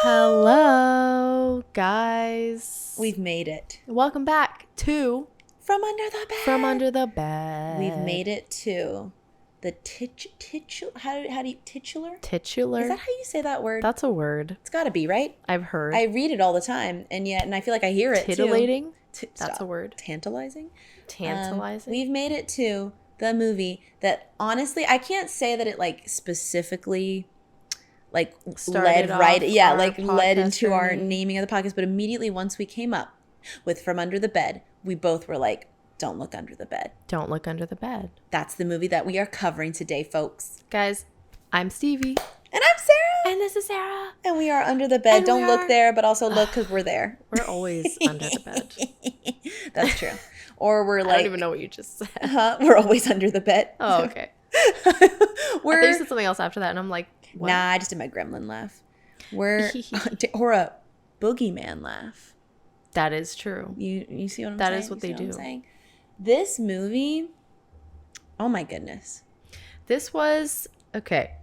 Hello, guys. We've made it. Welcome back to From Under the Bed. From Under the Bed. We've made it to the titular. How do you titular? Titular. Is that how you say that word? That's a word. It's got to be, right? I've heard. I read it all the time, and I feel like I hear it Titillating? too. That's a word. Tantalizing. Tantalizing. We've made it to the movie that honestly I can't say that it like specifically like led into our naming of the podcast, but immediately once we came up with From Under the Bed, we both were like, don't look under the bed. Don't look under the bed. That's the movie that we are covering today, folks. Guys, I'm Stevie. And I'm Sarah. And this is Sarah. And we are under the bed. And don't look there, but also look because we're there. We're always under the bed. That's true. Or we're like... I don't even know what you just said. We're always under the bed. Oh, okay. I thought you said something else after that, and I'm like, what? Nah, I just did my gremlin laugh. Or a boogeyman laugh. That is true. You see what I'm saying? That is what they do. This movie, oh my goodness. This was, okay.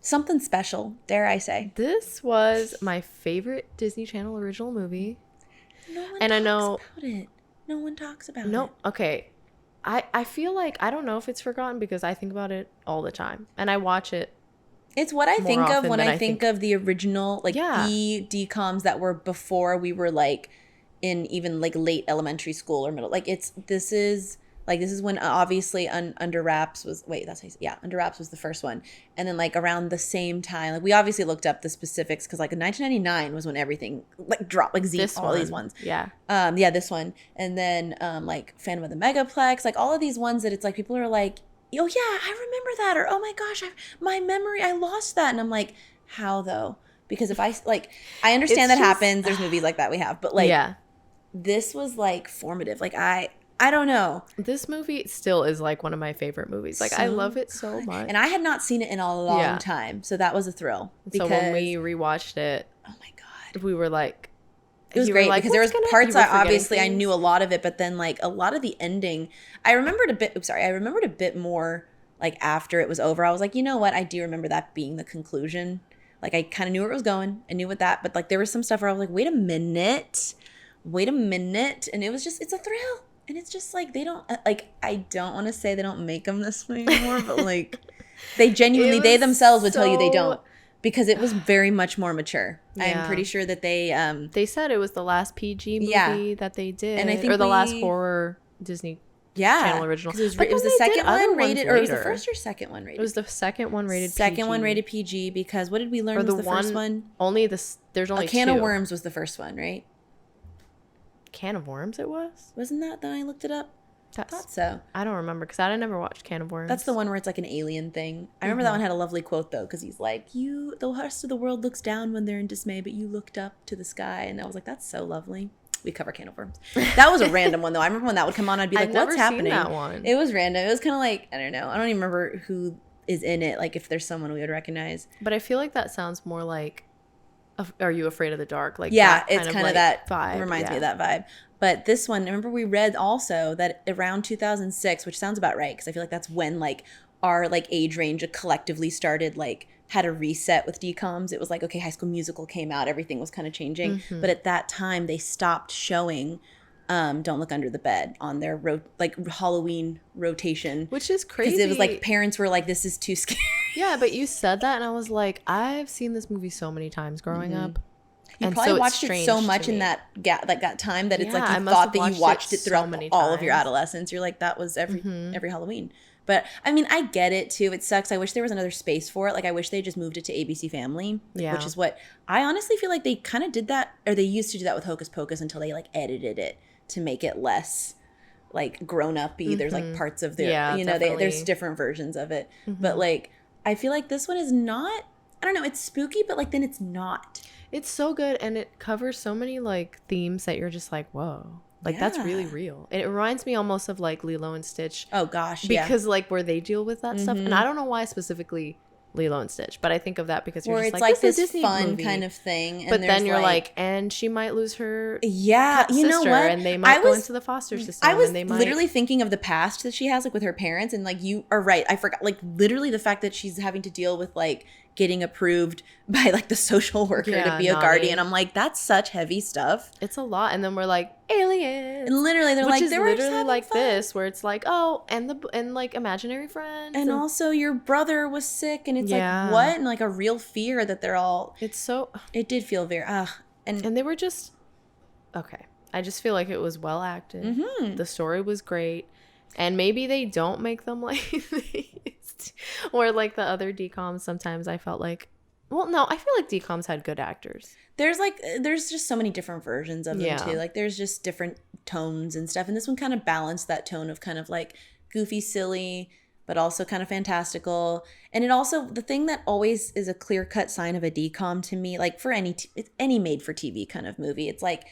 Something special, dare I say. This was my favorite Disney Channel original movie. No one talks about it. No one talks about it. No, okay. I feel like, I don't know if it's forgotten because I think about it all the time. And I watch it. It's what I think of when I think of the original, like the DCOMs that were before we were like in even like late elementary school or middle. Like this is when obviously Under Wraps was, Under Wraps was the first one. And then like around the same time, like we obviously looked up the specifics because like in 1999 was when everything like dropped, like these ones. Yeah. This one. And then like Phantom of the Megaplex, like all of these ones that it's like people are like, oh yeah, I remember that, or oh my gosh, my memory, I lost that. And I'm like, how though? Because if I understand that happens, there's movies like that we have, but like this was like formative. Like I don't know. This movie still is like one of my favorite movies. Like I love it so much. And I had not seen it in a long time, so that was a thrill. So when we rewatched it, oh my god, we were like, it was great because there was parts I knew a lot of it, but then like a lot of the ending, I remembered a bit more like after it was over. I was like, you know what? I do remember that being the conclusion. Like I kind of knew where it was going. I knew what that, but like there was some stuff where I was like, wait a minute. And it was just, it's a thrill. And it's just like, they don't, like, I don't want to say they don't make them this way anymore, but like they genuinely, they themselves would tell you they don't. Because it was very much more mature. Yeah. I'm pretty sure that they said it was the last PG movie that they did, and I think the last horror Disney Channel original. It was the second one rated, or it was the first or second one rated? It was the second one rated. Second one rated PG because what did we learn was the first one? There's only a Can of Worms was the first one, right? Can of Worms, it was. Wasn't that? Then I looked it up. I thought so. I don't remember because I never watched Can of Worms. That's the one where it's like an alien thing. I remember that one had a lovely quote though, because he's like, the rest of the world looks down when they're in dismay, but you looked up to the sky. And I was like, that's so lovely. We cover Can of Worms. That was a random one though. I remember when that would come on, I'd be like, what's happening? That one. It was random. It was kind of like, I don't know. I don't even remember who is in it. Like if there's someone we would recognize. But I feel like that sounds more like, Are You Afraid of the Dark? Like it's kind of that vibe. Reminds me of that vibe. But this one, remember we read also that around 2006, which sounds about right, because I feel like that's when like our like age range collectively started like had a reset with DCOMs. It was like, okay, High School Musical came out, everything was kind of changing. Mm-hmm. But at that time, they stopped showing Don't Look Under the Bed on their Halloween rotation, which is crazy. Because it was like parents were like, "This is too scary." Yeah, but you said that, and I was like, I've seen this movie so many times growing up. You probably watched it so much in that time that it's like you thought that you watched it throughout all of your adolescence. You're like, that was every Halloween. But I mean, I get it too. It sucks. I wish there was another space for it. Like I wish they just moved it to ABC Family, which is what I honestly feel like they kind of did that, or they used to do that with Hocus Pocus until they like edited it to make it less like grown up-y. There's like parts of their, there's different versions of it. But like, I feel like this one is not, I don't know, it's spooky, but like then it's not. It's so good, and it covers so many like themes that you're just like, whoa, like that's really real. And it reminds me almost of like Lilo and Stitch. Oh gosh, because like where they deal with that stuff, and I don't know why specifically Lilo and Stitch, but I think of that because you're where just it's like this Disney fun movie. kind of thing. And but then you're like, and she might lose her you know sister, what? and they might go into the foster system. I was and they might... literally thinking of the past that she has, like with her parents, and like you are right. I forgot, like literally the fact that she's having to deal with like getting approved by like the social worker to be a guardian. I'm like, that's such heavy stuff. It's a lot. And then we're like, aliens. And literally they're like, they were literally like fun. This, where it's like, oh, and like imaginary friends. And also your brother was sick, and it's like, what? And like a real fear that they're all... It did feel very... And they were just... Okay. I just feel like it was well acted. Mm-hmm. The story was great. And maybe they don't make them like these. Or like the other DCOMs, sometimes I felt like... Well, no, I feel like DCOMs had good actors. There's just so many different versions of them too. Like there's just different tones and stuff. And this one kind of balanced that tone of kind of like goofy, silly, but also kind of fantastical. And it also, the thing that always is a clear-cut sign of a DCOM to me, like for any made-for-TV kind of movie, it's like,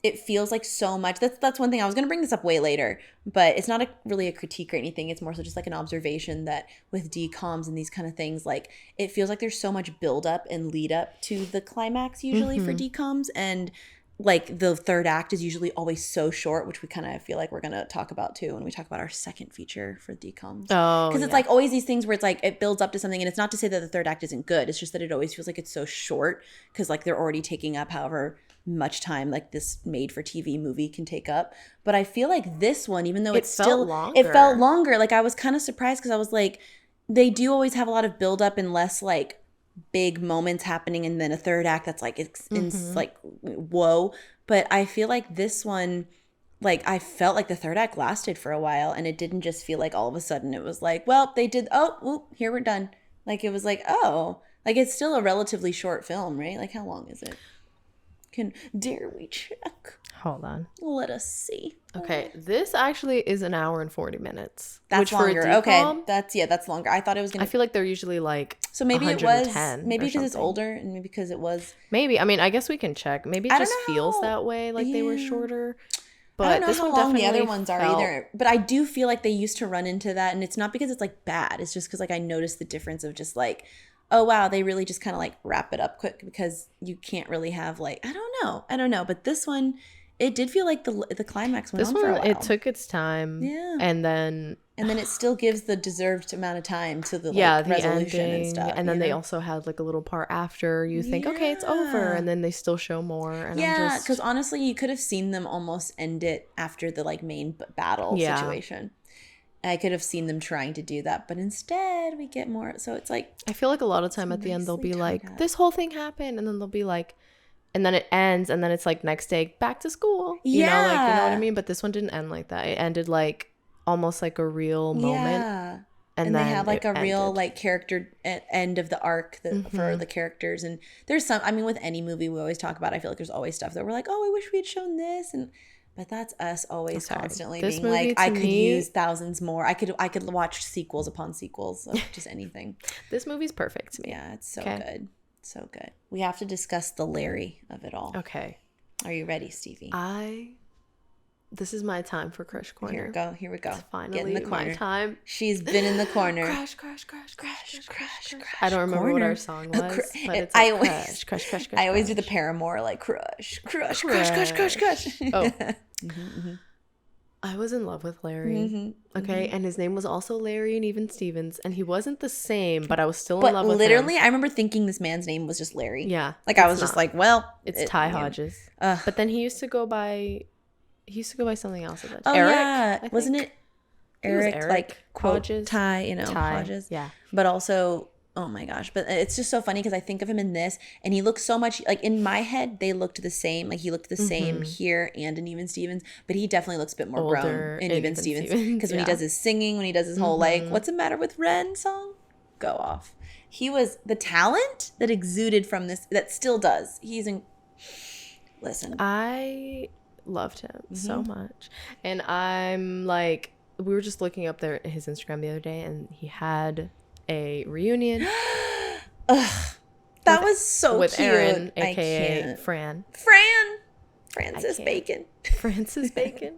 it feels like so much. That's one thing. I was going to bring this up way later, but it's not really a critique or anything. It's more so just like an observation that with DCOMs and these kind of things, like it feels like there's so much build up and lead up to the climax usually for DCOMs. And like the third act is usually always so short, which we kind of feel like we're going to talk about too when we talk about our second feature for DCOMs. Oh, because it's like always these things where it's like it builds up to something, and it's not to say that the third act isn't good. It's just that it always feels like it's so short because like they're already taking up however much time like this made for TV movie can take up. But I feel like this one, even though it felt longer. Like I was kind of surprised because I was like, they do always have a lot of build up and less like big moments happening, and then a third act that's like it's like whoa. But I feel like this one, like I felt like the third act lasted for a while, and it didn't just feel like all of a sudden it was like, well, they did, here we're done. Like it was like, oh, like it's still a relatively short film, right? Like how long is it? Dare we check? Hold on. Let us see. Okay, this actually is an hour and 40 minutes. That's longer. Okay, that's longer. I thought it was gonna... I feel like they're usually like so maybe it was maybe because it's older, and maybe because it was... Maybe. I mean, I guess we can check. Maybe it just feels that way, like they were shorter. But I don't know this how one long the other ones are either. But I do feel like they used to run into that, and it's not because it's like bad. It's just because like I noticed the difference of just like, oh wow, they really just kind of like wrap it up quick because you can't really have like I don't know. But this one, it did feel like the climax went on for a while. It took its time, and then it still gives the deserved amount of time to the the resolution ending, and stuff. And then they also had like a little part after you think, okay, it's over, and then they still show more. And because honestly, you could have seen them almost end it after the like main battle situation. I could have seen them trying to do that, but instead we get more. So it's like, I feel like a lot of time at the end they'll be like, this whole thing happened, and then they'll be like, and then it ends, and then it's like next day back to school. You know, like, you know what I mean? But this one didn't end like that. It ended like almost like a real moment. Yeah. And then they had like a real like character end of the arc for the characters. And there's some, I mean, with any movie we always talk about, I feel like there's always stuff that we're like, oh, I wish we had shown this. But that's us always constantly being like, I could use thousands more. I could watch sequels upon sequels of just anything. This movie's perfect to me. Yeah, it's so good. So good. We have to discuss the Larry of it all. Okay. Are you ready, Stevie? This is my time for Crush Corner. Here we go. It's finally Get in the corner. My time. She's been in the corner. Crush. I don't remember what our song was, but it's like crush. I always do the Paramore, like crush. Oh. I was in love with Larry. Okay, and his name was also Larry and even Stevens, and he wasn't the same, but I was still in love with him. Literally, I remember thinking this man's name was just Larry. Yeah. Like I was just like, well, it's Ty Hodges. But then he used to go by something else at that time. Oh, Eric, yeah. Wasn't it Eric, like quote Hodges? Ty, you know, Ty. Hodges. Yeah. But also, oh my gosh, but it's just so funny because I think of him in this, and he looks so much like in my head they looked the same. Like he looked the same here and in Even Stevens, but he definitely looks a bit more older grown in Even Stevens because when he does his singing, when he does his whole like "What's the Matter with Ren" song, go off. He was the talent that exuded from this, that still does. Listen, I loved him so much, and I'm like, we were just looking up his Instagram the other day, and he had a reunion. That was so with cute. Erin, aka Francis Bacon. Francis Bacon.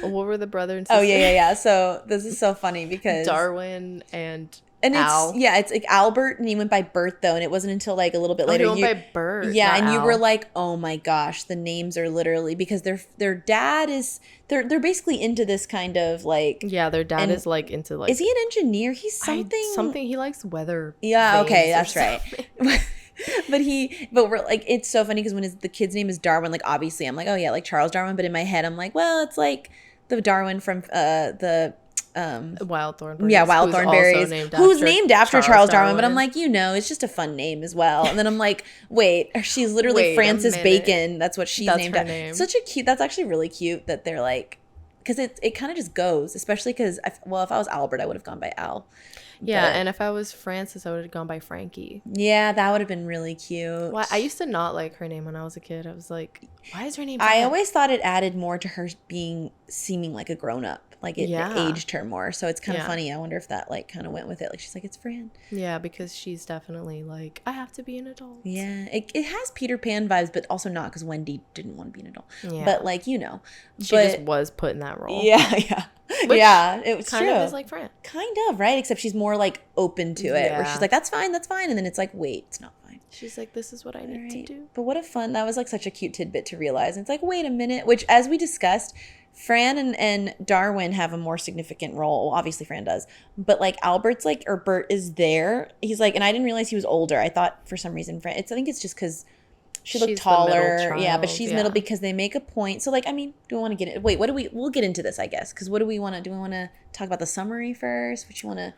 What were the brother and sister? Oh yeah. So this is so funny because Darwin and And Al. it's like Albert, and he went by Bert though, and it wasn't until like a little bit later. He went by Bert. Yeah, and Al. you were like, oh my gosh, the names are literally because their dad is they're basically into this kind of like their dad is like into like is he an engineer? He's something he likes weather. Yeah, okay, that's right. but we're like it's so funny because when the kid's name is Darwin, like obviously I'm like, oh yeah, like Charles Darwin, but in my head I'm like, well, it's like the Darwin from the Wild Thornberries. Yeah, Wild Thornberries. Who's named after Charles Darwin, but I'm like, it's just a fun name as well. And then I'm like, wait, she's literally Frances Bacon. That's what she's named after. Such a cute. That's actually really cute that they're like, because it kind of just goes, especially because if I was Albert, I would have gone by Al. Yeah, and if I was Frances, I would have gone by Frankie. Yeah, that would have been really cute. Well, I used to not like her name when I was a kid. I was like, why is her name? I always thought it added more to her seeming like a grown up. Like it aged her more. So it's kind of funny. I wonder if that like kind of went with it. Like she's like, it's Fran. Yeah, because she's definitely like, I have to be an adult. Yeah. It has Peter Pan vibes, but also not because Wendy didn't want to be an adult. Yeah. But like, she just was put in that role. Yeah, yeah. Which it was kind true. of is like Fran. Kind of, right? Except she's more like open to it. Where she's like, that's fine. And then it's like, wait, it's not fine. She's like, this is what I need to do. But what a fun, that was like such a cute tidbit to realize. And it's like, wait a minute, which as we discussed, Fran and Darwin have a more significant role. Well, obviously Fran does. But like Albert's like, or Bert is there. He's like, and I didn't realize he was older. I thought for some reason I think it's just because she looked taller. Yeah, but she's middle because they make a point. So like, I mean, do we want to get it? Wait, we'll get into this, I guess. Because what do we want to, talk about the summary first? What you want to?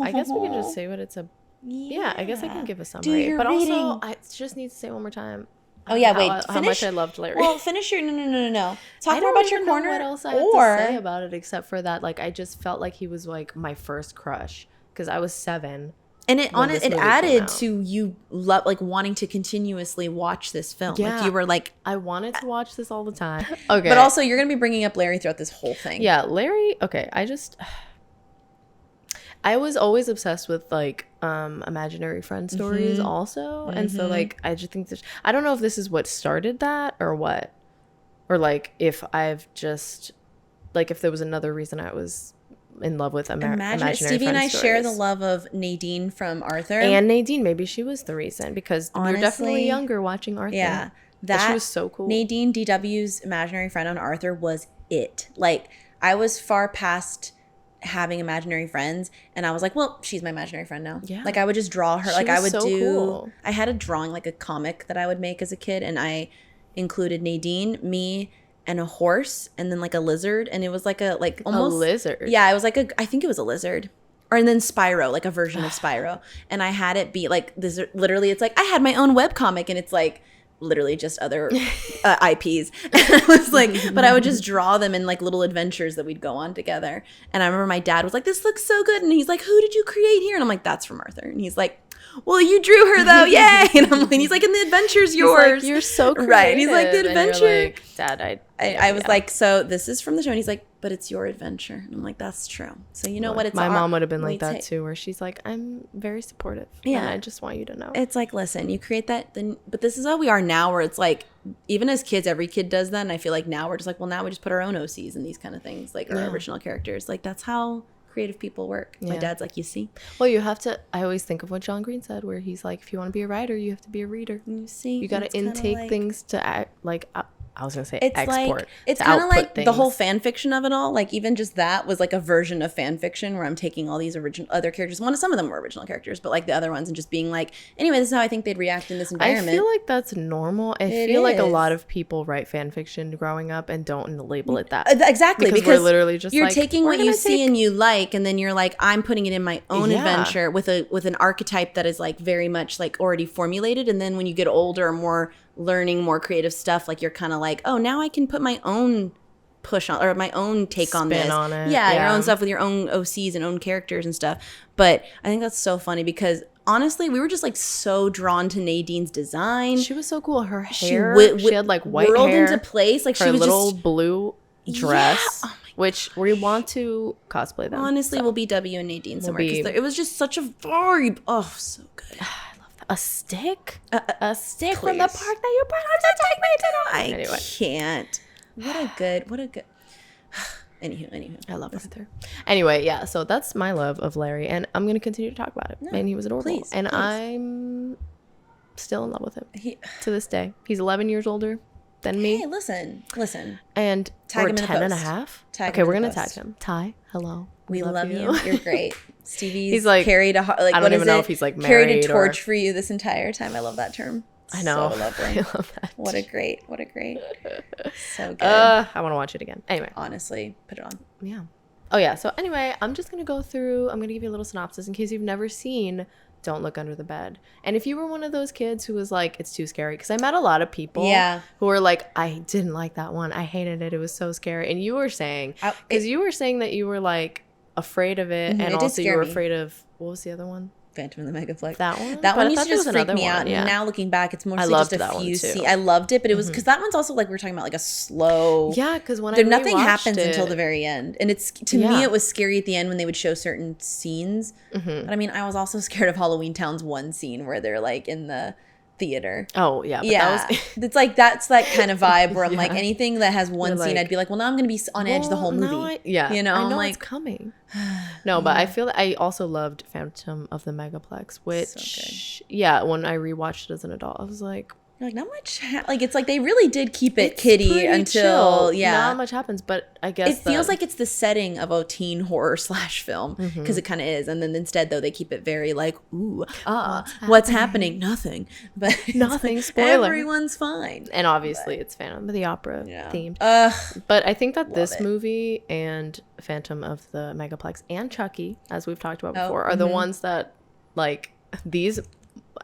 I guess we can just say what it's a. Yeah, I guess I can give a summary. But reading. Also, I just need to say one more time. Oh yeah, wait. How much I loved Larry. Well, finish your no. Talk more about your corner. What else I have to say about it except for that? Like, I just felt like he was like my first crush because I was 7. And it added to you like wanting to continuously watch this film. Yeah, like you were like, I wanted to watch this all the time. Okay, but also you're gonna be bringing up Larry throughout this whole thing. Yeah, Larry. Okay, I was always obsessed with like imaginary friend stories also. And so like I just think I don't know if this is what started that or what. Or like if I've just like if there was another reason I was in love with imaginary Stevie friend and I stories. share the love of Nadine from Arthur. And Nadine, maybe she was the reason because we were definitely younger watching Arthur. Yeah. She was so cool. Nadine DW's imaginary friend on Arthur was it. Like I was far past having imaginary friends and I was like, well, she's my imaginary friend now. Yeah. Like I would just draw her. Like I would cool. I had a drawing, like a comic that I would make as a kid, and I included Nadine, me, and a horse, and then like a lizard, and it was like almost a lizard. Yeah, it was like I think it was a lizard. And then Spyro, like a version of Spyro. And I had it be like this literally it's like I had my own webcomic and it's like literally just other IPs. And I was like, but I would just draw them in like little adventures that we'd go on together. And I remember my dad was like, this looks so good. And he's like, who did you create here? And I'm like, that's from Arthur. And he's like, well, you drew her though, yay! And he's like, and the adventure's yours. Like, you're so creative. Right. And he's like, the adventure. Like, Dad, I was like, so this is from the show. And he's like, but it's your adventure. And I'm like, that's true. So you know what? It's my mom would have been like that too, where she's like, I'm very supportive. Yeah. And I just want you to know. It's like, listen, you create that, then, but this is how we are now, where it's like, even as kids, every kid does that. And I feel like now we're just like, well, now we just put our own OCs and these kind of things, like our original characters. Like that's how creative people work. My dad's like, you see? Well, you have to, I always think of what John Green said, where he's like, if you want to be a writer, you have to be a reader. You see? You got to intake things to act like, I was going to say it's export. Like, it's kind of like the whole fan fiction of it all. Like even just that was like a version of fan fiction where I'm taking all these other characters. Some of them were original characters, but like the other ones and just being like, anyway, this is how I think they'd react in this environment. I feel like that's normal. I feel like a lot of people write fan fiction growing up and don't label it that. Exactly. Because we're literally just you're taking what you see and you like, and then you're like, I'm putting it in my own adventure with an archetype that is like very much like already formulated. And then when you get older, more learning more creative stuff, like you're kind of like, oh, now I can put my own push on or my own take on this. On it. Yeah, your own stuff with your own OCs and own characters and stuff. But I think that's so funny because honestly, we were just like so drawn to Nadine's design. She was so cool. Her hair, she had like white whirled hair into place. Like her she was little just, blue dress. Yeah. Oh which we want to cosplay them. Honestly, we'll be W and Nadine somewhere because it was just such a vibe. Oh, so good. A stick? A stick from the park that you brought on to take me to. I can't. What a good. Anywho. I love Arthur. Anyway, yeah, so that's my love of Larry, and I'm going to continue to talk about it. And he was adorable. Please. I'm still in love with him to this day. He's 11 years older than me. Hey, listen. And tag we're him 10 and a half. Okay, we're going to tag him. Ty, hello. We love you. You're great. Stevie's he's like, carried I don't even know if he's like married carried a torch for you this entire time. I love that term. I know. So lovely. I love that. What a great. So good. I want to watch it again. Anyway. Honestly, put it on. Yeah. Oh, yeah. So anyway, I'm just going to go through. I'm going to give you a little synopsis in case you've never seen Don't Look Under the Bed. And if you were one of those kids who was like, it's too scary. Because I met a lot of people who were like, I didn't like that one. I hated it. It was so scary. And you were saying, because you were saying that you were like afraid of it. And also you were afraid of, what was the other one? Phantom of the Megaplex. That one? That one used to just freak me out. And now looking back, it's mostly just a few scenes. I loved it, but it was because that one's also like we were talking about like a slow. Yeah, because when nothing happens until the very end, and it's to me it was scary at the end when they would show certain scenes. But I mean, I was also scared of Halloween Town's one scene where they're like in the theater. Oh yeah, but that was it's like that's that kind of vibe where I'm like anything that has one scene, I'd be like, well, now I'm gonna be on edge the whole movie. You know, I'm like, it's coming. No, but I feel that I also loved Phantom of the Megaplex, which when I rewatched it as an adult, I was like, you're like, not much like it's like they really did keep it kiddie until chill. Not much happens, but I guess it feels like it's the setting of a teen horror / film because it kind of is, and then instead though they keep it very like what's happening? Nothing, but nothing. Spoiler. Everyone's fine, and obviously it's Phantom of the Opera themed. But I think that this movie and Phantom of the Megaplex and Chucky, as we've talked about before, are the ones that like these.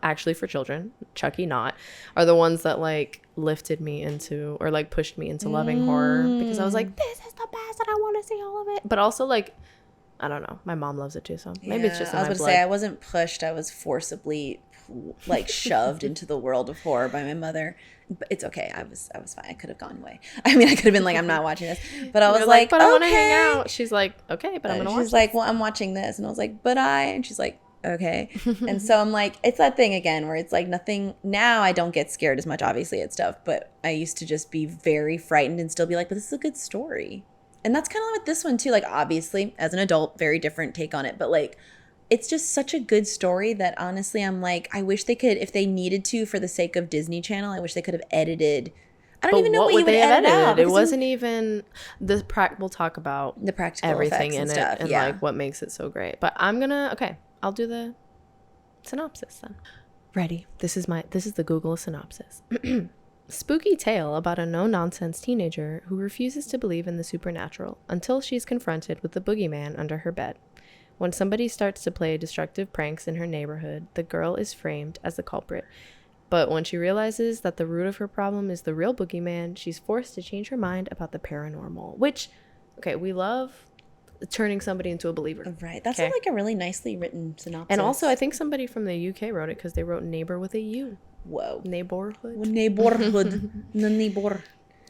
Actually for children, Chucky not, are the ones that like lifted me into or like pushed me into loving horror because I was like, this is the best and I want to see all of it. But also like, I don't know, my mom loves it too, so maybe it's just in my blood. I was gonna say I wasn't pushed, I was forcibly like shoved into the world of horror by my mother. But it's okay. I was fine. I could have gone away. I mean, I could have been like, I'm not watching this. But I was like, but I want to hang out. She's like, okay, but I'm gonna watch. She's like, well, I'm watching this, and I was like, and she's like, okay. And so I'm like, it's that thing again where it's like nothing. Now I don't get scared as much obviously at stuff, but I used to just be very frightened and still be like, but this is a good story. And that's kind of with this one too, like obviously as an adult, very different take on it, but like it's just such a good story that honestly I'm like, I wish they could, if they needed to for the sake of Disney Channel, I wish they could have edited. I don't even know what you would edit out. It wasn't even the we'll talk about the practical everything in and it stuff. And like what makes it so great. But I'm gonna I'll do the synopsis then. Ready? This is the Google synopsis. Spooky tale about a no-nonsense teenager who refuses to believe in the supernatural until she's confronted with the boogeyman under her bed. When somebody starts to play destructive pranks in her neighborhood, the girl is framed as the culprit. But when she realizes that the root of her problem is the real boogeyman, she's forced to change her mind about the paranormal. Which, we love turning somebody into a believer. Right. That's like a really nicely written synopsis. And also, I think somebody from the UK wrote it because they wrote neighbor with a U. Whoa. Neighborhood. Neighborhood. The neighbor.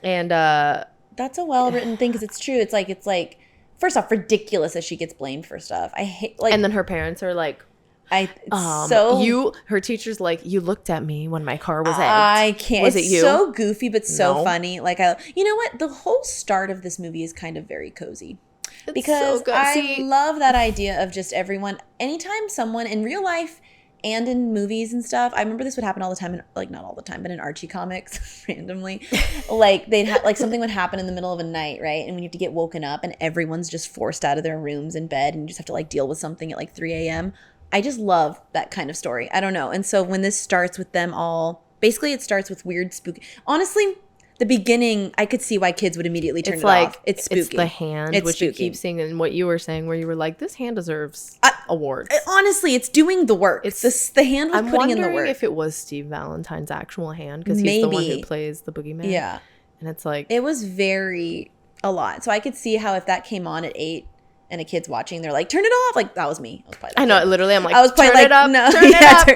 And that's a well-written thing because it's true. It's like, first off, ridiculous that she gets blamed for stuff. I hate and then her parents are like, her teacher's like, you looked at me when my car was egged. I can't. Was it you? So goofy, but so funny. Like, you know what? The whole start of this movie is kind of very cozy. It's because so good. I love that idea of just everyone, anytime someone in real life and in movies and stuff, I remember this would happen all the time, in, like not all the time, but in Archie comics, randomly, like they'd have like something would happen in the middle of a night, right? And when you have to get woken up and everyone's just forced out of their rooms in bed and you just have to like deal with something at like 3 a.m. I just love that kind of story. I don't know. And so when this starts with them all, basically it starts with weird spooky. Honestly, the beginning, I could see why kids would immediately turn it off. It's spooky. It's the hand, which spooky. You keep seeing, and what you were saying, where you were like, this hand deserves awards. Honestly, it's doing the work. It's the hand was putting in the work. I'm wondering if it was Steve Valentine's actual hand, because he's the one who plays the boogeyman. Yeah. And it's like... It was a lot. So I could see how if that came on at 8 and a kid's watching, they're like, turn it off. Like, that was me. I know, literally, I'm like, I was turn it up, no, turn it up.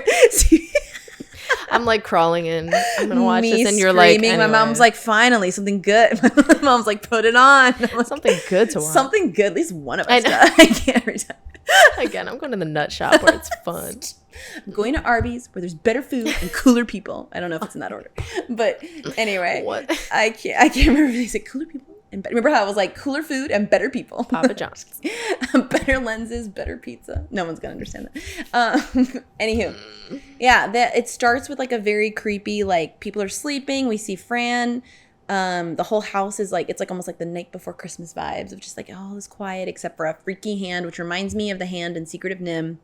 I'm like crawling in. I'm gonna watch this, and you're like, anyway. My mom's like, finally, something good. My mom's like, put it on. Like, something good to watch. Something good. At least one of us does. I can't every time. Again, I'm going to the nut shop where it's fun. I'm going to Arby's where there's better food and cooler people. I don't know if it's in that order, but anyway, what? I can't remember if they said cooler people And remember how I was like cooler food and better people. Papa John's. Better lenses, better pizza. No one's gonna understand that. Anywho, yeah, it starts with like a very creepy, like people are sleeping. We see Fran. The whole house is like, it's like almost like the night before Christmas vibes of just like all is quiet except for a freaky hand, which reminds me of the hand in Secret of Nim.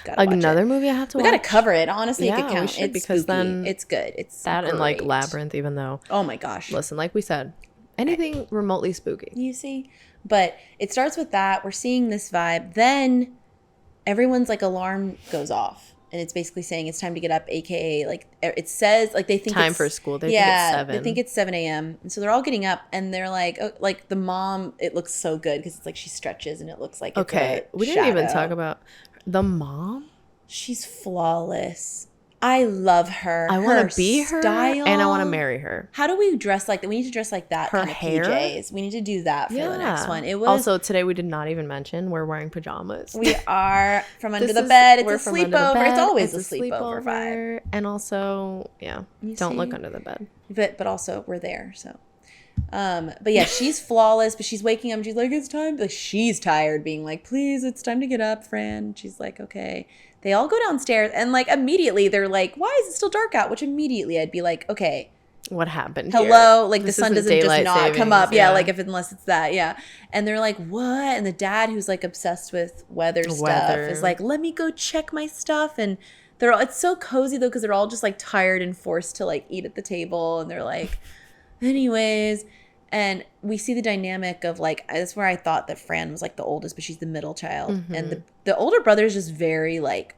Another movie I have to watch. We gotta cover it. Honestly, yeah, it could count. It's because spooky. then it's good. It's that great. And like Labyrinth, even though. Oh my gosh. Listen, like we said, anything remotely spooky. You see? But it starts with that. We're seeing this vibe. Then everyone's like alarm goes off. And it's basically saying it's time to get up, aka like it says like they think time it's for school. They think it's 7. They think it's 7 a.m. And so they're all getting up and they're like, oh, like the mom. It looks so good because it's like she stretches and it looks like okay. We didn't even talk about the mom. She's flawless. I love her. I want to be her, style. and I want to marry her. How do we dress like that? We need to dress like that. Her kind of hair? PJs. We need to do that for the next one. It was also today. We did not even mention we're wearing pajamas. We are from under the bed. It's a sleepover. It's always a sleepover vibe. And also, yeah, don't look under the bed. But also we're there. So, but yeah, she's flawless. But she's waking up. And she's like, it's time. Like she's tired, being like, please, it's time to get up, Fran. She's like, okay. They all go downstairs and like immediately they're like, why is it still dark out? Which immediately I'd be like, okay, what happened hello, here? Like the sun doesn't just not come up. Yeah, like unless it's that. Yeah. And they're like, what? And the dad, who's like obsessed with weather stuff, is like, let me go check my stuff. And they're all, it's so cozy though, because they're all just like tired and forced to like eat at the table. And they're like, anyways. And we see the dynamic of like, that's where I thought that Fran was like the oldest, but she's the middle child. Mm-hmm. And the older brother is just very like.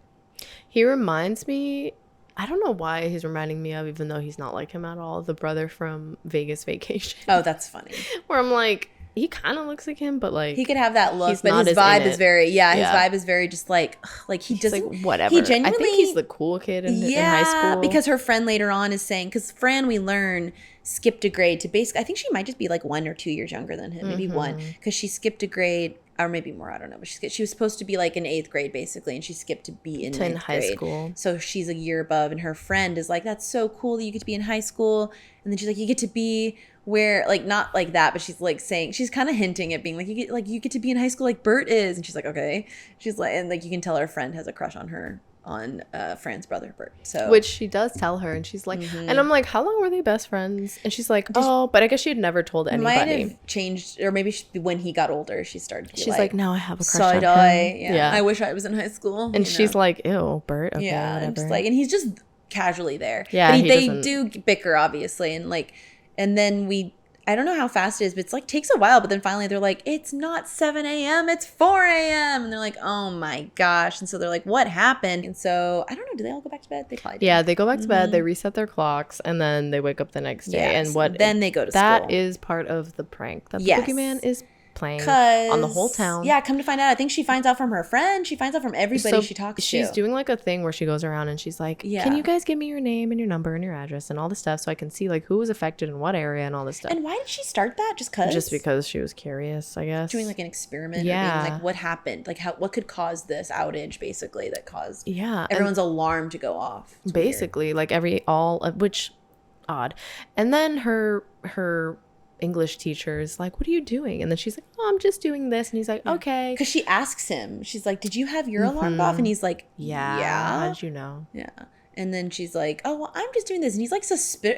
He reminds me, I don't know why he's reminding me of, even though he's not like him at all, the brother from Vegas Vacation. Oh, that's funny. Where I'm like, he kind of looks like him, but like. He could have that look, but his vibe is very, his vibe is very just like he doesn't. Like, whatever. He genuinely. I think he's the cool kid in high school. Because her friend later on is saying, because Fran, we learn, skipped a grade to basically, I think she might just be like 1 or 2 years younger than him, maybe 1, because she skipped a grade. Or maybe more, I don't know. But she was supposed to be like in 8th grade, basically, and she skipped to be in 9th high grade. School. So she's a year above, and her friend is like, that's so cool that you get to be in high school. And then she's like, you get to be where, like, not like that, but she's like saying, she's kind of hinting at being like, you get to be in high school like Bert is. And she's like, okay. She's like, and like you can tell her friend has a crush on her. On Fran's brother Bert, so which she does tell her, and she's like, and I'm like, how long were they best friends? And she's like, but I guess she had never told anybody. Might have changed, or maybe when he got older, she started. To be she's like, now I have a crush on him. Yeah, I wish I was in high school. And she's like, ew, Bert. Okay, yeah, whatever. And just like, and he's just casually there. Yeah, but they do bicker obviously, and like, and then I don't know how fast it is, but it's like takes a while. But then finally they're like, it's not 7 a.m., it's 4 a.m. And they're like, oh my gosh. And so they're like, what happened? And so I don't know. Do they all go back to bed? They probably do. Yeah, they go back to bed. They reset their clocks, and then they wake up the next day. Yes. And then they go to that school. That is part of the prank that the boogeyman is playing on the whole town. Yeah, come to find out, I think she finds out from her friend. She finds out from everybody she talks to. She's doing like a thing where she goes around and she's like, can you guys give me your name and your number and your address and all this stuff so I can see like who was affected in what area and all this stuff. And why did she start that? Just because she was curious, I guess. Doing like an experiment. Yeah. Or being like, what happened? Like what could cause this outage basically that caused everyone's alarm to go off. It's basically weird. Which odd. And then her English teacher is like, what are you doing? And then she's like, oh, I'm just doing this. And he's like, okay. Because she asks him, she's like, did you have your alarm off? And he's like, yeah. How did you know? Yeah. And then she's like, oh, well, I'm just doing this. And he's like,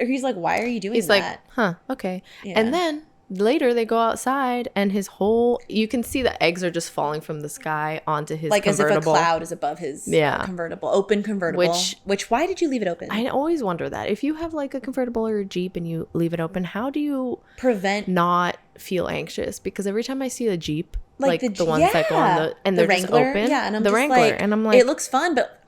he's like, why are you doing that? He's like, huh, okay. Yeah. And then later they go outside and you can see the eggs are just falling from the sky onto his convertible. Like as if a cloud is above his convertible, open convertible. Which why did you leave it open? I always wonder that. If you have like a convertible or a Jeep and you leave it open, how do you prevent not feel anxious? Because every time I see a Jeep, like the ones that go on they're Wrangler, just open. Yeah, and I'm the just Wrangler, like, and I'm like, it looks fun, but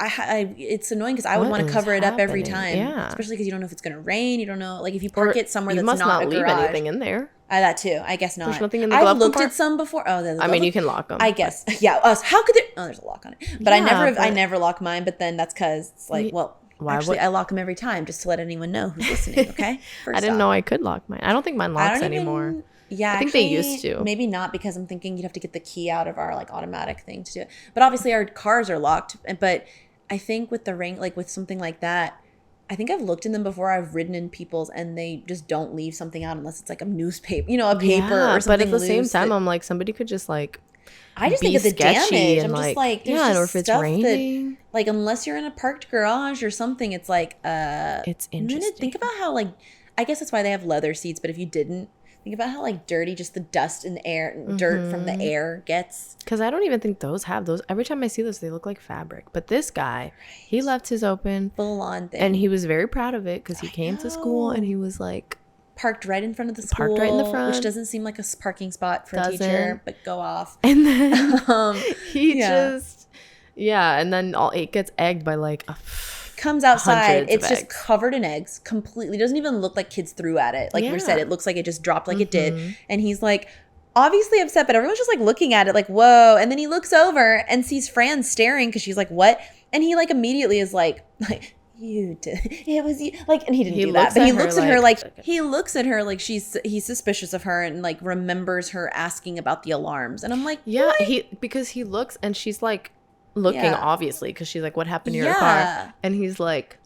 it's annoying because I would want to cover it up every time. Yeah, especially because you don't know if it's gonna rain. You don't know, like if you park it somewhere that's not a garage. You must not leave anything in there. That too. I guess not. There's nothing in the glove compartment. I've looked at some before. Oh, I mean, you can lock them. I guess. Yeah. How could there? Oh, there's a lock on it. But I never lock mine. But then that's because it's like, I lock them every time just to let anyone know who's listening. Okay. I didn't know I could lock mine. I don't think mine locks anymore. Yeah, I think they used to. Maybe not, because I'm thinking you'd have to get the key out of our like automatic thing to do it. But obviously our cars are locked. But I think with the ring, like with something like that, I think I've looked in them before. I've written in people's and they just don't leave something out unless it's like a newspaper, you know, a paper or something. But at the same time, I'm like, somebody could just like I just think of the damage. I'm just like, there's just or if it's raining. That, like, unless you're in a parked garage or something, it's like, it's interesting. Think about how, like, I guess that's why they have leather seats, but if you didn't, think about how, like, dirty just the dust in the air, dirt from the air gets. Because I don't even think those have those. Every time I see those, they look like fabric. But this guy, he left his open. Full on thing. And he was very proud of it because he came to school and he was like. Parked right in front of the school. Parked right in the front. Which doesn't seem like a parking spot for a teacher, but go off. And then he just, and then it gets egged by like comes outside, it's just covered in eggs completely. Doesn't even look like kids threw at it. Like we said, it looks like it just dropped like it did. And he's like obviously upset, but everyone's just like looking at it like, whoa. And then he looks over and sees Fran staring because she's like, what? And he like immediately is like you did it was you, like, and he didn't do that, but he looks at her like he looks at her like he's suspicious of her and like remembers her asking about the alarms. And I'm like, what? Because he looks and she's like looking obviously because she's like, what happened to your car? And he's like,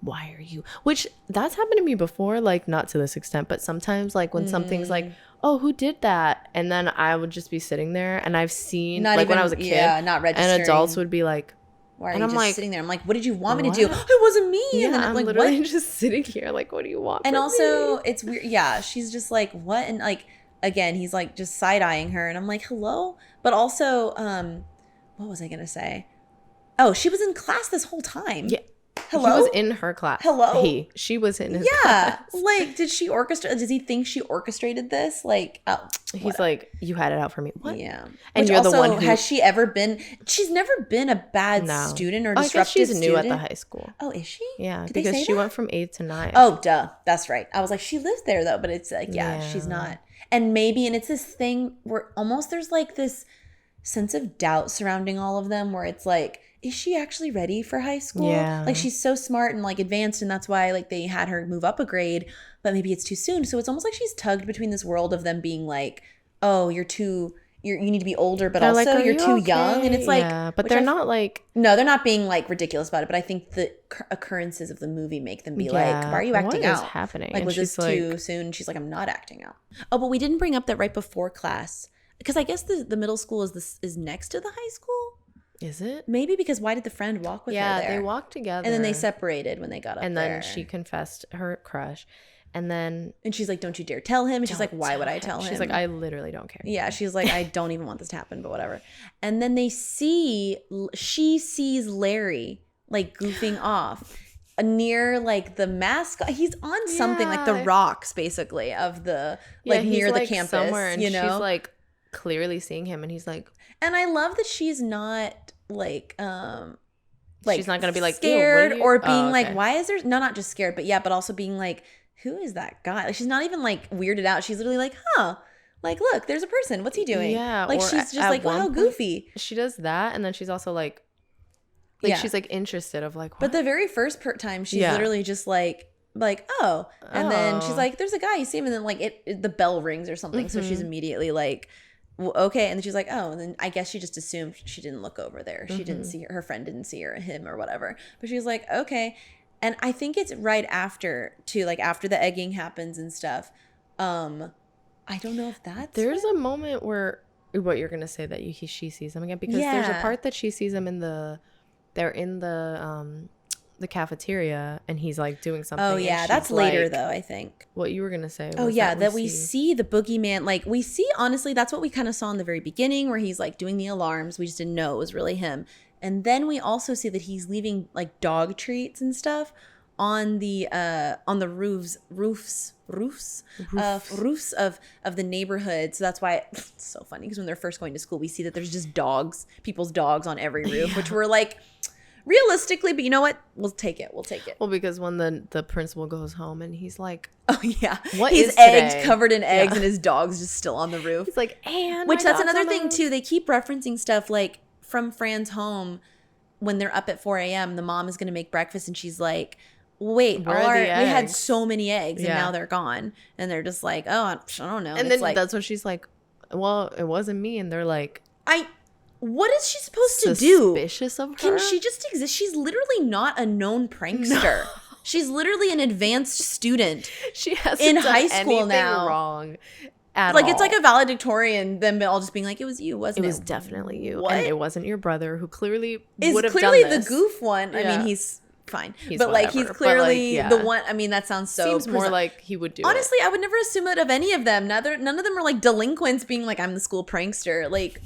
why are you, which that's happened to me before, like not to this extent, but sometimes like when something's like, oh, who did that? And then I would just be sitting there and I've seen not like even, when I was a kid, not registering, and adults would be like, why are you just like, sitting there? I'm like, what did you want me to do? It wasn't me. Yeah, and then I'm like, literally what? just sitting here like, what do you want and from also me? It's weird. Yeah, she's just like, what? And like, again, he's like just side-eyeing her. And I'm like, hello? But also, what was I going to say? Oh, she was in class this whole time. Yeah. Hello? He was in her class. Hello? She was in his class. Like, does he think she orchestrated this? Like, oh. He's like, you had it out for me. What? Yeah. And you're also, the one who... has she ever been... She's never been a bad student or disruptive student. She's new at the high school. Oh, is she? Yeah, because she went from 8 to 9. Oh, duh. That's right. I was like, she lives there, though. But it's like, she's not. And maybe, and it's this thing where almost there's like this sense of doubt surrounding all of them where it's like, is she actually ready for high school? Yeah. Like she's so smart and like advanced, and that's why like they had her move up a grade, but maybe it's too soon. So it's almost like she's tugged between this world of them being like, oh, you need to be older, but also like, you're too young. And it's like, but they're not like, no, they're not being like ridiculous about it. But I think the occurrences of the movie make them be like, why are you acting out? What is happening? Like, was this too soon? She's like, I'm not acting out. Oh, but we didn't bring up that right before class, because I guess the middle school is next to the high school. Is it? Maybe because why did the friend walk with her there? Yeah, they walked together. And then they separated when they got up there. And then she confessed her crush. And she's like, don't you dare tell him. And she's like, why would I tell him? She's like, I literally don't care. Yeah, she's like, I don't even want this to happen, but whatever. And then she sees Larry like goofing off near like the mascot. He's on something like the rocks basically of the like near the campus somewhere, and she's like clearly seeing him, and he's like, and I love that she's not like she's not gonna be like scared or being like, why is there not just scared, but also being like, who is that guy? Like she's not even like weirded out. She's literally like, like, look, there's a person. What's he doing? Yeah. Like she's just like, wow, goofy. She does that, and then she's also like she's like interested of like, what? But the very first time she's literally just like oh, and then she's like, there's a guy, you see him, and then like the bell rings or something, so she's immediately like, well, okay, and then she's like, oh, and then I guess she just assumed she didn't look over there. She didn't see her friend didn't see him or whatever, but she was like, okay. And I think it's right after too, like after the egging happens and stuff. I don't know if there's a moment where what you're gonna say that she sees him again, because there's a part that she sees him they're in the cafeteria and he's like doing something. Oh yeah, that's later though, I think. What you were gonna say? Oh yeah, that we see the boogeyman. Like we see, honestly, that's what we kind of saw in the very beginning, where he's like doing the alarms. We just didn't know it was really him. And then we also see that he's leaving like dog treats and stuff on the roofs of the neighborhood. So that's why it's so funny, because when they're first going to school, we see that there's just people's dogs on every roof, which we're like, realistically, but you know what? We'll take it. Well, because when the principal goes home and he's like, oh yeah, he's eggs covered in eggs, and his dog's just still on the roof. He's like, and which that's another thing too. They keep referencing stuff like from Fran's home when they're up at 4 a.m. The mom is going to make breakfast, and she's like, wait, we had so many eggs, and now they're gone. And they're just like, oh, I don't know. And then that's when she's like, well, it wasn't me. And they're like, what is she supposed to do? Suspicious of her? Can she just exist? She's literally not a known prankster. She's literally an advanced student. She hasn't in done high school anything now. Wrong. At Like all. it's like a valedictorian, them all just being like, "It was you, wasn't it?" It was definitely you, what? And it wasn't your brother, who clearly is would have clearly done this. the goof one. Yeah. I mean, he's fine, he's but like whatever. he's clearly But, like, the one. I mean, that sounds so. Seems more like he would do. Honestly, I would never assume it of any of them. None of them are like delinquents, being like, "I'm the school prankster." Like,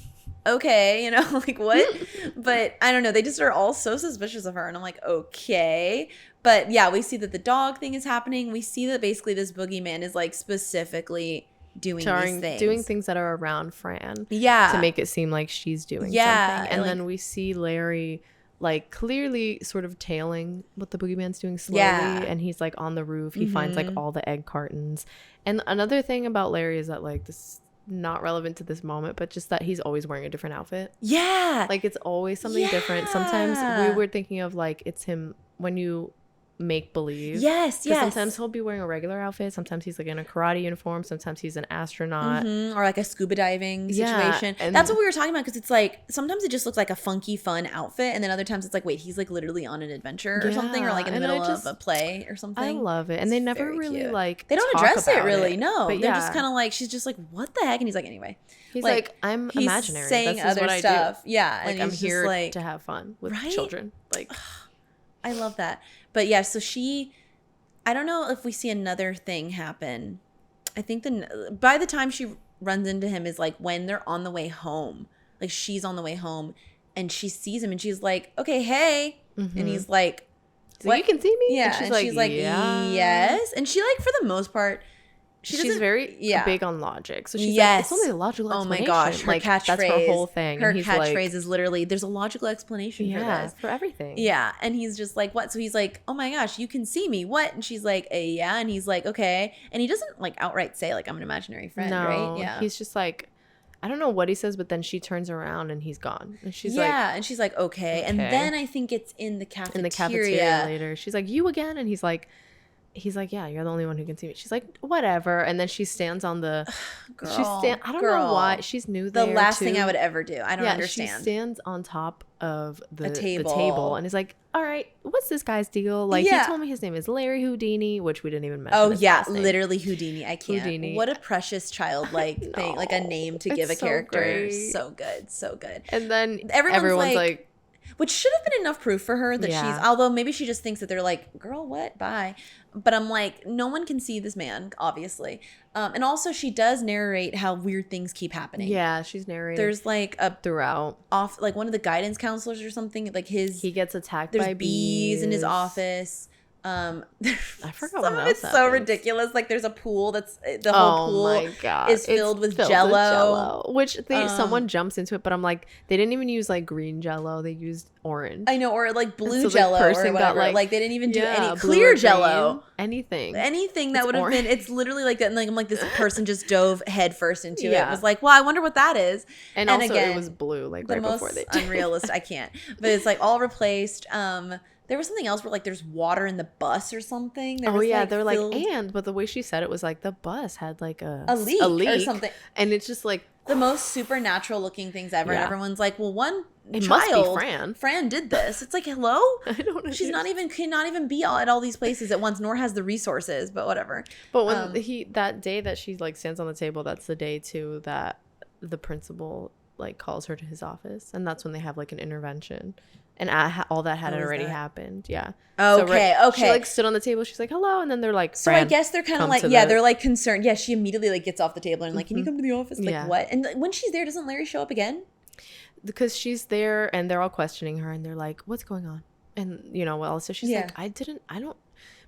okay, you know, like what? But I don't know. They just are all so suspicious of her, and I'm like, okay. But yeah, we see that the dog thing is happening. We see that basically this boogeyman is like specifically doing things that are around Fran. Yeah. To make it seem like she's doing something. And then we see Larry like clearly sort of tailing what the boogeyman's doing slowly. Yeah. And he's like on the roof. He finds like all the egg cartons. And another thing about Larry is that like this not relevant to this moment, but just that he's always wearing a different outfit. Yeah. Like it's always something different. Sometimes we were thinking of like it's him when you make believe. Yes. Sometimes he'll be wearing a regular outfit. Sometimes he's like in a karate uniform. Sometimes he's an astronaut. Or like a scuba diving situation. And that's what we were talking about, because it's like sometimes it just looks like a funky, fun outfit. And then other times it's like, wait, he's like literally on an adventure or something, or like in the middle of a play or something. I love it. And they never really cute. Like they don't address it really. No. But they're just kind of like, she's just like, what the heck? And he's like, anyway. He's like I'm imaginary. Saying other stuff. Yeah. Like I'm here like, to have fun with children. Like I love that. But yeah, so I don't know if we see another thing happen. I think by the time she runs into him is like when they're on the way home. Like she's on the way home and she sees him and she's like, okay, hey. And he's like, so you can see me? Yeah. And she's like, yeah. Yes. And she like, for the most part, she's very big on logic. So she's like, it's only a logical explanation. Oh my gosh, her catchphrase. That's her whole thing. Her catchphrase is literally, there's a logical explanation for this. For everything. Yeah. And he's just like, what? So he's like, oh my gosh, you can see me. What? And she's like, yeah. And he's like, okay. And he doesn't like outright say like, I'm an imaginary friend, right? Yeah. He's just like, I don't know what he says, but then she turns around and he's gone. And she's like, and she's like, okay. And then I think it's in the cafeteria. In the cafeteria later. She's like, you again? And he's like, yeah, you're the only one who can see me. She's like, whatever. And then she stands on the I don't know why she's new there. The last thing I would ever do. I don't understand. She stands on top of the table and is like, all right, what's this guy's deal? Like he told me his name is Larry Houdini, which we didn't even mention. Oh yeah, literally Houdini. I can't. Houdini. What a precious childlike thing, like a name to give a character. Great. So good. And then everyone's like which should have been enough proof for her that she's, although maybe she just thinks that they're like, girl, what? Bye. But I'm like, no one can see this man, obviously. And also she does narrate how weird things keep happening. Yeah, she's narrating. There's like throughout like one of the guidance counselors or something, like he gets attacked by bees in his office. I forgot some what of else it's so happens. Ridiculous. Like there's a pool that's the whole pool my God. is filled with Jello. Which someone jumps into it, but I'm like, they didn't even use like green Jello, they used orange. I know, or like blue Jello or whatever. Like they didn't even do any clear Jello. Anything that would have been. It's literally like that. And like I'm like, this person just dove head first into it. It was like, well, I wonder what that is. And also again, it was blue, like right before they did. Unrealistic. I can't. But it's like all replaced. There was something else where like there's water in the bus or something. They're like, but the way she said it was like the bus had like a leak or something. And it's just like the most supernatural looking things ever. And everyone's like, well, it must be Fran. Fran did this. It's like, hello? I don't know. She's cannot even be at all these places at once, nor has the resources, but whatever. But when that day that she like stands on the table, that's the day too that the principal like calls her to his office. And that's when they have like an intervention. And all that had already happened. Yeah. Okay. So she like stood on the table. She's like, hello. And then they're like, so I guess they're kind of like, they're like concerned. Yeah. She immediately like gets off the table and like, can you come to the office? Like what? And when she's there, doesn't Larry show up again? Because she's there and they're all questioning her and they're like, what's going on? And you know, well, so she's like, I don't.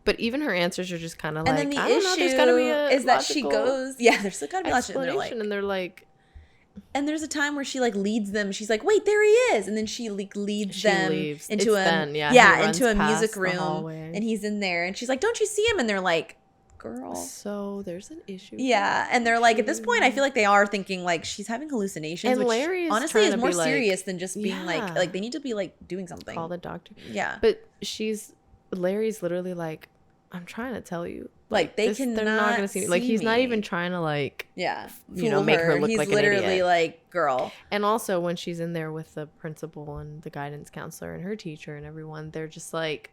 But even her answers are just kind of like, and then the I don't know, there's gotta be a that she goes, there's gotta be explanation. And they're like, and there's a time where she like leads them. She's like, wait, there he is. And then she like leads them into into a music room. And he's in there. And she's like, don't you see him? And they're like, girl. So there's an issue. Yeah. And they're like, at this point, I feel like they are thinking like she's having hallucinations. And Larry is honestly is more serious than just being like they need to be like doing something. Call the doctor. Yeah. But Larry's literally like, I'm trying to tell you. Like they're not gonna see me. Like he's not even trying to like make her look like an idiot. He's literally like, girl. And also when she's in there with the principal and the guidance counselor and her teacher and everyone, they're just like,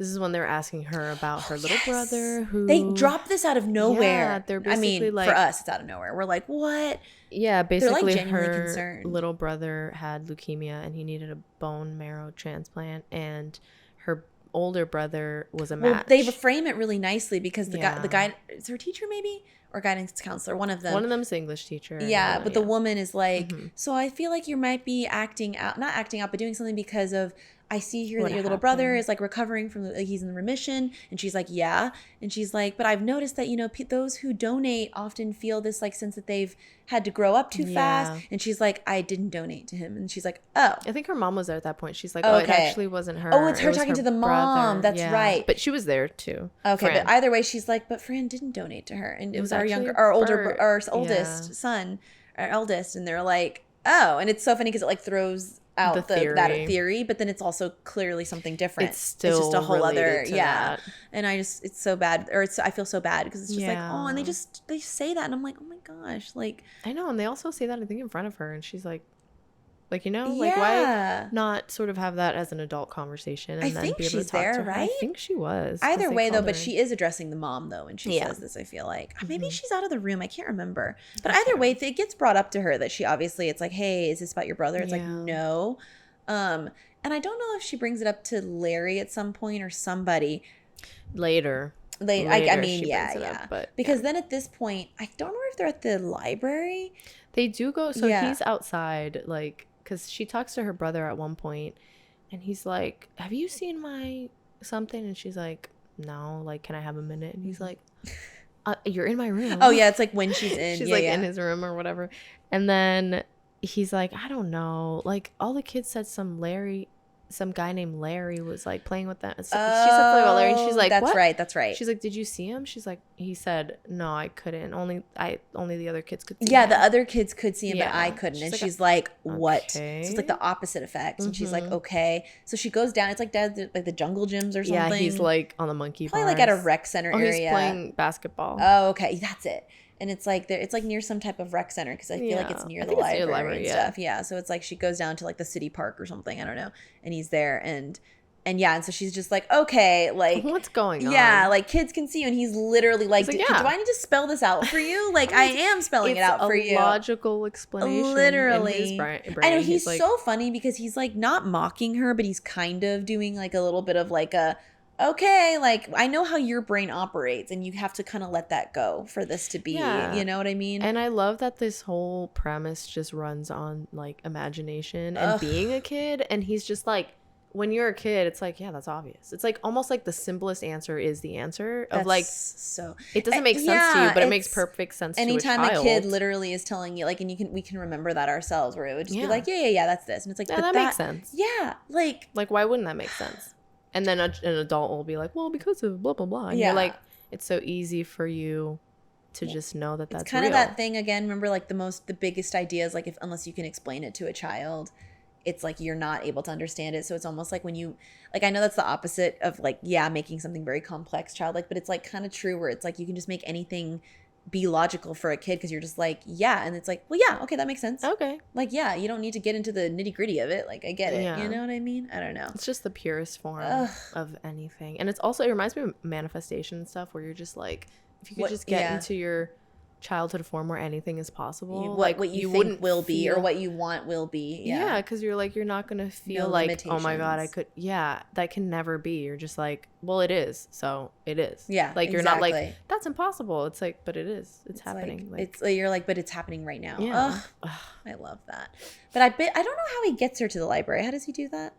This is when they're asking her about her little brother who... They dropped this out of nowhere. Yeah, they're basically like... for us, it's out of nowhere. We're like, what? Yeah, basically they're, like, her concerned. little brother had leukemia and he needed a bone marrow transplant, and her older brother was a match. Well, they frame it really nicely because the guy is her teacher maybe? Or guidance counselor, one of them. One of them's English teacher. Yeah, but the woman is like, so I feel like you might be not acting out, but doing something because of, I see here that your little brother is like recovering from, like, he's in remission. And she's like, yeah. And she's like, but I've noticed that, you know, those who donate often feel this like sense that they've had to grow up too fast. And she's like, I didn't donate to him. And she's like, oh. I think her mom was there at that point. She's like, it actually wasn't her. Oh, it's her talking to the mom. That's right. But she was there too. Okay, Fran. But either way, she's like, but Fran didn't donate to her. And it was our oldest son, our eldest. And they're like, oh. And it's so funny because it like throws out that theory, but then it's also clearly something different. It's still just a whole other that. And it's so bad, or I feel so bad because it's just like, oh, and they say that, and I'm like, oh my gosh, like, I know. And they also say that, I think, in front of her, and she's like, you know, like, why not sort of have that as an adult conversation and then be able to talk to her? Right? I think she was. Either way, though, but she is addressing the mom, though, and she says this, I feel like. Maybe she's out of the room. I can't remember. But either way, it gets brought up to her that she obviously, it's like, hey, is this about your brother? It's like, no. And I don't know if she brings it up to Larry at some point or somebody. Later. I mean, yeah. But because then at this point, I don't know if they're at the library. They do go. So he's outside, like, because she talks to her brother at one point, and he's like, have you seen my something? And she's like, no, like, can I have a minute? And he's like, you're in my room. Oh, yeah, it's like when she's in. She's in his room or whatever. And then he's like, I don't know. Like, all the kids said some guy named Larry was like playing with them. So she said something about Larry, and she's like, that's what? right, that's right. She's like, did you see him? She's like, he said, no, I couldn't. Only the other kids could see him. Yeah, the other kids could see him, but I couldn't. She's and she's like, what? Okay. So it's like the opposite effects. And she's like, okay. So she goes down. It's like like the jungle gyms or something. Yeah, he's like on the monkey bars. Probably like at a rec center area. He's playing basketball. Oh, okay. That's it. And it's like near some type of rec center because I feel like it's near the library and stuff. Yeah. So it's like she goes down to like the city park or something. I don't know. And he's there and so she's just like, okay, like, what's going on? Yeah, like, kids can see you, and he's literally like, do I need to spell this out for you? Like, I am spelling it out for you. It's a logical explanation. Literally. In his brain. I know, he's like, so funny because he's like not mocking her, but he's kind of doing like a little bit of like okay, like, I know how your brain operates, and you have to kind of let that go for this to be, you know what I mean? And I love that this whole premise just runs on like imagination and being a kid, and he's just like, when you're a kid, it's like, yeah, that's obvious. It's like almost like the simplest answer is the answer of like, so it doesn't make sense to you, but it makes perfect sense to a child. Anytime a kid literally is telling you, like, and we can remember that ourselves, where it would just be like, yeah, that's this. And it's like, yeah, that makes sense. Yeah. Like, why wouldn't that make sense? And then an adult will be like, well, because of blah, blah, blah. And you're like, it's so easy for you to just know that that's it's kind real. of that thing again. Remember, like, the biggest idea is like, unless you can explain it to a child, it's like you're not able to understand it. So it's almost like when you, like, I know that's the opposite of like, making something very complex childlike, but it's like kind of true where it's like you can just make anything be logical for a kid because you're just like, and it's like, well, okay, that makes sense. Okay. Like, you don't need to get into the nitty gritty of it. Like, I get it. You know what I mean? I don't know. It's just the purest form of anything. And it's also, it reminds me of manifestation stuff where you're just like, if you could just get into your childhood form where anything is possible, like what you think will be or what you want will be, because you're like, you're not gonna feel like, oh my god, I could, that can never be. You're just like, well, it is, so it is. Like, you're not like, that's impossible. It's like, but it is, it's happening. Like, you're like, but it's happening right now. I love that. But I don't know how he gets her to the library. How does he do that?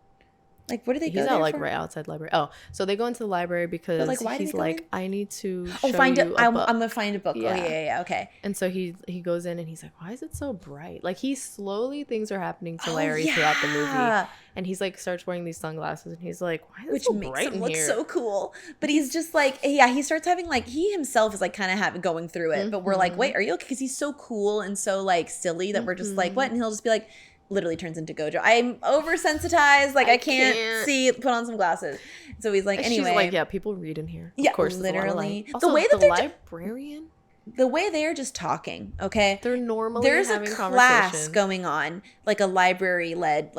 Like, what do they go there for? He's not like right outside the library. Oh, so they go into the library because he's like, I need to show find you I'm gonna find a book. Yeah. Okay. And so he goes in and he's like, why is it so bright? Like, things are happening to Larry throughout the movie. And he's like, starts wearing these sunglasses and he's like, why is it so bright in here? Which makes him look so cool. But he's just like, he starts having like, he himself is like kind of going through it. But we're like, wait, are you okay? Because he's so cool and so like silly that we're just like, what? And he'll just be like, literally turns into Gojo. I'm oversensitized. Like, I can't see. Put on some glasses. So he's like, anyway. She's like, yeah, people read in here. Of course, literally. Also, the way that the librarian. The way they're just talking, okay? They're normally having a class going on, like a librarian-led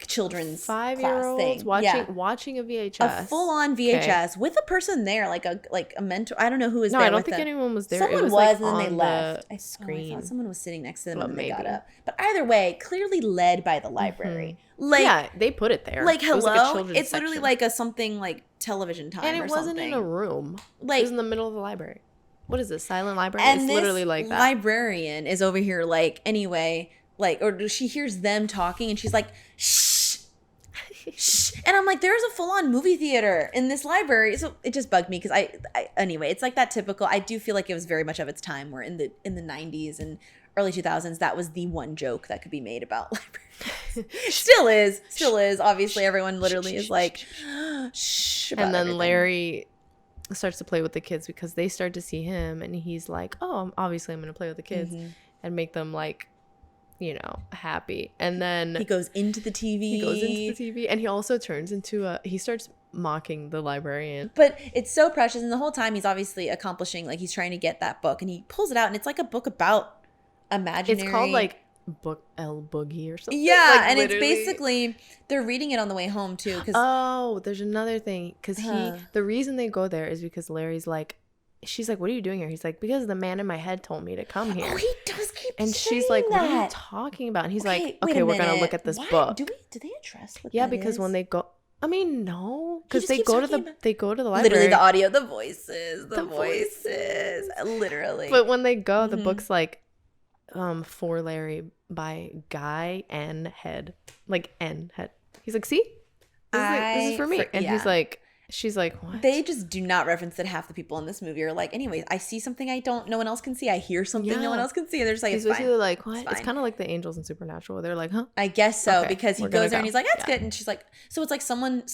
children's 5-year-olds class thing. watching a VHS. A full-on VHS with a person there, like a mentor. I don't know who was there. No, I don't think anyone was there. Someone it was and like then they left. The screen. I thought someone was sitting next to them and they got up. But either way, clearly led by the library. Like, yeah, they put it there. Like, hello? It was like it's literally like a something like television time, and it wasn't in a room. Like, it was in the middle of the library. What is this, silent library? And it's literally like that. Librarian is over here like, anyway, like, or she hears them talking and she's like, shh. Shh. And I'm like, there's a full-on movie theater in this library. So it just bugged me because I anyway, it's like that typical. I do feel like it was very much of its time, where in the 90s and early 2000s, that was the one joke that could be made about libraries. Still is. Obviously, everyone literally is like, shh. And then everything. Larry starts to play with the kids because they start to see him, and he's like, oh, obviously I'm going to play with the kids and make them like, you know, happy. And then he goes into the TV and he also turns into he starts mocking the librarian. But it's so precious, and the whole time he's obviously accomplishing, like, he's trying to get that book, and he pulls it out, and it's like a book about imaginary. It's called like Book El Boogie or something. Yeah, like, and literally. It's basically they're reading it on the way home too. There's another thing, because the reason they go there is because Larry's like, she's like, what are you doing here? He's like, because the man in my head told me to come here. Oh, he does keep and saying she's like, that. What are you talking about? And he's like, okay, we're gonna look at this book. Do they address what yeah, that because is? when they go, I mean, no, because they go to the library. Literally the audio, the voices, literally. But when they go, the book's like, for Larry by Guy N. Head, like N. Head. He's like, see, this is for me, and he's like. She's like, what? They just do not reference that half the people in this movie are like, anyway, I see something no one else can see. I hear something no one else can see. And they're just like, it's basically like, what? It's kind of like the angels in Supernatural. They're like, huh? I guess so, because he goes there and he's like, that's good. And she's like, so it's like someone,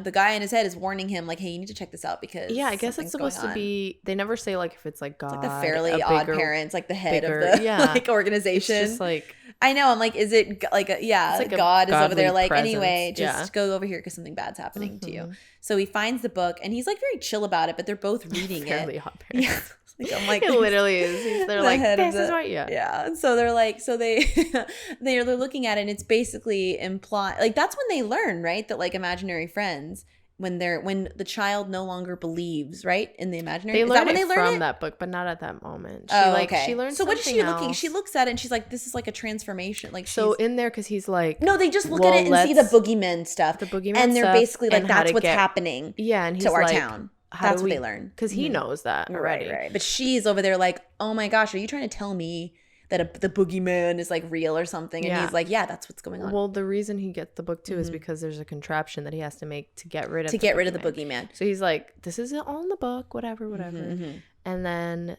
the guy in his head is warning him, like, hey, you need to check this out because I guess it's supposed to be, they never say like if it's like God. It's like the Fairly Odd Parents, like the head of the like organization. It's just like, I know. I'm like, is it like it's like God is over there like, presence. Anyway, just go over here because something bad's happening to you. So he finds the book and he's like very chill about it, but they're both reading Fairly it. Odd Parents. Yeah. Like, I'm like, it literally is. They're like, this is right. Yeah. And so they're like, they're looking at it, and it's basically implied, like, that's when they learn, right, that like imaginary friends, when the child no longer believes, right, in the imaginary. They learn it from that book, but not at that moment. She learns. So what is she looking? She looks at it and she's like, this is like a transformation. Like, so in there, because he's like, no, they just look at it and see the boogeyman stuff. And they're basically like, that's what's happening. Yeah, and he's to our like, town. That's what they learn. Because he knows that already. Right. But she's over there like, oh my gosh, are you trying to tell me that the boogeyman is like real or something? And he's like, yeah, that's what's going on. Well, the reason he gets the book too is because there's a contraption that he has to make to get rid of the boogeyman. So he's like, this isn't all in the book, whatever. And then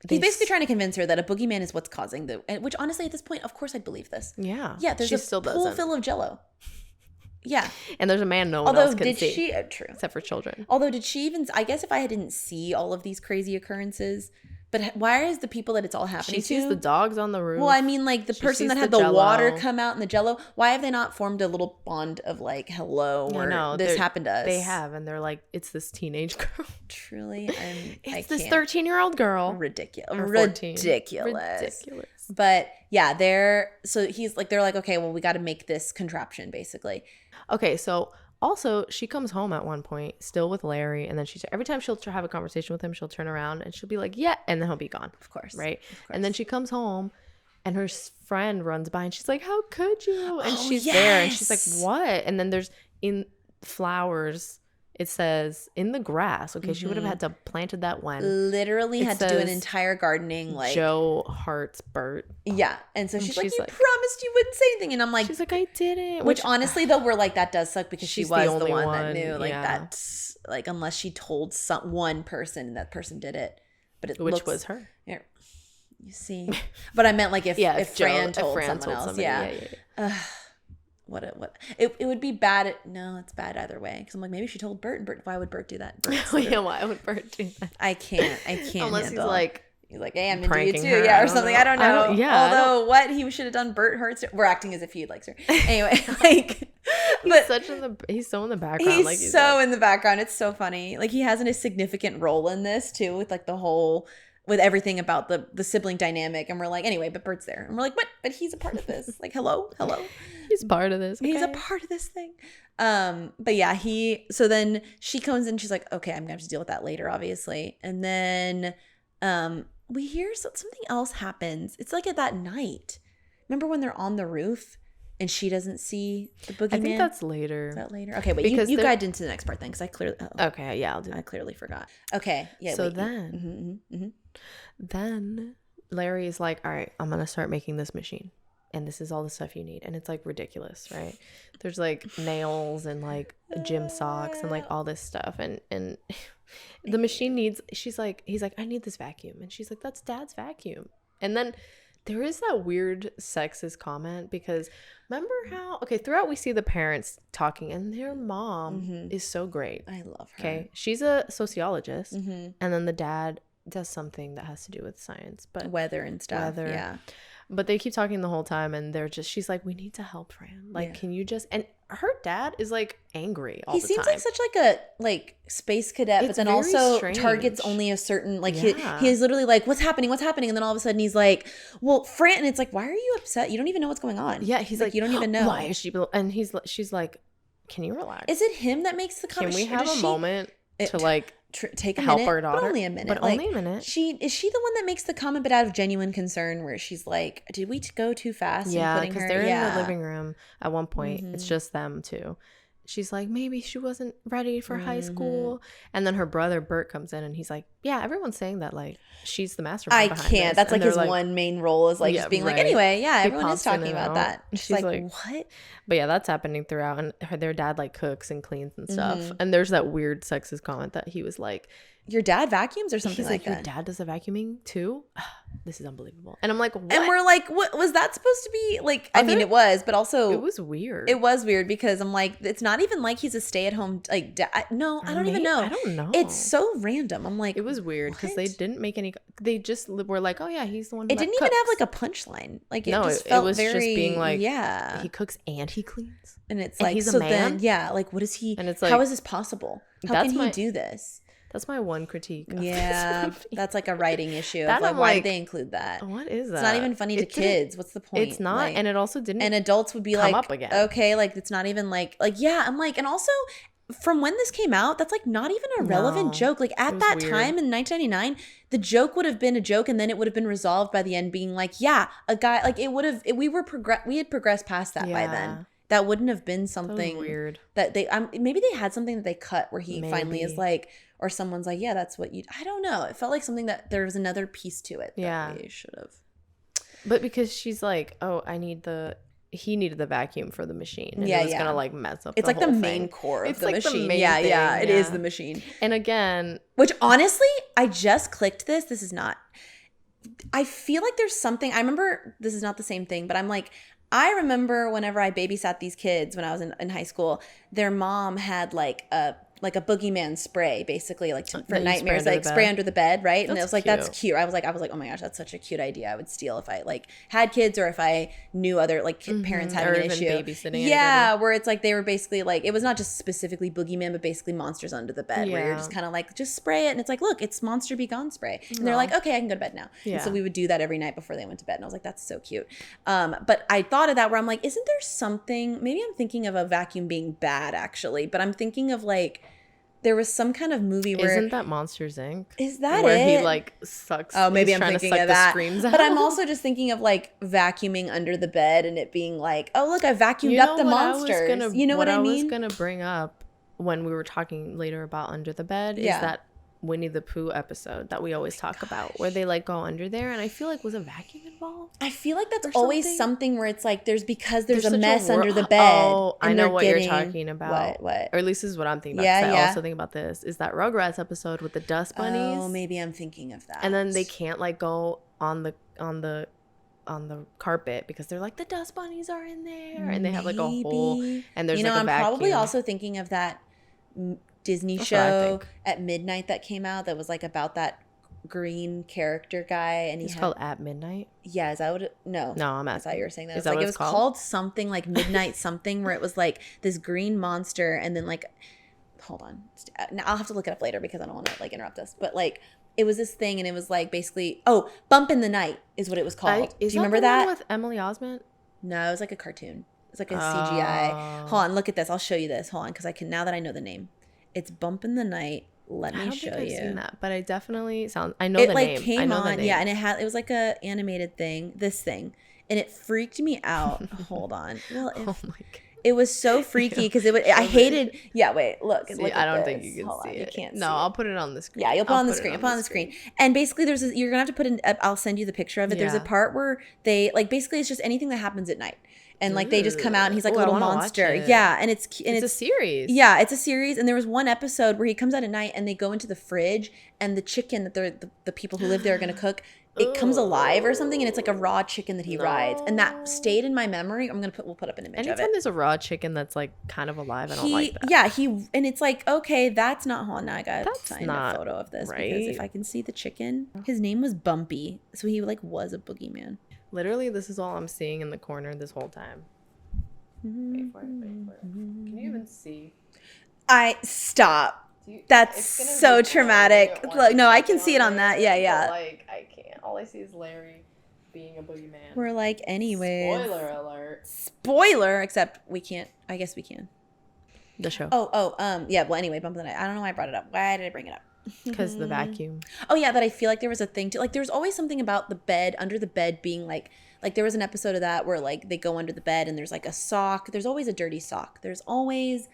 he's basically trying to convince her that a boogeyman is what's causing which honestly at this point, of course I'd believe this. Yeah. Yeah, there's a pool full of Jell-O. Yeah. And there's a man no one else can see. True. Except for children. Although did she even, I guess if I didn't see all of these crazy occurrences, but why is the people that it's all happening to? She sees the dogs on the roof. Well, I mean, like the person that had the water come out and the Jell-O, why have they not formed a little bond of like, hello, or this happened to us? They have, and they're like, it's this teenage girl. Truly, it's this 13-year-old girl. Ridiculous. But yeah, they're like, okay, well, we got to make this contraption, basically. Okay, so also she comes home at one point still with Larry, and then every time she'll have a conversation with him, she'll turn around and she'll be like, yeah, and then he'll be gone, of course, right? Of course. And then she comes home and her friend runs by and she's like, how could you? And she's there and she's like, what? And then there's in flowers, it says in the grass. Okay, she would have had to have planted that when. Literally had to do an entire gardening, like Joe hearts Bert. Yeah, and so she's like, you promised you wouldn't say anything, and I'm like, she's like, I didn't. Which honestly, though, we're like, that does suck because she was the one that knew, like that's like unless she told one person and that person did it, but which was her. Yeah, you see, but I meant like if Fran told someone else, yeah. What it would be bad. No, it's bad either way. Because I'm like, maybe she told Bert, and Bert, why would Bert do that? Yeah, why would Bert do that? I can't. Unless he's like, hey, I'm into you too, or something. I don't know. Although what he should have done, Bert hurts her. We're acting as if he likes her. Anyway, like, he's so in the background. He's so in the background. It's so funny. Like he has a significant role in this too, with like the whole. with everything about the sibling dynamic. And we're like, anyway, but Bert's there. And we're like, what? But he's a part of this. Like, hello. He's part of this. Okay? He's a part of this thing. But yeah, so then she comes in, she's like, okay, I'm gonna have to deal with that later, obviously. And then we hear something else happens. It's like at that night. Remember when they're on the roof and she doesn't see the boogeyman? I think that's later. Is that later? Okay, wait, you guide into the next part then, because I clearly okay, yeah, I'll do that. I clearly forgot. Okay, yeah. So then Larry is like, all right, I'm gonna start making this machine, and this is all the stuff you need, and it's like ridiculous, right? There's like nails and like gym socks and like all this stuff, and the machine he's like, I need this vacuum, and she's like, that's Dad's vacuum. And then there is that weird sexist comment, because remember how throughout we see the parents talking, and their mom is so great. I love her. Okay, she's a sociologist, and then the dad does something that has to do with science, but weather and stuff. Yeah. But they keep talking the whole time, and she's like, we need to help Fran. Like, can you just, and her dad is like angry all the time. He seems like such like a space cadet, but then also strange. Targets only a certain, like he is literally like, what's happening? And then all of a sudden he's like, well, Fran, and it's like, why are you upset? You don't even know what's going on. Yeah. He's like, you don't even know. Why is she, and she's like, can you relax? Is it him that makes the comment? Can we have a moment to like, take a help minute, our daughter, but only a minute. But like, only a minute. Is she the one that makes the comment, but out of genuine concern, where she's like, "Did we go too fast?" Yeah, because they're in the living room at one point. It's just them two. She's like, maybe she wasn't ready for high school, and then her brother Bert comes in, and he's like, "Yeah, everyone's saying that like she's the mastermind." I can't. That's like his one main role is like just being like, anyway, yeah, everyone is talking about that. She's like, what? But yeah, that's happening throughout, and their dad like cooks and cleans and stuff. And there's that weird sexist comment that he was like, your dad vacuums or something like that. Your dad does the vacuuming too? This is unbelievable. And I'm like, what? And we're like, what was that supposed to be? Like, I mean, it was, but also it was weird. It was weird because I'm like, it's not even like he's a stay-at-home like dad. No, I don't even know. I don't know. It's so random. I'm like, it was weird because they didn't make any. They just were like, oh yeah, he's the one. It didn't even have like a punchline. Like it just felt was very, just being like, yeah, he cooks and he cleans, and it's like, he's a man. Then, like, what is he? And it's like, how is this possible? How can he do this? That's my one critique. Yeah, that's like a writing issue. Of like, why did they include that? What is that? It's not even funny to kids. What's the point? It's not, and it also didn't. And adults would be come like, up again. Okay, like it's not even like yeah. I'm like, and also from when this came out, that's like not even a relevant joke. Like at that time in 1999, the joke would have been a joke, and then it would have been resolved by the end, being like, yeah, a guy like it would have. We had progressed past that by then. That wouldn't have been something weird that they maybe they had something that they cut where he finally is like, or someone's like, yeah, that's what you. I don't know. It felt like something that there was another piece to it. That they should have. But because she's like, oh, he needed the vacuum for the machine. And it was gonna like mess up. It's like the main core of the machine. Yeah, it is the machine. And again, which honestly, I just clicked this. This is not. I feel like there's something. I remember this is not the same thing, but I'm like. I remember whenever I babysat these kids when I was in high school, their mom had like a boogeyman spray, basically, like for nightmares, like spray under the bed, right? And it was like, that's cute. I was like, oh my gosh, that's such a cute idea. I would steal if I like had kids or if I knew other like parents having an issue. Babysitting. Yeah, where it's like they were basically like, it was not just specifically boogeyman, but basically monsters under the bed, where you're just kind of like, just spray it, and it's like, look, it's Monster Be Gone spray, and they're like, okay, I can go to bed now. And so we would do that every night before they went to bed, and I was like, that's so cute. But I thought of that where I'm like, isn't there something? Maybe I'm thinking of a vacuum being bad actually, but I'm thinking of like. There was some kind of movie where isn't that Monsters Inc? Is that where he like sucks? Oh, maybe I'm thinking of that. But I'm also just thinking of like vacuuming under the bed and it being like, oh look, I vacuumed up the monsters. You know what I mean? What I was gonna bring up when we were talking later about Under the Bed is that Winnie the Pooh episode that we always talk about, where they like go under there, and I feel like was a vacuum involved? I feel like that's always something where it's like there's a mess under the bed. Oh, I know what you're talking about. What? Or at least this is what I'm thinking about. I also think about this is that Rugrats episode with the dust bunnies. Oh, maybe I'm thinking of that. And then they can't like go on the carpet because they're like the dust bunnies are in there, and they have like a hole, and there's like a vacuum. I'm probably also thinking of that Disney show at midnight that came out that was like about that green character guy, and it's called At Midnight. Yeah, is that what no I'm asking. I thought you were saying that. Is that like what it was called something like Midnight something, where it was like this green monster, and then like hold on. Now I'll have to look it up later because I don't want to like interrupt us. But like it was this thing and it was like basically Bump in the Night is what it was called. Do you remember that? With Emily Osment? No, it was like a cartoon. It's like a CGI. Hold on, look at this. I'll show you this. Hold on, because I can now that I know the name. It's Bump in the Night. Let me show you. I've seen that, but I definitely I know the name. It like came on, yeah, and it was like a animated thing. This thing, and it freaked me out. Hold on. Well, oh my God. It was so freaky because I hated. Yeah, wait, look. See, look I don't think you can see it. You can't. No, I'll put it on the screen. Yeah, you'll put it on the screen. I'll put it on the screen. And basically, you're gonna have to put in. I'll send you the picture of it. There's a part where they like basically it's just anything that happens at night. And like they just come out and he's like a little monster. Yeah, and it's a series. Yeah, it's a series. And there was one episode where he comes out at night and they go into the fridge and the chicken that the people who live there are gonna cook, it comes alive or something, and it's like a raw chicken that he rides, and that stayed in my memory. We'll put up an image of it. Anytime there's a raw chicken that's like kind of alive, I don't like that. Yeah, and it's like, okay, that's not. Hold on, now I gotta find a photo of this right? Because if I can see the chicken, his name was Bumpy, so he like was a boogeyman. Literally, this is all I'm seeing in the corner this whole time. Wait for it. Can you even see? Stop. That's so traumatic. Look, no, I can see it on that. Yeah. Like, I can't. All I see is Larry being a boogeyman. We're like, anyways. Spoiler alert. Spoiler, except we can't. I guess we can. The show. Yeah. Well, anyway, Bump in the Night. I don't know why I brought it up. Why did I bring it up? Because the vacuum. Oh yeah, that I feel like there was a thing to like. There's always something about the bed, under the bed, being like there was an episode of that where like they go under the bed and there's like a sock. There's always a dirty sock. There's always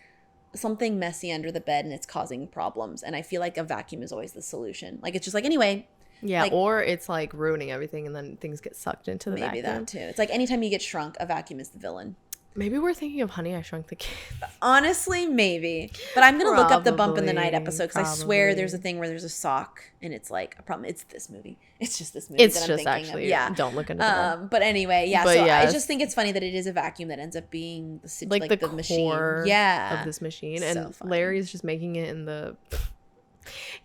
something messy under the bed and it's causing problems. And I feel like a vacuum is always the solution. Like it's just like anyway. Yeah, like, or it's like ruining everything and then things get sucked into the vacuum. Maybe that too. It's like anytime you get shrunk, a vacuum is the villain. Maybe we're thinking of Honey, I Shrunk the Kids. Honestly, maybe. But I'm going to look up the Bump in the Night episode because I swear there's a thing where there's a sock and it's like a problem. It's this movie. It's just this movie it's that I'm just thinking actually, of. Yeah. Don't look into that. But anyway, yeah. I just think it's funny that it is a vacuum that ends up being like the machine. Of this machine. So and Larry's just making it in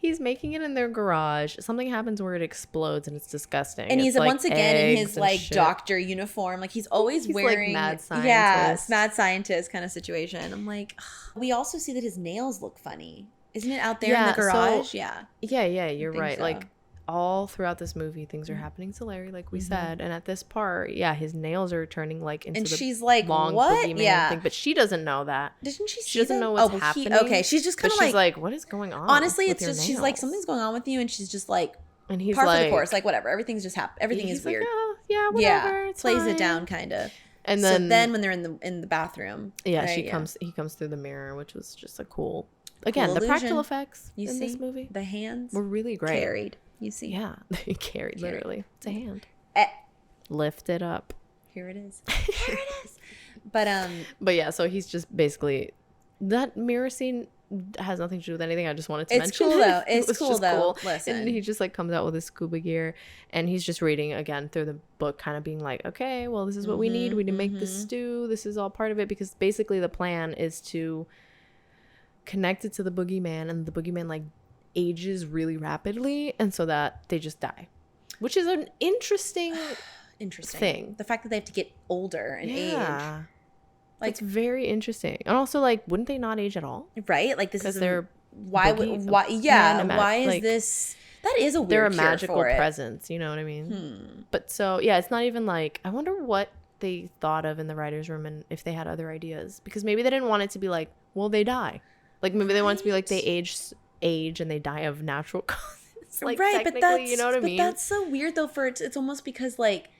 he's making it in their garage. Something happens where it explodes and it's disgusting. And he's like once again in his like doctor uniform. Like he's always wearing like mad scientist. Yeah, mad scientist kind of situation. I'm like, we also see that his nails look funny. Isn't it out there in the garage? Yeah, you're right. So. Like all throughout this movie, things are happening to Larry, like we said. And at this part, his nails are turning like into she's like, long boogeyman thing. But she doesn't know that. Doesn't she see She doesn't know what's happening. She's just kind of she's like, what is going on? Honestly, it's just, she's like, something's going on with you. And she's just like, and he's par like, for the course. Like, whatever. Everything's just happening. Everything is weird. Like, whatever. It's plays fine. it down kind of. And then when they're in the bathroom. Yeah, he comes through the mirror, which was just a cool the practical effects in this movie. The hands were really great. Carried. You see? Yeah. Carried, literally. It's a hand. Lift it up. Here it is. Here it is. But yeah, so he's just basically, that mirror scene has nothing to do with anything. I just wanted to mention cool, it. Though. It's cool though. Listen. And he just like comes out with his scuba gear and he's just reading again through the book, kind of being like, okay, well, this is what we need. We need to make this stew. This is all part of it, because basically the plan is to connect it to the boogeyman, and the boogeyman like ages really rapidly, and so that they just die, which is an interesting thing. The fact that they have to get older and age, like, it's very interesting. And also, like, wouldn't they not age at all? Right? Like, this is they're why is this? That is a weird. They're a magical presence. You know what I mean? But so it's not even like, I wonder what they thought of in the writers' room and if they had other ideas, because maybe they didn't want it to be like, well, they die. Like, maybe they want it to be like they age and they die of natural causes. Like, right, but that's, you know what I mean? But that's so weird though. It's almost because like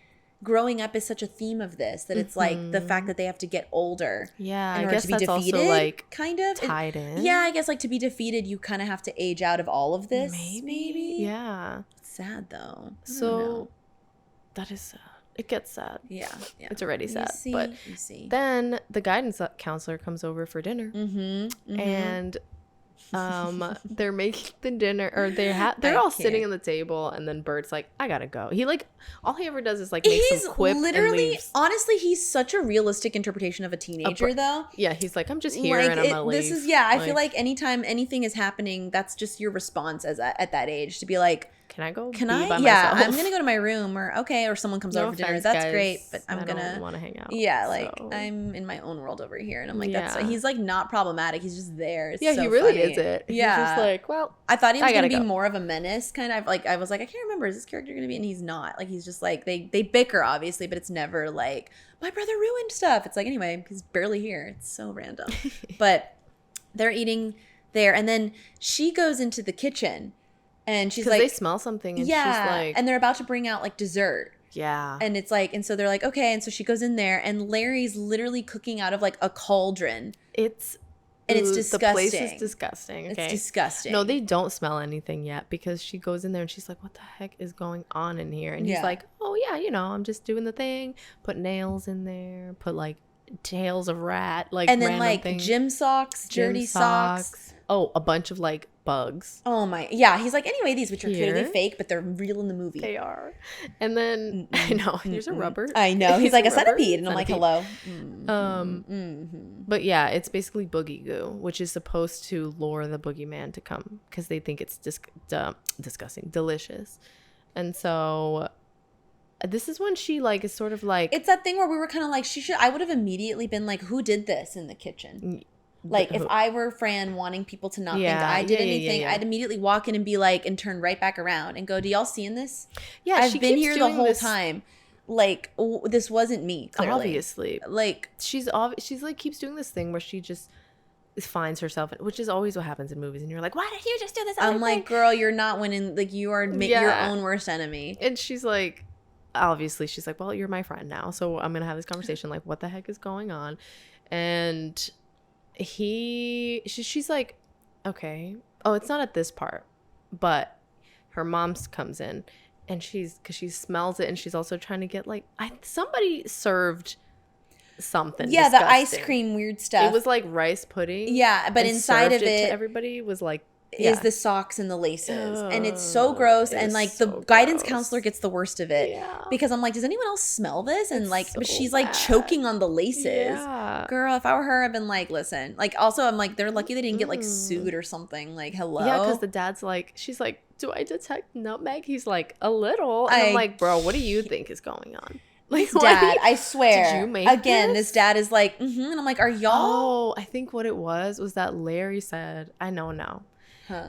growing up is such a theme of this that it's like the fact that they have to get older. Yeah, in order I guess to be that's defeated, also like kind of tied in. Yeah, I guess like to be defeated, you kind of have to age out of all of this. Maybe. Yeah. It's sad though. So that is sad. It gets sad. Yeah. It's already sad. But then the guidance counselor comes over for dinner, and they're making the dinner, or they're all sitting at the table, and then Bert's like, I gotta go. He like, all he ever does is like make some quip and leaves. Honestly, he's such a realistic interpretation of a teenager though. Yeah, he's like, I'm just here and I'm gonna leave. I feel like anytime anything is happening, that's just your response at that age, to be like, can I go Can be I? by Yeah, myself? I'm gonna go to my room, or okay, or someone comes No over for dinner. offense, That's guys. great, but I don't want to hang out. Yeah, like so. I'm in my own world over here, and I'm like, Yeah. that's he's like not problematic. He's just there. It's Yeah, so he really funny. isn't. Yeah, He's just like, well, I thought he was gonna be go. more of a menace, kind of. Like I was like, I can't remember, is this character gonna be? And he's not. Like he's just like they bicker obviously, but it's never like my brother ruined stuff. It's like anyway, he's barely here. It's so random. But they're eating there, and then she goes into the kitchen. And she's like, they smell something, and she's like, and they're about to bring out like dessert. Yeah. And it's like, and so they're like, okay. And so she goes in there, and Larry's literally cooking out of like a cauldron. It's disgusting. The place is disgusting. Okay? It's disgusting. No, they don't smell anything yet, because she goes in there and she's like, what the heck is going on in here? And he's like, oh yeah, I'm just doing the thing. Put nails in there. Put like tails of rat, like, and then like things. Gym socks, dirty socks. Oh, a bunch of like bugs. Oh my, yeah. He's like, anyway, these which are clearly fake, but they're real in the movie. They are. And then I know there's a rubber. I know. He's like a centipede, and I'm like, hello. But yeah, it's basically boogie goo, which is supposed to lure the boogeyman to come, because they think it's disgusting, delicious. And so this is when she like is sort of like, it's that thing where we were kind of like, I would have immediately been like, who did this in the kitchen? Like if I were Fran wanting people to not think I did anything, I'd immediately walk in and be like, and turn right back around and go, do y'all seeing this? Yeah, I've been here the whole time. Like this wasn't me, clearly. Obviously. Like she's like keeps doing this thing where she just finds herself, which is always what happens in movies, and you're like, why did you just do this? I'm like, girl, you're not winning. Like you are your own worst enemy. And she's like, obviously she's like, well, you're my friend now, so I'm gonna have this conversation, like, what the heck is going on? And she's like, okay, oh, it's not at this part, but her mom comes in, and because she smells it, and she's also trying to get like, somebody served something disgusting. The ice cream weird stuff. It was like rice pudding, but inside of it everybody was like, is the socks and the laces. And it's so gross. And like the guidance counselor gets the worst of it. Because I'm like, does anyone else smell this? And like, but she's like choking on the laces. Girl, if I were her, I've been like, listen. Like also I'm like, they're lucky they didn't get like sued or something. Like, hello. Yeah, because the dad's like, she's like, do I detect nutmeg? He's like, a little. And I'm like, bro, what do you think is going on? Like, this dad, I swear. Did you make this dad is like, and I'm like, are y'all? Oh, I think what it was that Larry said, I know now.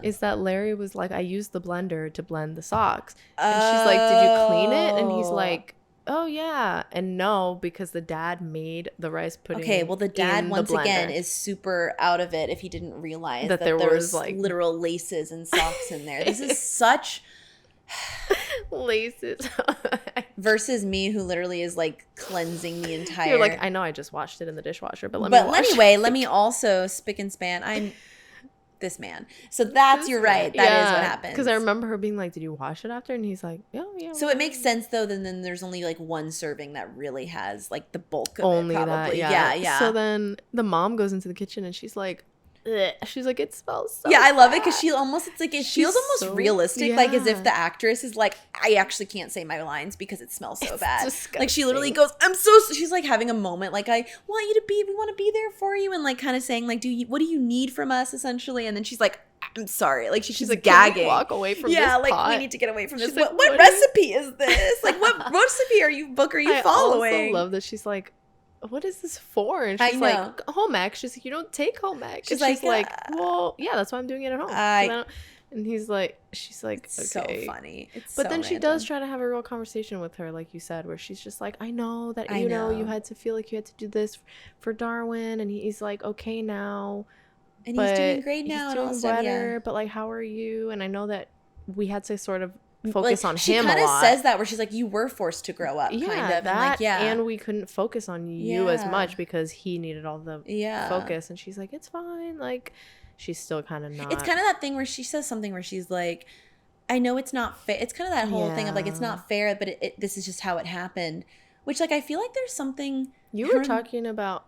Is that Larry was like, I used the blender to blend the socks. And she's like, did you clean it? And he's like, oh yeah. And no, because the dad made the rice pudding. Okay, well the dad once again is super out of it if he didn't realize that there was like literal laces and socks in there. This is such laces. Versus me, who literally is like cleansing the entire. You're like, I know I just washed it in the dishwasher, but let me also spick and span. I'm this man. So that's, you're right. That is what happens. Because I remember her being like, did you wash it after? And he's like, oh, yeah. So it makes sense though, then there's only like one serving that really has like the bulk of only it probably. That, yeah. So then the mom goes into the kitchen and she's like, ugh. She's like, it smells so I love bad. it because she almost, it's like, it feels almost so realistic, like as if the actress is like, I actually can't say my lines because it smells so bad. Disgusting. Like she literally goes, she's like having a moment like, I want you to be, we want to be there for you, and like kind of saying like, what do you need from us essentially? And then she's like, I'm sorry, like she's like gagging. Can we walk away from this like pot? We need to get away from this. Like, what recipe is this? Like what recipe are you following? I also love that she's like, what is this for? And she's like, home ec. She's like, you don't take home ec. She's like, well, yeah, that's why I'm doing it at home. And he's like, she's like, it's okay. So funny. It's but so then random. She does try to have a real conversation with her, like you said, where she's just like, I know that, you know, you had to feel like you had to do this for Darwin. And he's like, okay now. And he's doing great now. He's doing better, but like, how are you? And I know that we had to sort of focus on him a lot. She kind of says that where she's like, you were forced to grow up, kind of. That, and we couldn't focus on you as much because he needed all the focus. And she's like, it's fine. Like, she's still kind of not. It's kind of that thing where she says something where she's like, I know it's not fair. It's kind of that whole thing of like, it's not fair, but this is just how it happened. Which, like, I feel like there's something. You were talking about,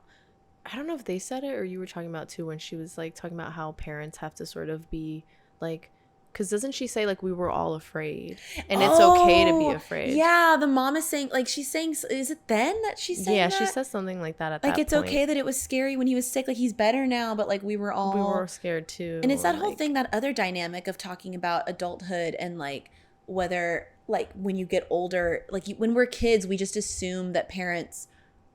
I don't know if they said it or you were talking about too, when she was like talking about how parents have to sort of be like, because doesn't she say like we were all afraid and it's okay to be afraid? Yeah, the mom is saying, like, she's saying, is it then that she's saying that? She says something like that at that point. Like, it's okay that it was scary when he was sick. Like, he's better now, but like we were scared too. And it's that whole thing, that other dynamic of talking about adulthood and like whether like when you get older, like when we're kids, we just assume that parents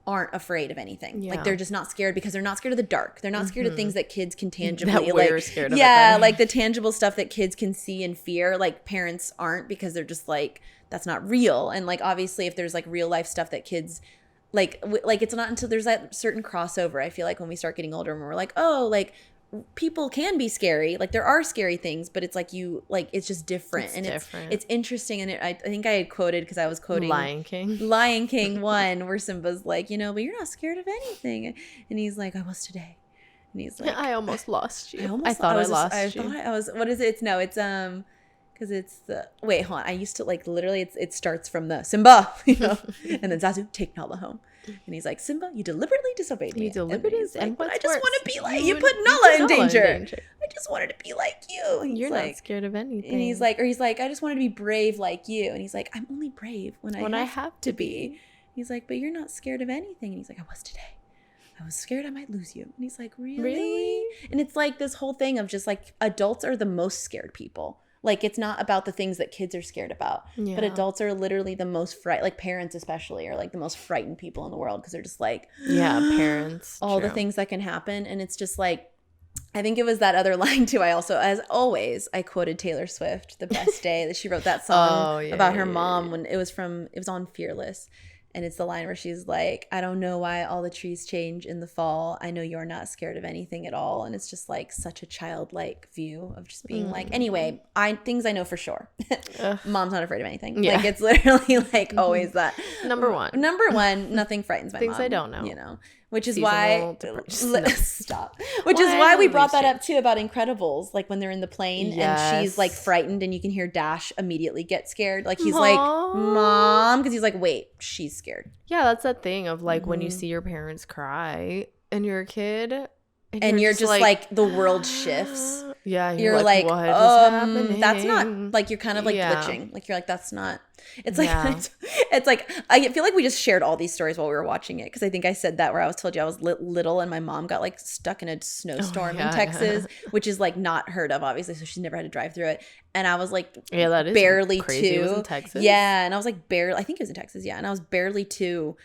aren't afraid of anything. Like they're just not scared because they're not scared of the dark. They're not scared of things that kids can tangibly that we're scared of. Yeah, like the tangible stuff that kids can see and fear. Like parents aren't, because they're just like, that's not real. And like obviously if there's like real life stuff that kids like it's not until there's that certain crossover, I feel like, when we start getting older and we're like, oh, like people can be scary, like there are scary things, but it's like you like it's just different. It's interesting. And I think I had quoted, because I was quoting Lion King 1, where Simba's like, you know, but you're not scared of anything, and he's like, I was today, and he's like, I almost lost you. I thought I lost you. I was, what is it? It's because it's the, wait, hold on, I used to like literally it starts from the Simba, you know, and then Zazu, take Nala home. And he's like, Simba, you deliberately disobeyed me. And but I just want to be like, you put Nala in danger. I just wanted to be like you. And you're not scared of anything. And he's like, I just wanted to be brave like you. And he's like, I'm only brave when I have to be. He's like, but you're not scared of anything. And he's like, I was today. I was scared I might lose you. And he's like, really? And it's like this whole thing of just like, adults are the most scared people. Like, it's not about the things that kids are scared about, but adults are literally the most like parents especially are like the most frightened people in the world, because they're just like, parents, all the things that can happen. And it's just like, I think it was that other line too. I also, as always, I quoted Taylor Swift, The Best Day, that she wrote that song about her mom when it was on Fearless. And it's the line where she's like, I don't know why all the trees change in the fall. I know you're not scared of anything at all. And it's just like such a childlike view of just being like, anyway, things I know for sure. Mom's not afraid of anything. Like, it's literally like always that. Number one, nothing frightens my things mom. I don't know. You know, which is why stop. Which is why we brought that up too about Incredibles, like when they're in the plane and she's like frightened, and you can hear Dash immediately get scared. Like he's like, Mom, because he's like, wait, she's scared. Yeah, that's that thing of like when you see your parents cry and you're a kid and you're just like the world shifts. Yeah, you're like what is happening? That's not like, you're kind of like glitching. Like you're like, that's not. It's like it's like, I feel like we just shared all these stories while we were watching it, because I think I said that where I told you I was little and my mom got like stuck in a snowstorm in Texas, which is like not heard of obviously, so she's never had to drive through it. And I was like, that is barely crazy. 2. It was in Texas? Yeah, and I was like barely. I think it was in Texas. Yeah, and I was barely 2.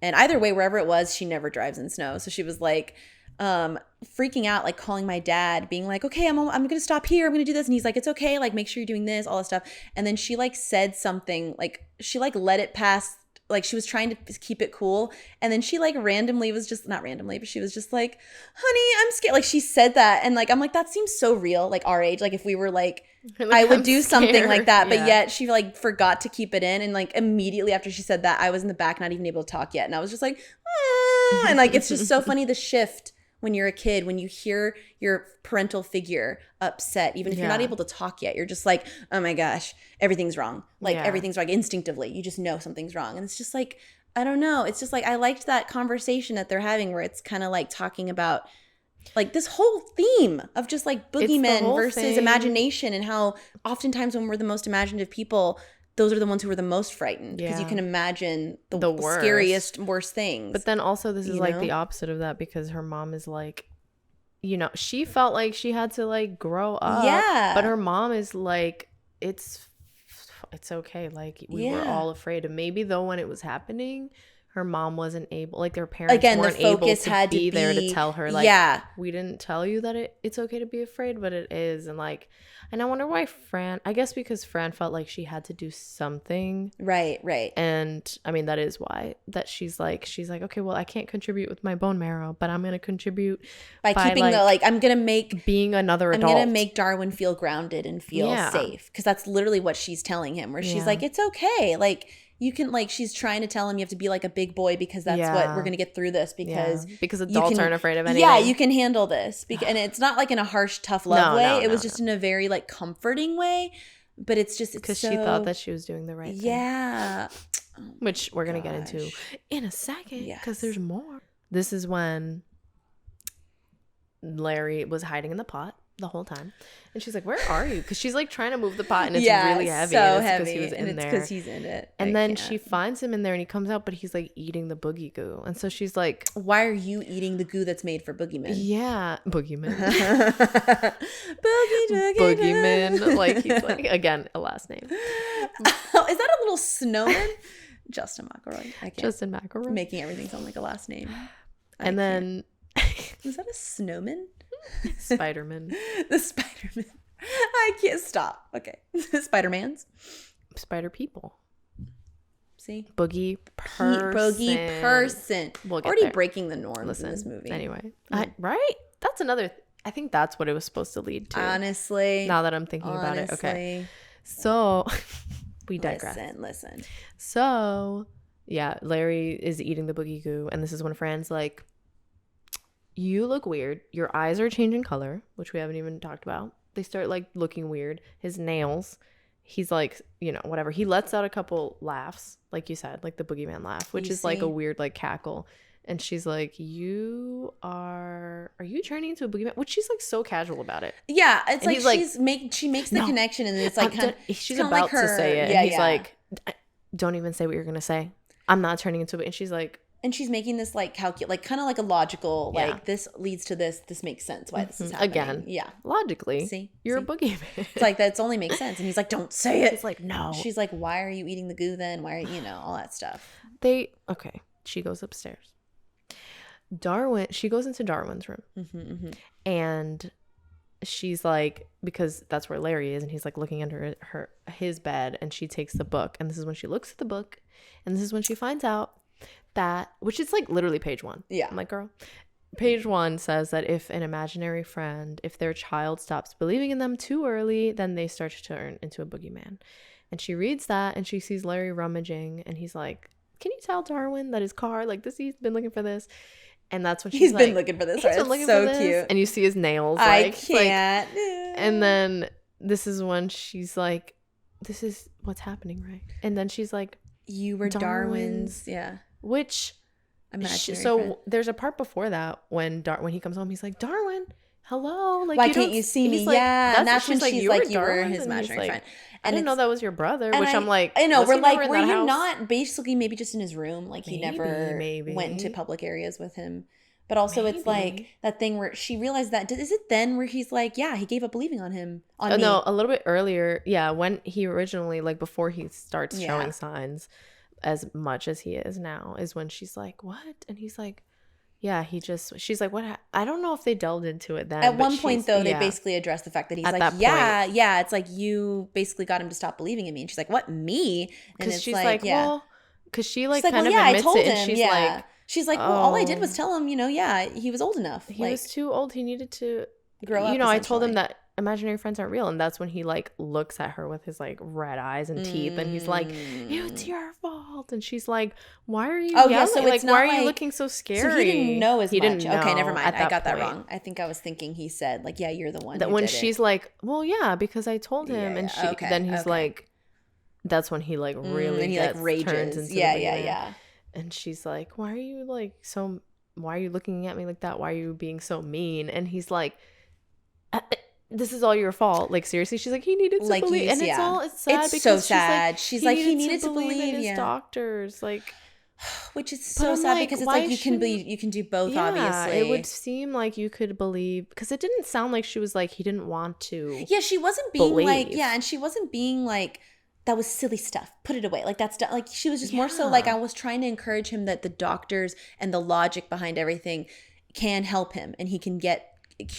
And either way, wherever it was, she never drives in snow, so she was like freaking out, like calling my dad, being like, okay, I'm gonna stop here, I'm gonna do this. And he's like, it's okay, like make sure you're doing this, all this stuff. And then she like said something, like she like let it pass, like she was trying to keep it cool, and then she like randomly was just, not randomly, but she was just like, honey, I'm scared. Like she said that, and like I'm like, that seems so real, like our age, like if we were like I would do something like that, but yet she like forgot to keep it in. And like immediately after she said that, I was in the back, not even able to talk yet, and I was just like, and like it's just so funny, the shift when you're a kid, when you hear your parental figure upset, even if you're not able to talk yet, you're just like, oh my gosh, everything's wrong. Like everything's wrong instinctively. You just know something's wrong. And it's just like, I don't know. It's just like, I liked that conversation that they're having where it's kind of like talking about like this whole theme of just like boogeymen versus imagination, and how oftentimes when we're the most imaginative people, those are the ones who are the most frightened, because you can imagine the worst. Scariest, worst things. But then also this is like the opposite of that, because her mom is like, you know, she felt like she had to like grow up. Yeah. But her mom is like, it's okay. Like we were all afraid. And maybe though when it was happening, her mom wasn't able, like their parents weren't able to be there to tell her, like, we didn't tell you that it's okay to be afraid, but it is. And like, and I wonder why I guess because Fran felt like she had to do something. Right. And I mean, that is why that she's like, okay, well, I can't contribute with my bone marrow, but I'm going to contribute by keeping I'm going to make being another adult. I'm going to make Darwin feel grounded and feel safe. Because that's literally what she's telling him, where she's like, it's okay. Like, you can, like, she's trying to tell him you have to be like a big boy, because that's what we're going to get through this, because adults aren't afraid of anything. Yeah, you can handle this. And it's not like in a harsh, tough love way. It was just in a very like comforting way. But it's just, because she thought that she was doing the right thing. Yeah. Which we're going to get into in a second, because there's more. This is when Larry was hiding in the pot. the whole time. And she's like, where are you? Because she's like trying to move the pot and it's really heavy. So and it's heavy. Because he was in there. Because he's in it. And then she finds him in there and he comes out, but he's like eating the boogie goo. And so she's like, why are you eating the goo that's made for boogeymen? Yeah. Boogeyman. Boogeyman. Like he's like, again, a last name. Is that a little snowman? Justin McElroy. Justin McElroy. Making everything sound like a last name. And then. Was that a snowman? Spider-Man. The Spider-Man. I can't stop. Okay. Spider-Mans. Spider people. See? Boogie person. We'll get already there. Breaking the norms in this movie. Anyway. Right? That's another I think that's what it was supposed to lead to. Honestly. Now that I'm thinking about it. Okay. So we digress. Listen. So yeah, Larry is eating the boogie goo, and this is when Fran's like, you look weird. Your eyes are changing color, which we haven't even talked about. They start like looking weird. His nails, he's like, whatever. He lets out a couple laughs, like you said, like the boogeyman laugh, which is like a weird like cackle. And she's like, are you turning into a boogeyman? Which she's like so casual about it. Yeah, it's and like she makes the connection, and it's like she's about to say it. And he's like, don't even say what you're gonna say. I'm not turning into a. And she's like. And she's making this like kind of like a logical, like this leads to this. This makes sense why this is happening. Again, yeah, logically, you're a boogeyman. It's like that's only makes sense. And he's like, don't say it. He's like, no. She's like, why are you eating the goo then? Why are all that stuff? Okay. She goes upstairs. She goes into Darwin's room, and she's like, because that's where Larry is, and he's like looking under his bed, and she takes the book, and this is when she looks at the book, and this is when she finds out. Which is like literally page 1. Yeah. I'm like, girl, page 1 says that if an imaginary friend, if their child stops believing in them too early, then they start to turn into a boogeyman. And she reads that and she sees Larry rummaging, and he's like, can you tell Darwin that his car, like this, he's been looking for this? And that's when she's like, been looking for this. Right? It's so cute. And you see his nails. I can't. And then this is when she's like, this is what's happening, right? And then she's like, you were Darwin's. Yeah. Which, there's a part before that when he comes home, he's like, Darwin, hello, like, why can't you see me? Like, yeah, and that's when she's like, you were his imaginary friend. And I didn't know that was your brother. And I'm like, I know, we're like, were you not basically maybe just in his room? Like he never went into public areas with him. But also it's like that thing where she realized that, is it then where he's like, yeah, he gave up believing on him, on me? No, a little bit earlier. Yeah, when he originally, like before he starts showing signs as much as he is now, is when she's like, what? And he's like, yeah, she's like, what? I don't know if they delved into it then. At one point though, they basically addressed the fact that he's like, yeah, it's like you basically got him to stop believing in me. And she's like, what, me? And it's she's like, well, because she like kind of admits I told it, him, and she's like, well, all I did was tell him, he was old enough. He was too old. He needed to grow up. I told him that imaginary friends aren't real, and that's when he like looks at her with his like red eyes and teeth, and he's like, it's your fault. And she's like, why are you yelling? So it's why are you looking so scary? So he didn't know as much. Okay, never mind. I got that wrong. I think I was thinking he said like, yeah, you're the one that when she's like, well, yeah, because I told him. And then he's like, that's when he like really he like rages. Yeah. And she's like, why are you looking at me like that? Why are you being so mean? And he's like, this is all your fault. Like, seriously? She's like, he needed to believe. And it's sad. It's so sad. She's like, he needed to believe in his doctors. Like, which is so sad because it's like, you can do both, obviously. It would seem like you could believe, because it didn't sound like she was like, he didn't want to. Yeah, she wasn't being like, and she wasn't being like, that was silly stuff. Put it away. Like, that's like, she was just more so like, I was trying to encourage him that the doctors and the logic behind everything can help him, and he can get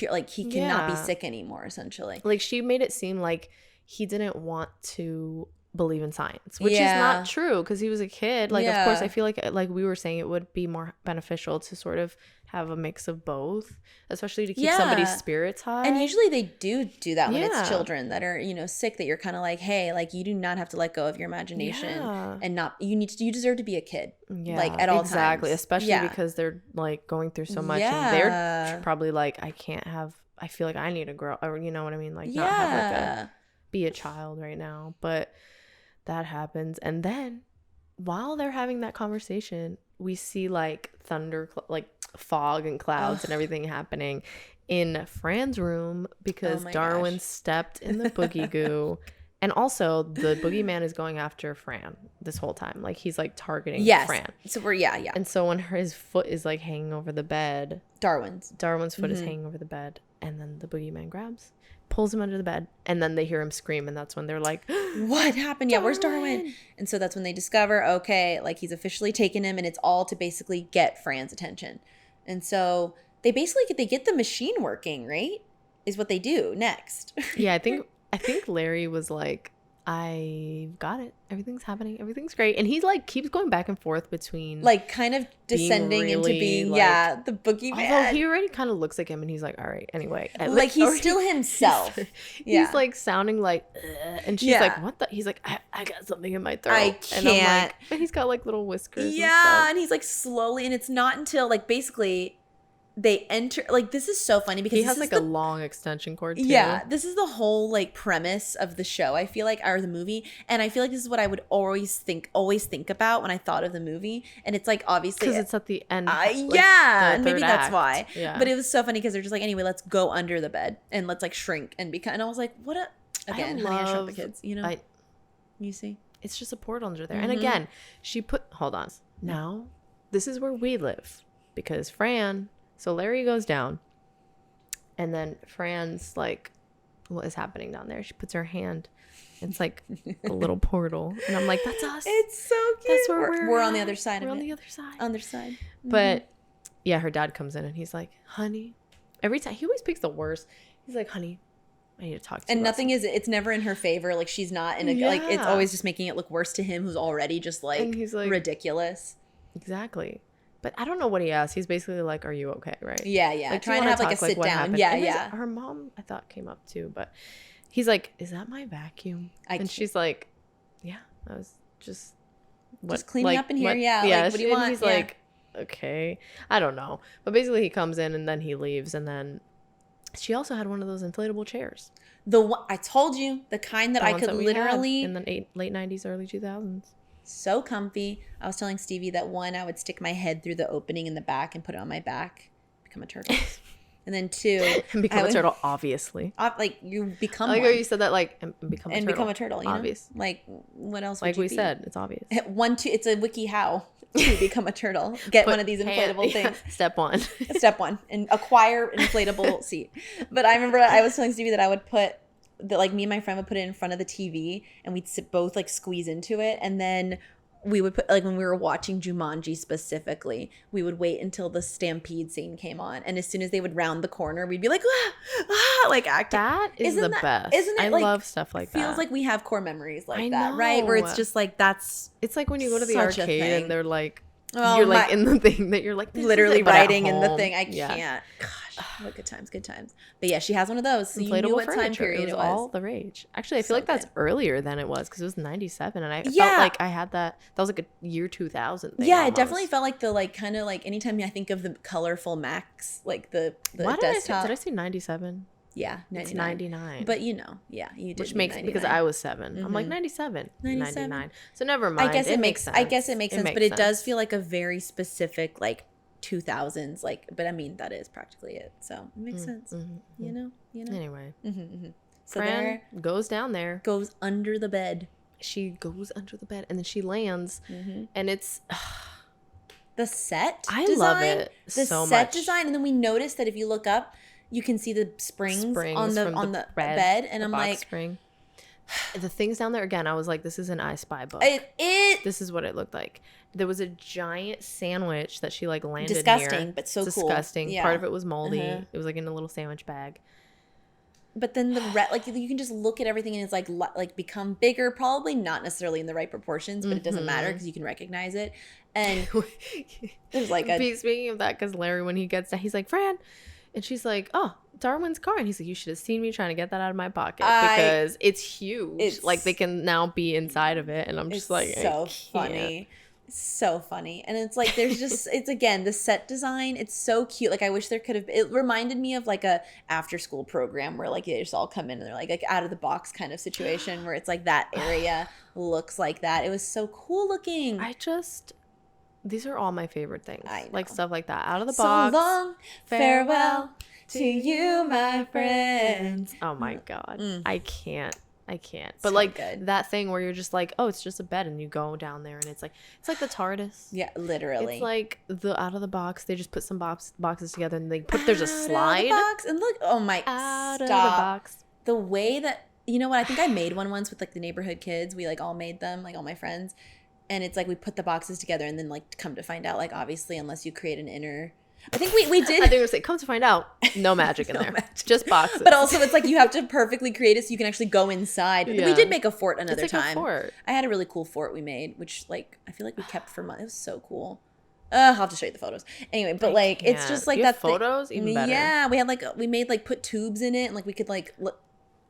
like he cannot be sick anymore, essentially. Like, she made it seem like he didn't want to believe in science, which is not true, because he was a kid. Like, of course, I feel like we were saying, it would be more beneficial to sort of have a mix of both, especially to keep somebody's spirits high. And usually they do that when it's children that are sick, that you're kind of like, hey, like, you do not have to let go of your imagination, and not you deserve to be a kid, like, at all times, especially because they're like going through so much, and they're probably like, I feel like I need to grow, or you know what I mean, like, not have be a child right now. But that happens, and then while they're having that conversation, we see like thunder, like fog and clouds and everything happening in Fran's room because Darwin stepped in the boogie goo. And also, the boogeyman is going after Fran this whole time. Like, he's, like, targeting Fran. So we're, yeah. And so when his foot is, like, hanging over the bed. Darwin's foot is hanging over the bed. And then the boogeyman pulls him under the bed. And then they hear him scream. And that's when they're like, what happened? Yeah, where's Darwin? And so that's when they discover, okay, like, he's officially taken him. And it's all to basically get Fran's attention. And so they basically get the machine working, right? Is what they do next. Yeah, I think Larry was like, I got it. Everything's happening. Everything's great. And he's like keeps going back and forth between like kind of descending into being like, the boogeyman. Although he already kind of looks like him and he's like, all right, anyway. Like he's still himself. He's like sounding like, and she's like, what the? He's like, I got something in my throat. I can't. And I'm like, and he's got like little whiskers. Yeah, and he's like slowly, and it's not until like basically they enter, like, this is so funny because he has like a long extension cord too. Yeah, this is the whole like premise of the show, I feel like, or the movie, and I feel like this is what I would always think about when I thought of the movie. And it's like, obviously because it's at the end, and maybe that's why. Yeah. But it was so funny because they're just like, anyway, let's go under the bed and let's like shrink and become, and I was like, what a, again, Honey, I Shrunk the Kids, you know. You see, it's just a portal under there. And again, hold on, now this is where we live because so Larry goes down, and then Fran's like, what is happening down there? She puts her hand. It's like a little portal. And I'm like, that's us. It's so cute. That's where we're on the other side of it. We're on the other side. On the other side. Mm-hmm. But yeah, her dad comes in and he's like, honey. Every time, he always picks the worst. He's like, honey, I need to talk to you. And nothing it's never in her favor. Like, she's not in a, like, it's always just making it look worse to him, who's already just like, he's like ridiculous. Exactly. But I don't know what he asked. He's basically like, are you okay, right? Yeah. Like, trying to have like a sit down. Yeah. Her mom, I thought, came up too. But he's like, is that my vacuum? And she's like, yeah, I was just cleaning up in here. Yeah. Like, what do you want? And he's like, okay. I don't know. But basically he comes in and then he leaves. And then she also had one of those inflatable chairs. The one, I told you, the kind that I could literally. In the late 90s, early 2000s. So comfy. I was telling Stevie that one, I would stick my head through the opening in the back and put it on my back, become a turtle. And then two, and become a turtle, obviously. Like, you become like one. You said that, like, and become a turtle. Become a turtle, you obvious. Know? Like, what else like would you we be? said, it's obvious. It's a wiki how to become a turtle. Get one of these inflatable things. Step one. Step one. And acquire inflatable seat. But I remember I was telling Stevie that I would put, that like me and my friend would put it in front of the TV and we'd both like squeeze into it, and then we would put, like, when we were watching Jumanji specifically, we would wait until the stampede scene came on, and as soon as they would round the corner, we'd be like, like acting. That is the best. Isn't it? I love stuff like that. Feels like we have core memories like that, right? Where it's just like, that's. It's like when you go to the arcade and they're like, oh, you're like in the thing that you're like literally writing in the thing. I can't. Gosh, what good times, good times. But yeah, she has one of those. So you knew what time period it was. All the rage. Actually, I feel like that's earlier than it was because it was 97, and I felt like I had that. That was like a year 2000 thing. Yeah, almost. It definitely felt like the like kind of like anytime I think of the colorful Macs, like the desktop. Did I say 97? Yeah, 99. It's 99. But you know, yeah, you did. Which makes 99. Because I was 7. I'm like 97, 99. So never mind. I guess it makes sense. I guess it makes sense, but it does feel like a very specific like 2000s, like. But I mean, that is practically it. So it makes sense. You know. Anyway, so Fran goes down there, goes under the bed. She goes under the bed, and then she lands, and it's. The set I design, love it so much. The set design, and then we noticed that if you look up, you can see the springs on the bed, and I'm like, spring. The things down there again. I was like, this is an I Spy book. This is what it looked like. There was a giant sandwich that she like landed disgusting, near. but so disgusting. Cool. Yeah. Part of it was moldy. It was like in a little sandwich bag. But then like you can just look at everything and it's like become bigger. Probably not necessarily in the right proportions, but it doesn't matter because you can recognize it. And there's like speaking of that, because Larry, when he gets down, he's like, Fran. And she's like, oh, Darwin's car. And he's like, you should have seen me trying to get that out of my pocket because it's huge. It's like they can now be inside of it. And I'm just like, so funny. So funny. And it's like, there's just, it's again, the set design. It's so cute. Like, I wish there could have, it reminded me of like a after school program where like they just all come in and they're like out of the box kind of situation where it's like that area looks like that. It was so cool looking. These are all my favorite things. I know. Like stuff like that. Out of the box. So long, farewell to you, my friends. Oh my God. I can't. But so like good. That thing where you're just like, oh, it's just a bed, and you go down there and it's like the TARDIS. Yeah, literally. It's like the out of the box. They just put some boxes together and they put there's a slide. Out of the box. And look, oh my, out stop. of the box. The way that, you know what? I think I made one once with like the neighborhood kids. We like all made them, like all my friends. And it's like we put the boxes together and then like come to find out, like obviously unless you create an inner. I think we did. I think we were saying, come to find out, no magic in there. Magic. Just boxes. But also it's like you have to perfectly create it so you can actually go inside. Yeah. We did make a fort another like time. A fort. I had a really cool fort we made, which like I feel like we kept for months. It was so cool. I'll have to show you the photos. Anyway, but like it's just like that. Photos even better. Yeah, we had like we made like put tubes in it and like we could like look.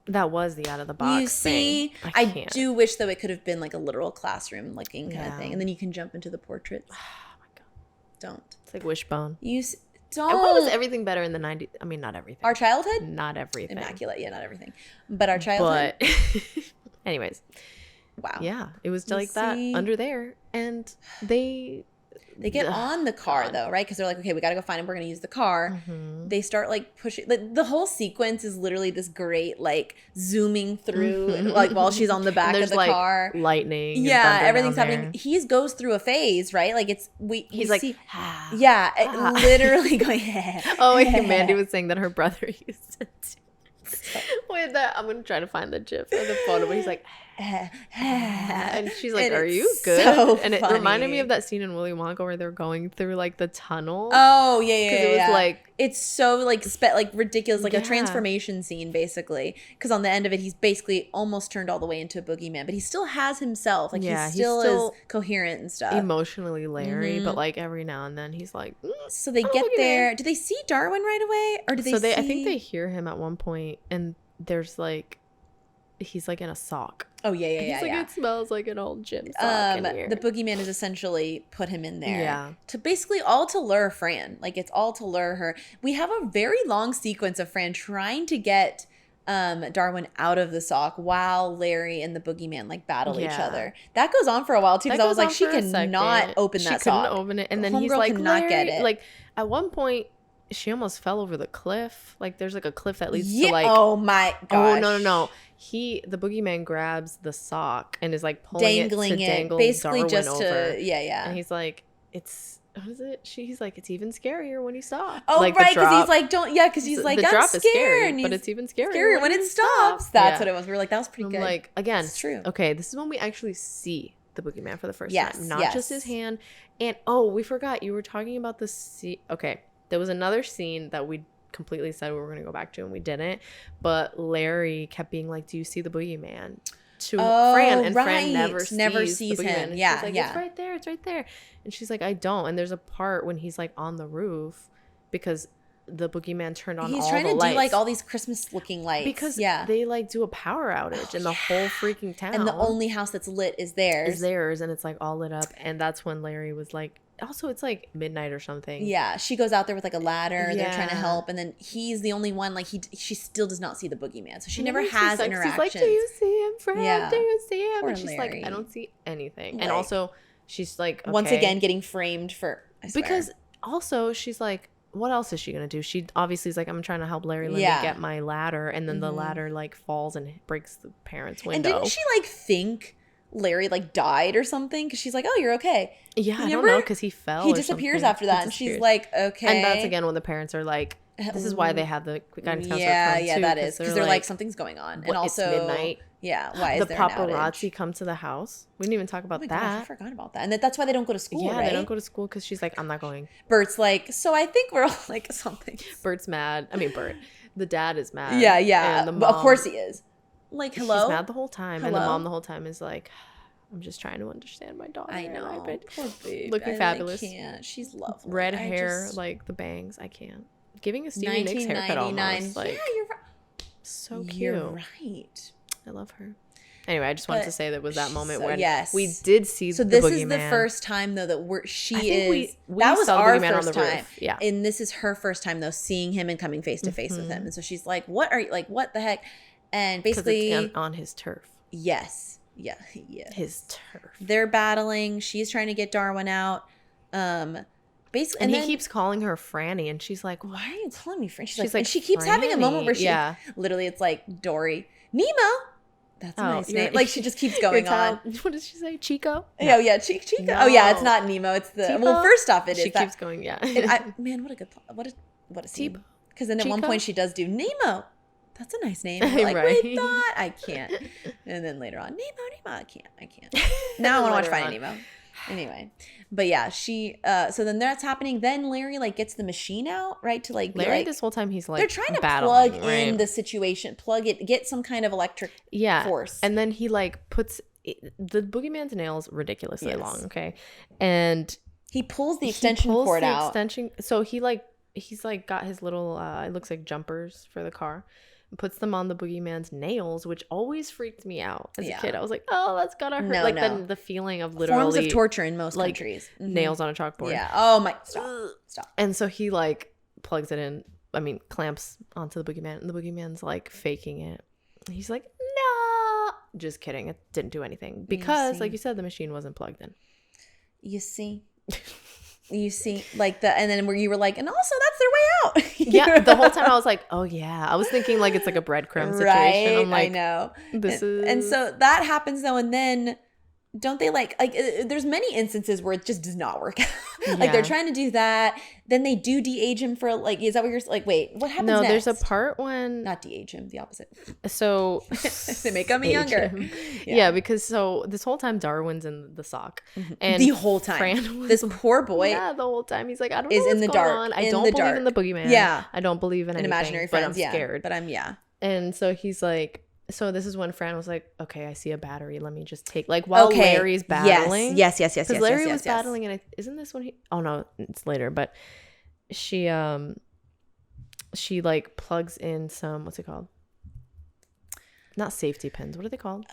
That was the out of the box. You see, thing. I do wish though it could have been like a literal classroom looking kind of thing, and then you can jump into the portraits. Oh my God! Don't. It's like Wishbone. Don't. And what was everything better in the 90s? I mean, not everything. Our childhood? Not everything. Immaculate, yeah, not everything, but our childhood. But, anyways, wow. Yeah, it was like that under there, and they get on the car though, right? Because they're like, okay, we got to go find him. We're gonna use the car. Mm-hmm. They start like pushing. The whole sequence is literally this great like zooming through, like while she's on the back of the car, lightning. Yeah, everything's happening. He goes through a phase, right? Like he's like, yeah, literally going. Oh, wait, Mandy was saying that her brother used it. Wait, I'm gonna try to find the gif or the photo, but he's like. And she's like, "Are you good?" So and it reminded me of that scene in Willy Wonka where they're going through like the tunnel. Oh yeah. It was like it's so like ridiculous, like a transformation scene basically. Because on the end of it, he's basically almost turned all the way into a boogeyman, but he still has himself. Like he still is coherent and stuff. Emotionally Larry, but like every now and then he's like. So they get there. Do they see Darwin right away, or do they? So I think they hear him at one point, and there's like. He's like in a sock. Oh yeah. He's like, it smells like an old gym sock in here. The boogeyman has essentially put him in there. Yeah. To basically all to lure Fran. Like it's all to lure her. We have a very long sequence of Fran trying to get Darwin out of the sock while Larry and the boogeyman like battle each other. That goes on for a while too because I was like, she cannot open that sock. She couldn't open it, and then he's like, cannot get it. Like at one point. She almost fell over the cliff. Like there's like a cliff that leads to like. Oh my gosh. Oh no. The boogeyman grabs the sock and is like pulling dangling it to dangle basically Darwin just over. to And he's like, it's what is it? He's like, it's even scarier when you stop. Oh like right, because he's like, because he's like, the I'm drop scared, is scary, but it's even scarier when it stops. That's what it was. We were like, that was pretty good. Like again, it's true. Okay, this is when we actually see the boogeyman for the first time, not just his hand. And we forgot you were talking about the scene. Okay. There was another scene that we completely said we were going to go back to and we didn't. But Larry kept being like, do you see the boogeyman? To Fran. And Fran never sees him. And she's like, it's right there. And she's like, I don't. And there's a part when he's like on the roof because the boogeyman turned on all the lights. He's trying to do like all these Christmas looking lights. Because they like do a power outage in the whole freaking town. And the only house that's lit is theirs. And it's like all lit up. And that's when Larry was like, also it's like midnight or something. Yeah, she goes out there with like a ladder. They're trying to help, and then he's the only one. Like she still does not see the boogeyman, so she never has interactions. She's like, "Do you see him, Fred? Yeah. Do you see him?" And she's like, "I don't see anything." And also, she's like, okay. Once again getting framed for because also she's like, what else is she gonna do? She obviously is like, I'm trying to help Larry Linda get my ladder, and then the ladder like falls and breaks the parents' window. And didn't she like think Larry like died or something? Because she's like, oh, you're okay. Yeah, I don't know, because he fell. He disappears after that, and she's like, okay. And that's again when the parents are like, this is why they have the guidance counselor. Yeah, that is because they're like something's going on, and also it's midnight. Yeah, why is the paparazzi come to the house? We didn't even talk about that. Gosh, I forgot about that, and that's why they don't go to school. Yeah, right? They don't go to school because she's like, I'm not going. Bert's like, so I think we're all like something. Bert's mad. I mean, Bert. The dad is mad. Yeah. And the mom, of course he is. Like, hello. She's mad the whole time, and the mom the whole time is like, I'm just trying to understand my daughter. I know. Poor babe. Looking fabulous. I can't. She's lovely. Red hair, like the bangs. I can't. Giving a Stevie Nicks haircut almost. Like, yeah, you're right. So cute. You're right. I love her. Anyway, I just wanted to say that was that moment when we did see the boogeyman. So this is the first time though that that was our first time. Yeah. And this is her first time though seeing him and coming face to face with him. And so she's like, what the heck? And basically it's on his turf. Yes. Yeah. His turf. They're battling. She's trying to get Darwin out. Basically, and he keeps calling her Franny, and she's like, why are you calling me Franny? She's like, and she Franny. keeps having a moment where she literally, it's like Dory, Nemo. That's a nice name. Like, she just keeps going on. What does she say? Chico? No. Oh, yeah. Chico. No. Oh, yeah. It's not Nemo. It's the... Tipo? Well, first off, it is. She keeps going, yeah. Man, what a good... What a scene. Because then at one point she does do Nemo. That's a nice name. Like, right. Wait, thought I can't. And then later on, Nemo. I can't. Now I want to watch Finding Nemo. Anyway. But yeah, she... so then that's happening. Then Larry, like, gets the machine out, right? To, like... Larry, this whole time, he's, like, they're trying to plug in the situation. Plug it. Get some kind of electric force. And then he, like, puts... The boogeyman's nails ridiculously long, okay? And... He pulls the extension cord out. So he's like got his little, it looks like jumpers for the car. Puts them on the boogeyman's nails, which always freaked me out as a kid. I was like, oh, that's gotta hurt. The feeling of literally forms of torture in most countries. Nails on a chalkboard. Yeah. Oh my, stop. And so he like plugs it in. I mean, clamps onto the boogeyman, and the boogeyman's like faking it. He's like, no, just kidding. It didn't do anything because, like you said, the machine wasn't plugged in. You see, like and then where you were like, and also that's their way out. Yeah, the whole time I was like, oh yeah, I was thinking like it's like a breadcrumb situation. Right, I'm like, I know. And so that happens though, and then don't they like there's many instances where it just does not work out. Like they're trying to do that, then they do de-age him for like, is that what you're like? Wait, what happens next? No, there's a part when not de-age him, the opposite. So they make him younger. Yeah, because so this whole time Darwin's in the sock, and the whole time this poor boy, the whole time he's like, I don't know what's in the dark. I don't believe in the boogeyman. Yeah, I don't believe in anything, imaginary friends. But I'm scared. But I'm And so he's like. So this is when Fran was like, okay, I see a battery. Let me just take, like, while Larry's battling. Yes. Because Larry was battling, and isn't this when he, oh no, it's later, but she like plugs in some, what's it called? Not safety pins. What are they called?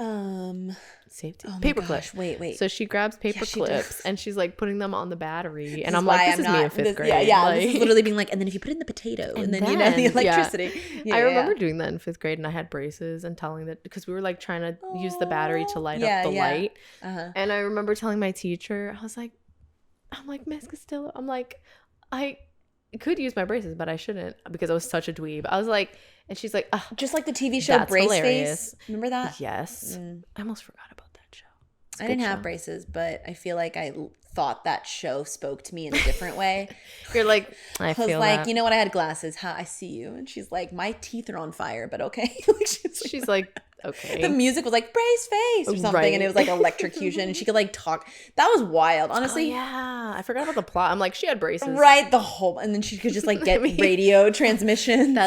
Safety paper clips. Wait. So she grabs paper clips and she's like putting them on the battery, and I'm like, this is me in fifth grade. Yeah. Like, this is literally being like, and then if you put it in the potato, and then you know the electricity. I remember doing that in fifth grade, and I had braces and telling that because we were like trying to use the battery to light up the light, and I remember telling my teacher, I'm like Miss Castillo, I'm like, I could use my braces, but I shouldn't because I was such a dweeb. I was like. And she's like, just like the TV show Brace hilarious. Face. Remember that? Yes. I almost forgot about that show. I didn't have braces, but I feel like I thought that show spoke to me in a different way. You're like, I was like, that. You know what? I had glasses. I see you. And she's like, my teeth are on fire, but okay. She's like, okay. The music was like Brace Face or something, and it was like electrocution, and she could like talk. That was wild, honestly. Oh, yeah, I forgot about the plot. I'm like, she had braces, right? The whole, and then she could just like get radio transmission.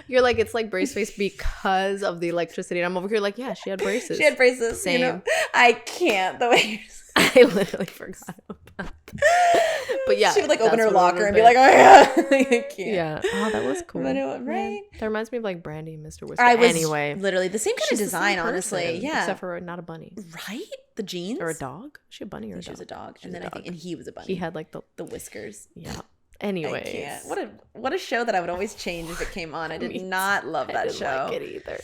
You're like, it's like Brace Face because of the electricity, and I'm over here like, yeah, she had braces. Same. You know? I can't the way. I literally forgot about that. But yeah, she would like open her locker and be like, oh yeah, I can't. Yeah. Oh, that was cool. Right? That reminds me of like Brandy and Mr. Whisper. Anyway, literally the same kind of design, honestly. Yeah. Except for not a bunny. Right? The jeans? Or a dog? She a bunny or a dog? She was a dog. And then I think, and he was a bunny. He had like the whiskers. Yeah. Anyway, what a show that I would always change if it came on. I did not love that show. I didn't like it either.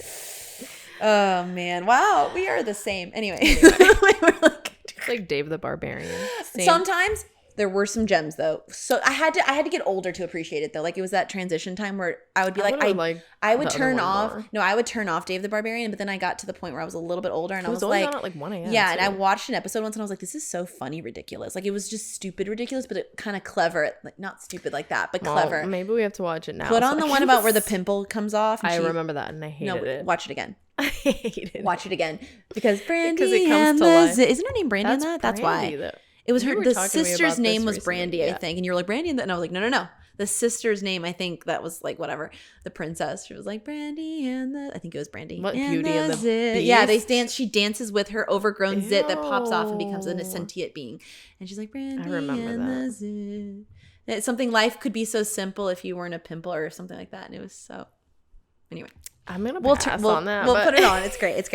Oh man! Wow, we are the same. Anyway, we're like Dave the Barbarian. Same. Sometimes there were some gems though. So I had to get older to appreciate it though. Like it was that transition time where I would be I would turn off. No, I would turn off Dave the Barbarian. But then I got to the point where I was a little bit older, and I was like, on at like 1 a.m. Yeah, and I watched an episode once, and I was like, this is so funny, ridiculous. Like it was just stupid, ridiculous, but it kind of clever. Like not stupid like that, but clever. Maybe we have to watch it now. Put on the one about where the pimple comes off. I remember that, and I hated it. Watch it again. I hated it. Watch it again because Brandy it comes to life. Isn't her name Brandy in that? That's why. It was her. The sister's name was Brandy, I think, and you were like Brandy, and I was like, no. The sister's name, I think that was like whatever. The princess. She was like Brandy and the. I think it was Brandy. What Beauty and the Beast? Yeah, they dance. She dances with her overgrown zit that pops off and becomes a sentient being, and she's like Brandy. I remember and that. The zit. It's something life could be so simple if you weren't a pimple or something like that, and it was so. Anyway. I'm gonna pass on that. We'll put it on. It's great.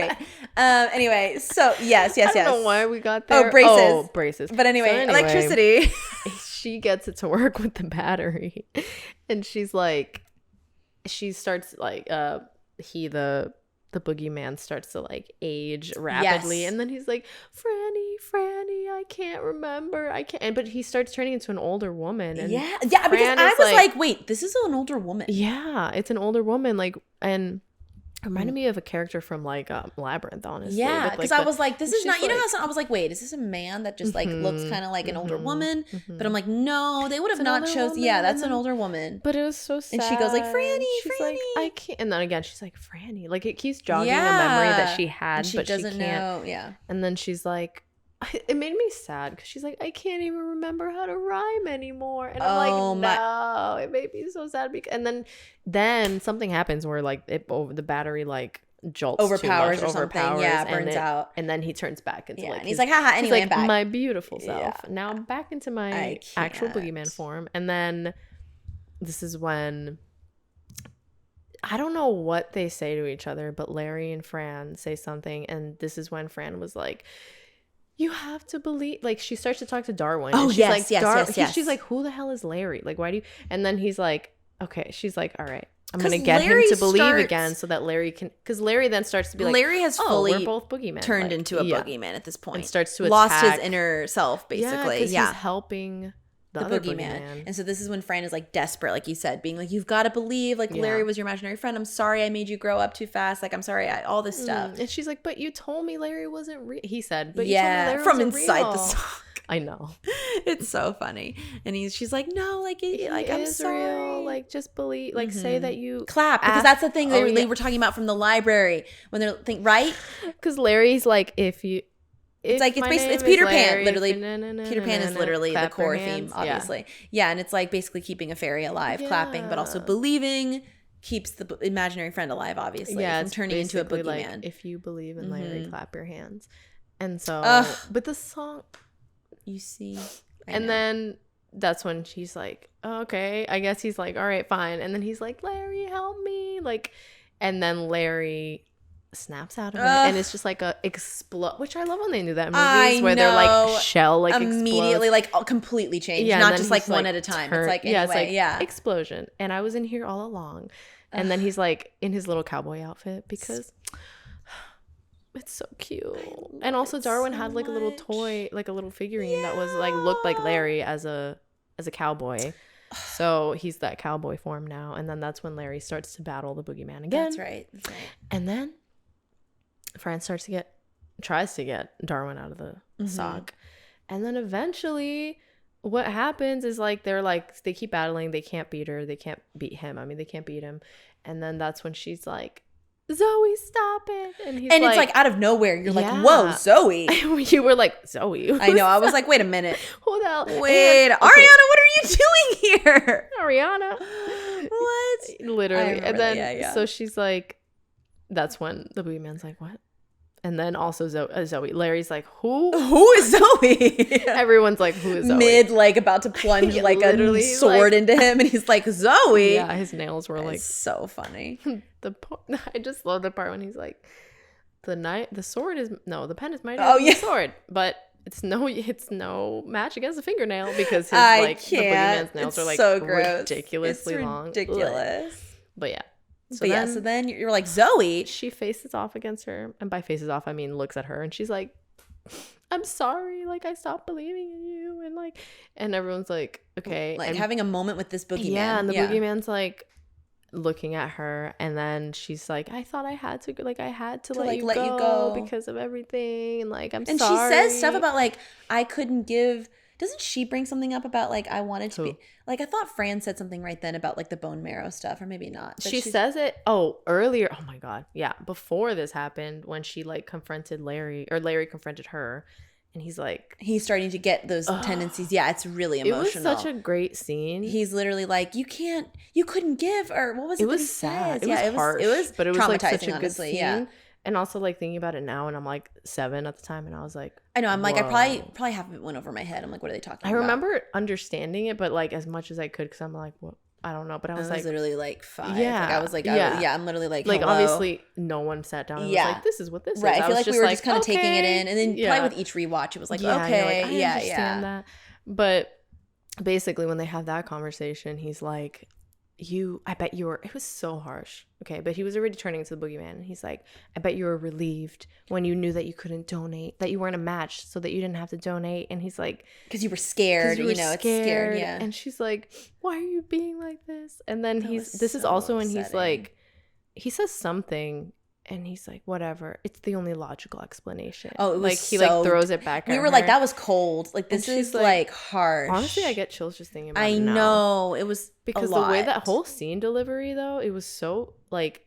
Anyway, so yes. I don't know why we got there. Oh, braces. But anyway, electricity. She gets it to work with the battery, and she starts like the the boogeyman starts to like age rapidly, and then he's like, Franny, I can't remember, but he starts turning into an older woman, and because I was like, wait, this is an older woman. Yeah, it's an older woman, like, and reminded me of a character from like Labyrinth, honestly. Yeah, because I was like, this is not, you know how I was like, wait, is this a man that just like looks kind of like an older woman? But I'm like, no, they would have not chosen. Yeah, that's an older woman. But it was so sad. And she goes like, Franny. Like, I can't. And then again, she's like, Franny. Like, it keeps jogging the memory that she had, but she can't know. Yeah. And then she's like, it made me sad because she's like, I can't even remember how to rhyme anymore. And I'm like, no, it made me so sad. And then something happens where like the battery like jolts overpowers too much, or something. Yeah, burns out. And then he turns back into like, and he's like, haha, anyway, I'm back. My beautiful self. Yeah. Now I'm back into my actual boogeyman form. And then this is when, I don't know what they say to each other, but Larry and Fran say something. And this is when Fran was like, you have to believe, like, she starts to talk to Darwin. Oh, and she's yes, like, yes. She's like, who the hell is Larry? Like, why do you? And then he's like, okay. She's like, all right, I'm going to get him to believe again so that Larry can, because Larry then starts to be like, Larry has fully we're both boogeymen. Turned into a boogeyman at this point. And starts to lost attack. His inner self, basically. Because he's helping the boogeyman. And so this is when Fran is like desperate, like you said, being like, you've got to believe, like Larry was your imaginary friend. I'm sorry I made you grow up too fast. Like, I'm sorry, all this stuff. And she's like, but you told me Larry wasn't real. He said, but you told me Larry from wasn't inside real. the song. I know. It's so funny. And she's like, no, like I'm sorry. Real. Like, just believe, like, say that you clap, because that's the thing they were talking about from the library when they're right? Because Larry's like, it's like it's Peter Pan, literally. Peter Pan is literally the core theme, obviously. Yeah, and it's like basically keeping a fairy alive, clapping, but also believing keeps the imaginary friend alive, obviously, from turning into a boogeyman. Like, if you believe in Larry, clap your hands. And so, but the song, you see, and then that's when she's like, oh, okay, I guess he's like, all right, fine. And then he's like, Larry, help me, like, and then Larry snaps out of it, and it's just like a explode, which I love when they do that in movies where they're like shell like immediately explodes. like completely changed, not just like one at a time. It's like explosion. And I was in here all along. And then he's like in his little cowboy outfit because it's so cute. And also Darwin had like a little toy, like a little figurine that was like looked like Larry as a cowboy. So he's that cowboy form now. And then that's when Larry starts to battle the boogeyman again. That's right. And then Fran tries to get Darwin out of the sock. And then eventually what happens is like they keep battling, they can't beat her, they can't beat him. I mean, they can't beat him. And then that's when she's like, Zoe, stop it. And it's like out of nowhere, you're like, whoa, Zoe. You were like, Zoe. I know. I was like, wait a minute. Who the hell? Wait, Ariana, what are you doing here? Ariana. What? Literally. And then so she's like, that's when the boogeyman's like, what? And then also Zoe. Larry's like, who is Zoe? Everyone's like, who is Zoe? Mid, like, about to plunge like a sword into him. And he's like, Zoe. Yeah, his nails were like. So funny. I just love the part when he's like, the pen is mightier than the sword. But it's no match against a fingernail because his the boogeyman's nails are like so ridiculously long. Ridiculous. But yeah. So then you're like, Zoe. She faces off against her. And by faces off, I mean looks at her. And she's like, I'm sorry. Like, I stopped believing in you. And like, and everyone's like, okay. Like having a moment with this boogeyman. Yeah. And the boogeyman's like looking at her. And then she's like, I thought I had to let you go because of everything. And like, I'm sorry. And she says stuff about like, I couldn't give. Doesn't she bring something up about like I wanted to be like, I thought Fran said something right then about like the bone marrow stuff, or maybe not. She says it earlier. Oh my god, yeah, before this happened, when she like confronted Larry, or Larry confronted her, and he's starting to get those tendencies. Yeah, it's really emotional. It was such a great scene. He's literally like, you couldn't give, or what was it? It was sad. It was harsh, but it was like such a good scene. Yeah. And also like thinking about it now, and I'm like 7 at the time, and I was like, I know, I'm like, I probably haven't went over my head. I'm like, what are they talking about? I remember understanding it, but like as much as I could, because I'm like, what? I don't know, but I was like, literally like 5. Yeah, like, I was like, I'm literally like, hello. Obviously no one sat down and was like, this is what this is. I feel like we were just kind of taking it in, and then probably with each rewatch, it was like, okay, I understand that. But basically, when they have that conversation, he's like, I bet you were, it was so harsh. Okay. But he was already turning into the boogeyman. And he's like, I bet you were relieved when you knew that you couldn't donate, that you weren't a match so that you didn't have to donate. And he's like, because you were scared, it's scared. Yeah. And she's like, why are you being like this? And then this is also when he's like, he says something. And he's like, whatever. It's the only logical explanation. Oh, it was like he like throws it back. We were like, that was cold. Like this is like harsh. Honestly, I get chills just thinking about it. I know it was because the way that whole scene delivery though, it was so like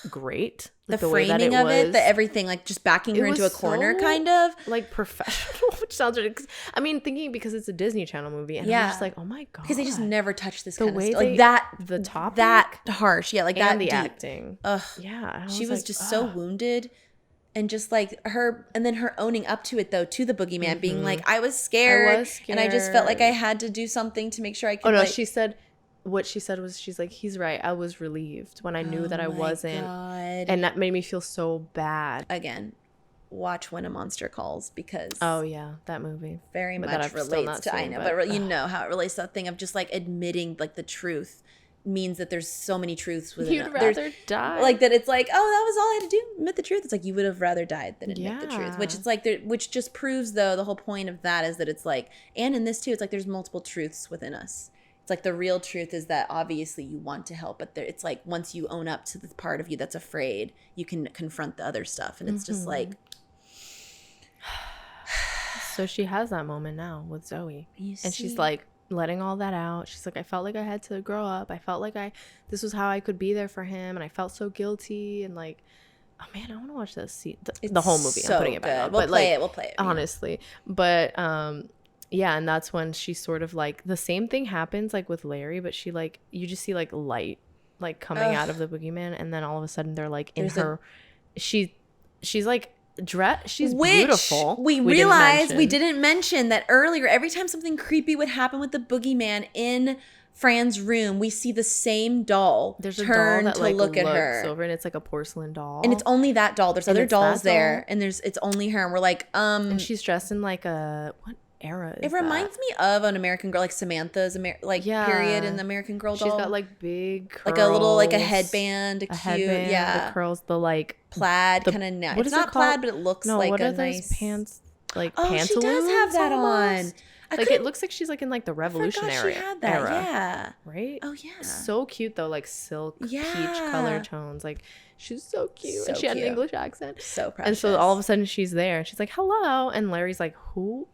great. Like, the framing of it, the everything, like just backing her into a corner, kind of like professional, which sounds ridiculous. I mean, thinking because it's a Disney Channel movie, and I'm just like, oh my god, because they just never touch this kind of stuff. Like that, the topic, that harsh, yeah, like and that, the deep. Acting, yeah, she was like, just so wounded, and just like her, and then her owning up to it though, to the boogeyman, being like, I was scared, and I just felt like I had to do something to make sure I could. Oh no, she said. What she said was, she's like, he's right. I was relieved when I knew that I wasn't. God. And that made me feel so bad. Again, watch When a Monster Calls, because oh yeah, that movie very much relates to seen, I know, but you know how it relates to that thing of just like admitting like the truth means that there's so many truths within you'd rather die, like that. It's like, oh, that was all I had to do, admit the truth. It's like you would have rather died than admit the truth, which it's like which just proves though the whole point of that is that it's like, and in this too, it's like there's multiple truths within us. It's like the real truth is that obviously you want to help, but it's like once you own up to the part of you that's afraid, you can confront the other stuff. And it's just like. So she has that moment now with Zoe. And she's like letting all that out. She's like, I felt like I had to grow up. I felt like this was how I could be there for him. And I felt so guilty. And like, oh man, I want to watch this. The whole movie. So I'm putting it back on. We'll play it. Honestly. Yeah. But, yeah, and that's when she sort of like the same thing happens like with Larry, but she like you just see like light like coming out of the boogeyman, and then all of a sudden they're like in she's like she's beautiful. We realized we didn't mention that earlier. Every time something creepy would happen with the boogeyman in Fran's room, we see the same doll. There's a turn doll that to like look at her over, and it's like a porcelain doll, and it's only that doll. There's other dolls there, and it's only her, and we're like and she's dressed in like a what era is it reminds me of an American Girl, like Samantha's period in the American Girl doll. She's got like big curls, like a little like a headband, the curls, the like plaid kind of neck. It's not plaid, but it looks like a nice pants, like pantaloons. She does have that on. Like it looks like she's like in like the Revolutionary era. Yeah, right. Oh yeah, so cute though, like silk peach color tones. Like she's so cute, and she had an English accent. So precious. And so all of a sudden she's there, and she's like, "Hello," and Larry's like, "Who?"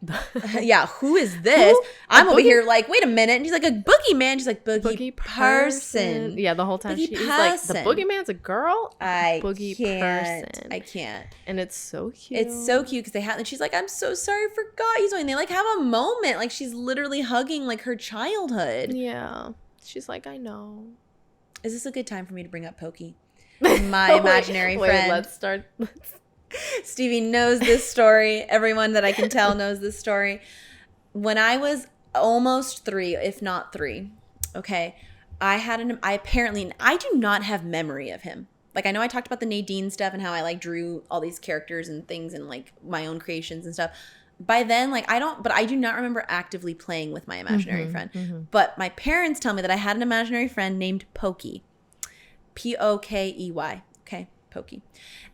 Yeah, who is this? I'm over here like, wait a minute, and she's like, "A boogeyman." She's like, "Boogie person." Yeah, the whole time she's like, "The boogeyman's a girl." I can't. I can't. And it's so cute. It's so cute because and she's like, "I'm so sorry, I forgot you." And they like have a moment, like she's literally hugging like her childhood. Yeah, she's like, "I know." Is this a good time for me to bring up Pokey? My imaginary friend. Let's start. Stevie knows this story. Everyone that I can tell knows this story. When I was almost 3, if not 3, okay, I do not have memory of him. Like, I know I talked about the Nadine stuff and how I like drew all these characters and things and like my own creations and stuff. By then, like, I do not remember actively playing with my imaginary friend. Mm-hmm. But my parents tell me that I had an imaginary friend named Pokey. Pokey. Okay, Pokey.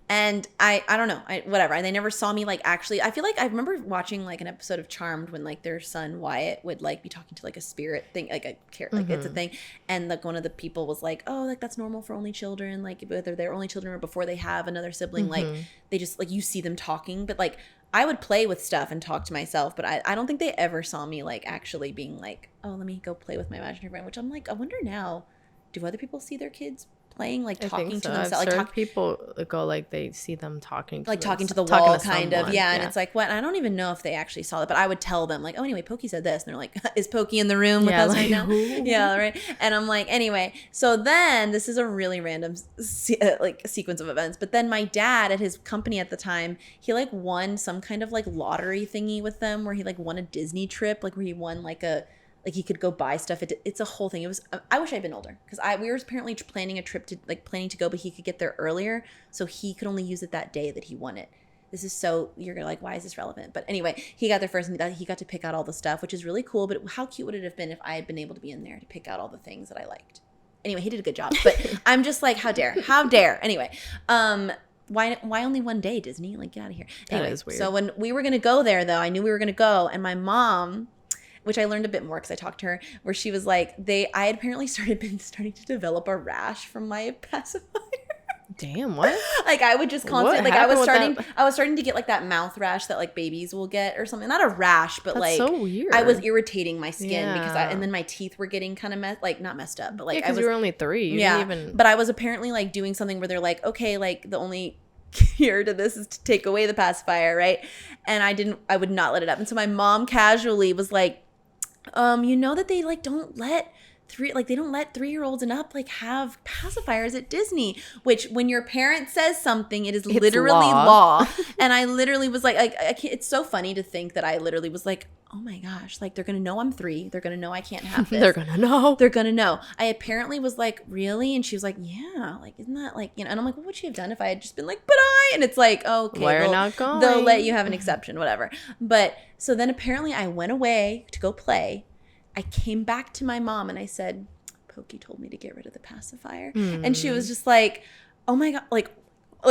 And I don't know, whatever. They never saw me like actually. I feel like I remember watching like an episode of Charmed when like their son Wyatt would like be talking to like a spirit thing, like a character, like it's a thing. And like one of the people was like, "Oh, like that's normal for only children, like whether they're only children or before they have another sibling, like they just like you see them talking." But like I would play with stuff and talk to myself, but I don't think they ever saw me like actually being like, "Oh, let me go play with my imaginary friend." Which I'm like, I wonder now, do other people see their kids playing, like talking to themselves? Like people go like they see them talking to like talking to the wall kind of, yeah. And it's like, what? I don't even know if they actually saw it, but I would tell them like, "Oh, anyway, Pokey said this," and they're like, "Is Pokey in the room with us like, right now?" Yeah, right. And I'm like, anyway, so then this is a really random like sequence of events, but then my dad at his company at the time, he like won some kind of like lottery thingy with them where he like won a Disney trip, like where he won like he could go buy stuff. It's a whole thing. It was. I wish I'd been older because we were apparently planning a trip to go, but he could get there earlier, so he could only use it that day that he won it. this is so, you're like, why is this relevant? But anyway, he got there first and he got to pick out all the stuff, which is really cool. But how cute would it have been if I had been able to be in there to pick out all the things that I liked? Anyway, he did a good job. But I'm just like, how dare? Anyway, why only one day, Disney? Like, get out of here. Anyway, that is weird. So when we were going to go there, though, I knew we were going to go. And my mom, which I learned a bit more because I talked to her, where she was like, I had apparently starting to develop a rash from my pacifier. Damn, what? Like, I would just constantly, like, I was starting to get like that mouth rash that like babies will get or something. Not a rash, but That's like so weird. I was irritating my skin because and then my teeth were getting kind of not messed up, but like because you were only 3. You didn't even... But I was apparently like doing something where they're like, okay, like the only cure to this is to take away the pacifier, right? And I would not let it up. And so my mom casually was like, you know that they like don't let 3-year-olds and up like have pacifiers at Disney, which when your parent says something, it's literally law. And I literally was like I can't, it's so funny to think that I literally was like, oh my gosh, like they're gonna know I'm 3, they're gonna know I can't have this. they're gonna know. I apparently was like, really? And she was like, yeah, like isn't that like, you know? And I'm like, what would she have done if I had just been like, but and it's like, okay, we're not going, they'll let you have an exception, whatever. But so then apparently I went away to go play. I came back to my mom and I said, Pokey told me to get rid of the pacifier. And she was just like, oh my God, like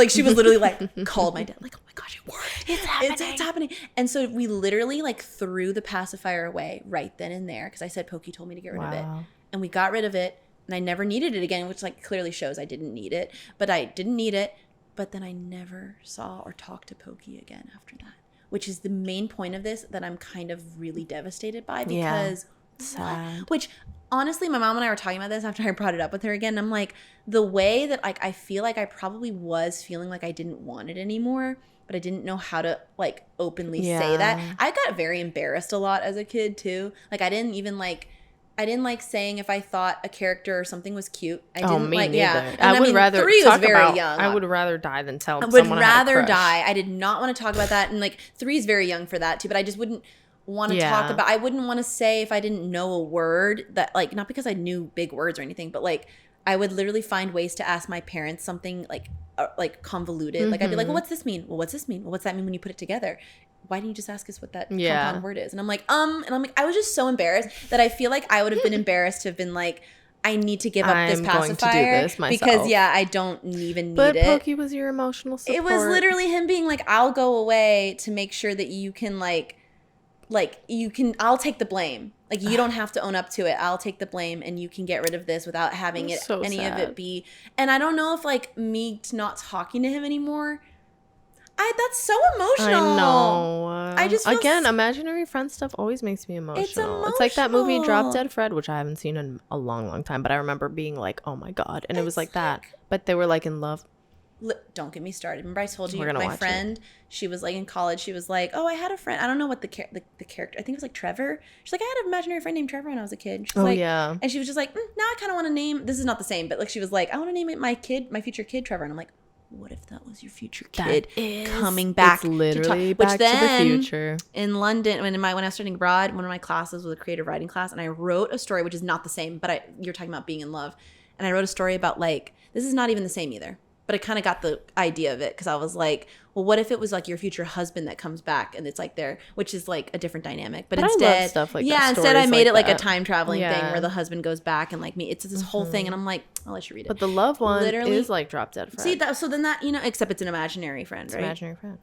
she was literally like, called my dad, like, oh my gosh, it worked. It's happening. And so we literally like threw the pacifier away right then and there because I said Pokey told me to get rid of it. And we got rid of it and I never needed it again, which like clearly shows I didn't need it. But I didn't need it. But then I never saw or talked to Pokey again after that, which is the main point of this that I'm kind of really devastated by because... Sad. Which honestly, my mom and I were talking about this after I brought it up with her again. And I'm like, the way that like I feel like I probably was feeling like I didn't want it anymore, but I didn't know how to like openly say that. I got very embarrassed a lot as a kid too. Like I didn't like saying if I thought a character or something was cute. I didn't me like neither. yeah. And I would rather 3 was very young. I would rather die than tell someone I had a crush. die. I did not want to talk about that. And like 3 is very young for that too, but I just wouldn't want to talk about, I wouldn't want to say if I didn't know a word that like, not because I knew big words or anything, but like I would literally find ways to ask my parents something like convoluted. Like I'd be like, well, what's this mean? Well, what's this mean? Well, what's that mean when you put it together? Why didn't you just ask us what that compound word is? And I'm like, I was just so embarrassed that I feel like I would have been embarrassed to have been like, I need to give up this pacifier going to do this myself. Because I don't even need it. But Pokey was your emotional support. It was literally him being like, I'll go away to make sure that you can I'll take the blame. Like you don't have to own up to it. I'll take the blame and you can get rid of this without having it so any sad. of it be. And I don't know if like me not talking to him anymore. That's so emotional. I know. I just feel imaginary friend stuff always makes me emotional. It's like that movie Drop Dead Fred, which I haven't seen in a long, long time, but I remember being like, oh my God. And it was like that. But they were like in love. Don't get me started. Remember I told you my friend, she was like in college, she was like, oh, I had a friend. I don't know what the character, I think it was like Trevor. She's like, I had an imaginary friend named Trevor when I was a kid. She's like, yeah. And she was just like, now I kind of want to name, this is not the same, but like she was like, I want to name it my future kid Trevor. And I'm like, what if that was your future kid coming back? It's literally back to the future. In London, when I was studying abroad, one of my classes was a creative writing class, and I wrote a story, which is not the same, but you're talking about being in love. And I wrote a story about like, this is not even the same either. But I kind of got the idea of it because I was like, well, what if it was like your future husband that comes back and it's like there, which is like a different dynamic. But instead, I love stuff like instead I made it like a time traveling thing where the husband goes back and like me. It's this whole thing, and I'm like, I'll let you read it. But the love one is like Drop Dead Friend. See, so then that, except it's an imaginary friend, right? Imaginary friend.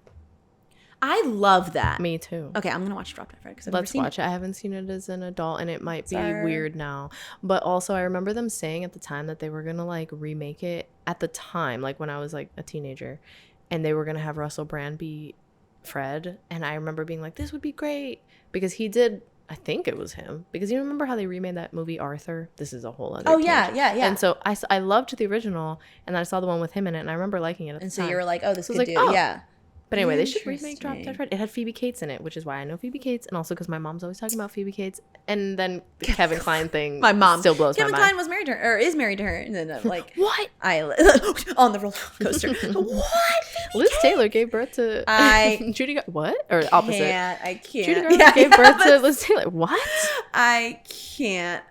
I love that. Me too. Okay, I'm gonna watch Drop Dead Fred because Let's watch it. I haven't seen it as an adult, and it might be weird now. But also, I remember them saying at the time that they were gonna like remake it at the time, like when I was like a teenager, and they were gonna have Russell Brand be Fred. And I remember being like, this would be great because he did. I think it was him because you remember how they remade that movie Arthur. This is a whole other. Yeah. And so I loved the original, and then I saw the one with him in it, and I remember liking it at the time. And so you were like, oh, this could do, yeah. But anyway, they should remake Drop Dead Fred. It had Phoebe Cates in it, which is why I know Phoebe Cates, and also because my mom's always talking about Phoebe Cates. And then the Kevin Kline thing, my mom still blows my mind. Kevin Kline was married to her, or is married to her, and then like what? On the roller coaster. What? Liz Taylor gave birth to Judy. What? Or opposite? I can't. Judy Garland gave birth to Liz Taylor. What? I can't.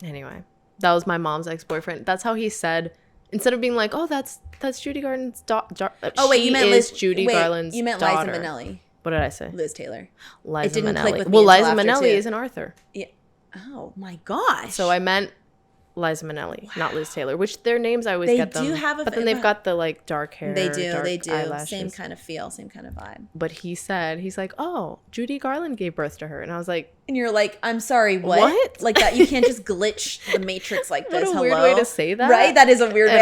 Anyway, that was my mom's ex-boyfriend. That's how he said. Instead of being like, oh, that's That's Judy Garland's daughter. Oh wait, you meant Liz. Judy Garland's You meant daughter. Liza Minnelli. What did I say? Liz Taylor. Liza it didn't Minnelli. click with me. Well, Liza after Minnelli too. is an Arthur. Yeah. Oh my gosh. So I meant Liza Minnelli, not Liz Taylor. Which their names I always get them. They do have but then they've got the like dark hair. They do. Eyelashes. Same kind of feel, same kind of vibe. But he's like, oh, Judy Garland gave birth to her, and I was like, and you're like, I'm sorry, what? Like that? You can't just glitch the Matrix like this. What a weird way to say that, right? That is a weird way.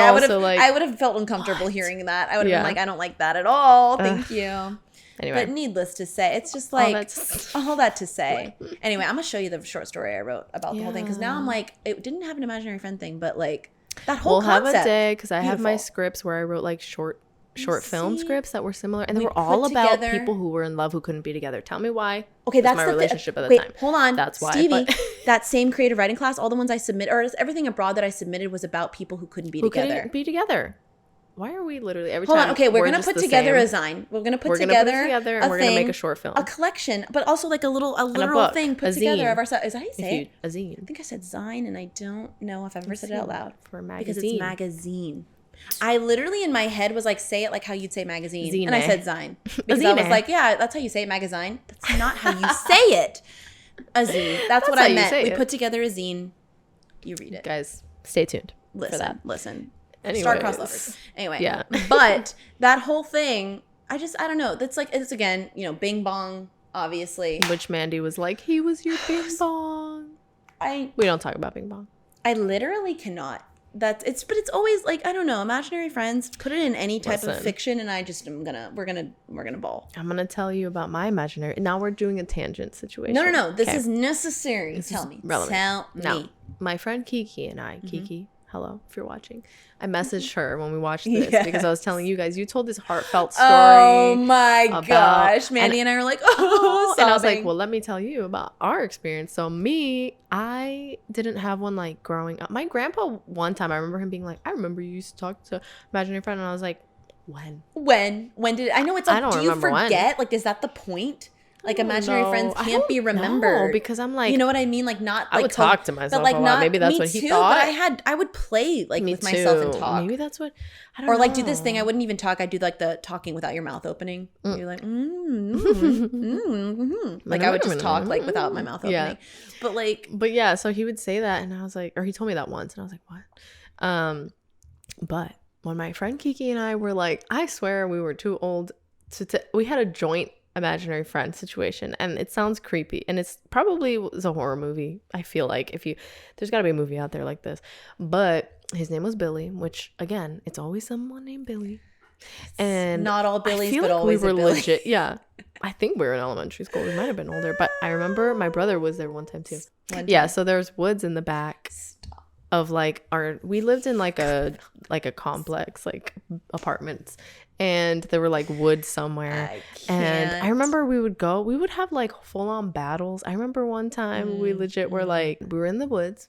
I would have felt uncomfortable hearing that. I would have been like, I don't like that at all. Thank you. Anyway. But needless to say, it's just like all that to say. Anyway, I'm gonna show you the short story I wrote about the whole thing because now I'm like, it didn't have an imaginary friend thing, but like that whole concept. We'll have a day because I have my scripts where I wrote like short film scripts that were similar, and they were all about people who were in love who couldn't be together. Tell me why. Okay, that's my the relationship at the time. Hold on, that's why. Stevie, that same creative writing class, all the ones I submitted, or everything abroad that I submitted was about people who couldn't be together. Why are we literally every time? Hold on. Okay, we're gonna put together a zine. We're gonna put together and we're gonna make a short film, a collection, but also like a literal thing put together of ourselves. Is that how you say it? A zine. I think I said zine, and I don't know if I've ever said it out loud for a magazine. Because it's magazine. I literally in my head was like, say it like how you'd say magazine, Zine. And I said zine because I was like, yeah, that's how you say it, magazine. That's not how you say it. A zine. That's what I meant. We put together a zine. You read it, guys. Stay tuned. Listen. Anyways. Star-crossed lovers. Anyway, yeah. But that whole thing, I don't know. That's like, it's again, Bing Bong, obviously. Which Mandy was like, he was your Bing Bong. We don't talk about Bing Bong. I literally cannot. But it's always like, I don't know, imaginary friends, put it in any type of fiction, and we're gonna ball. I'm gonna tell you about my imaginary. Now we're doing a tangent situation. No. This is necessary. Tell me. Tell me. Now, my friend Kiki and I, Kiki, hello, if you're watching. I messaged her when we watched this because I was telling you guys, you told this heartfelt story. Oh my gosh. Mandy and I were like, sobbing. And I was like, well, let me tell you about our experience. So I didn't have one like growing up. My grandpa, one time, I remember him being like, I remember you used to talk to imaginary friend. And I was like, when? When did I know it's like, do you forget? Like, is that the point? Like imaginary friends can't be remembered because I'm like, you know what I mean? Like not. I would talk to myself a lot. Maybe that's what he thought. But I would play like with myself and talk. Maybe that's what. I don't know. Or like do this thing. I wouldn't even talk. I'd do like the talking without your mouth opening. You're like, like I would just talk like without my mouth opening. But yeah. So he would say that, and I was like, or he told me that once, and I was like, what? But when my friend Kiki and I were like, I swear we were too old to we had a joint imaginary friend situation, and it sounds creepy, and it's probably was a horror movie. I feel like there's got to be a movie out there like this, but his name was Billy, which again, it's always someone named Billy, and not all Billies, but like always we were Billy. legit. Yeah, I think we were in elementary school. We might have been older, but I remember my brother was there one time too. Yeah, so there's woods in the back of like we lived in like a complex, like apartments, and there were like woods somewhere. And I remember we would have like full-on battles. I remember one time we legit were like, we were in the woods,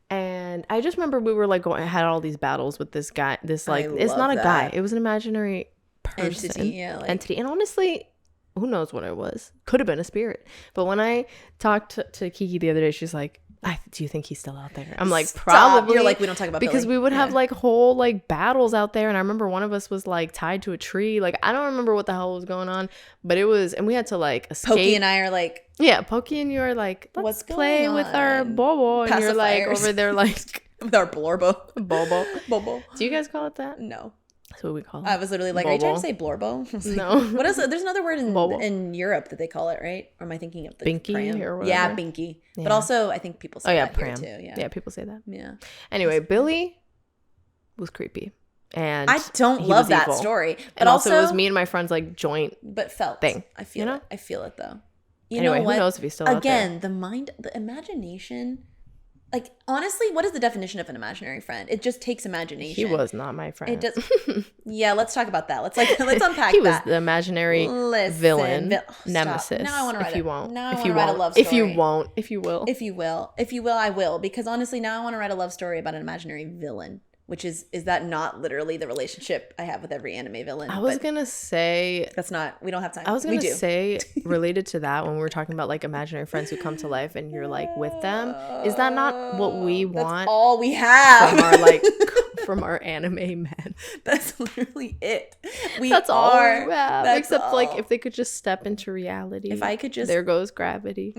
and I just remember we were like had all these battles with this guy, it's not a guy, it was an imaginary person, entity. And honestly, who knows what it was? Could have been a spirit. But when I talked to Kiki the other day, she's like, do you think he's still out there? I'm like, probably. You're like, we don't talk about because Billy. We would have like whole like battles out there, and I remember one of us was like tied to a tree. Like I don't remember what the hell was going on, but it was, and we had to like escape. Pokey and I are like, Pokey and you are like, let's play on? With our Bobo, and you're like over there like with our blorbo. Bobo. Do you guys call it that? No. That's what we call it. I was literally like, Bobo. Are you trying to say blorbo? Like, no. What is it? There's another word in Europe that they call it, right? Or am I thinking of the binky pram? or whatever? Yeah, binky. Yeah. But also, I think people say that pram. Here too. Yeah, people say that. Yeah. Anyway, Billy was creepy, and I don't love that evil. Story. But and also, it was me and my friends like joint, but felt thing. I feel it. I feel it though. Anyway, who knows if he's still out there? Again, the mind, the imagination. Like, honestly, what is the definition of an imaginary friend? It just takes imagination. He was not my friend. It does. Yeah, let's talk about that. Let's unpack that. He was the imaginary villain, nemesis. Now I want to write if you won't. Now I want to write a love story. If you won't. If you will. If you will, I will. Because honestly, now I want to write a love story about an imaginary villain. Which is that not literally the relationship I have with every anime villain? I was going to say... That's not... We don't have time. I was going to say, related to that, when we were talking about like imaginary friends who come to life and you're like with them, is that not what we want? That's all we have. from our anime men. That's literally it. That's all we have. Except all. Like if they could just step into reality. If I could just, there goes gravity.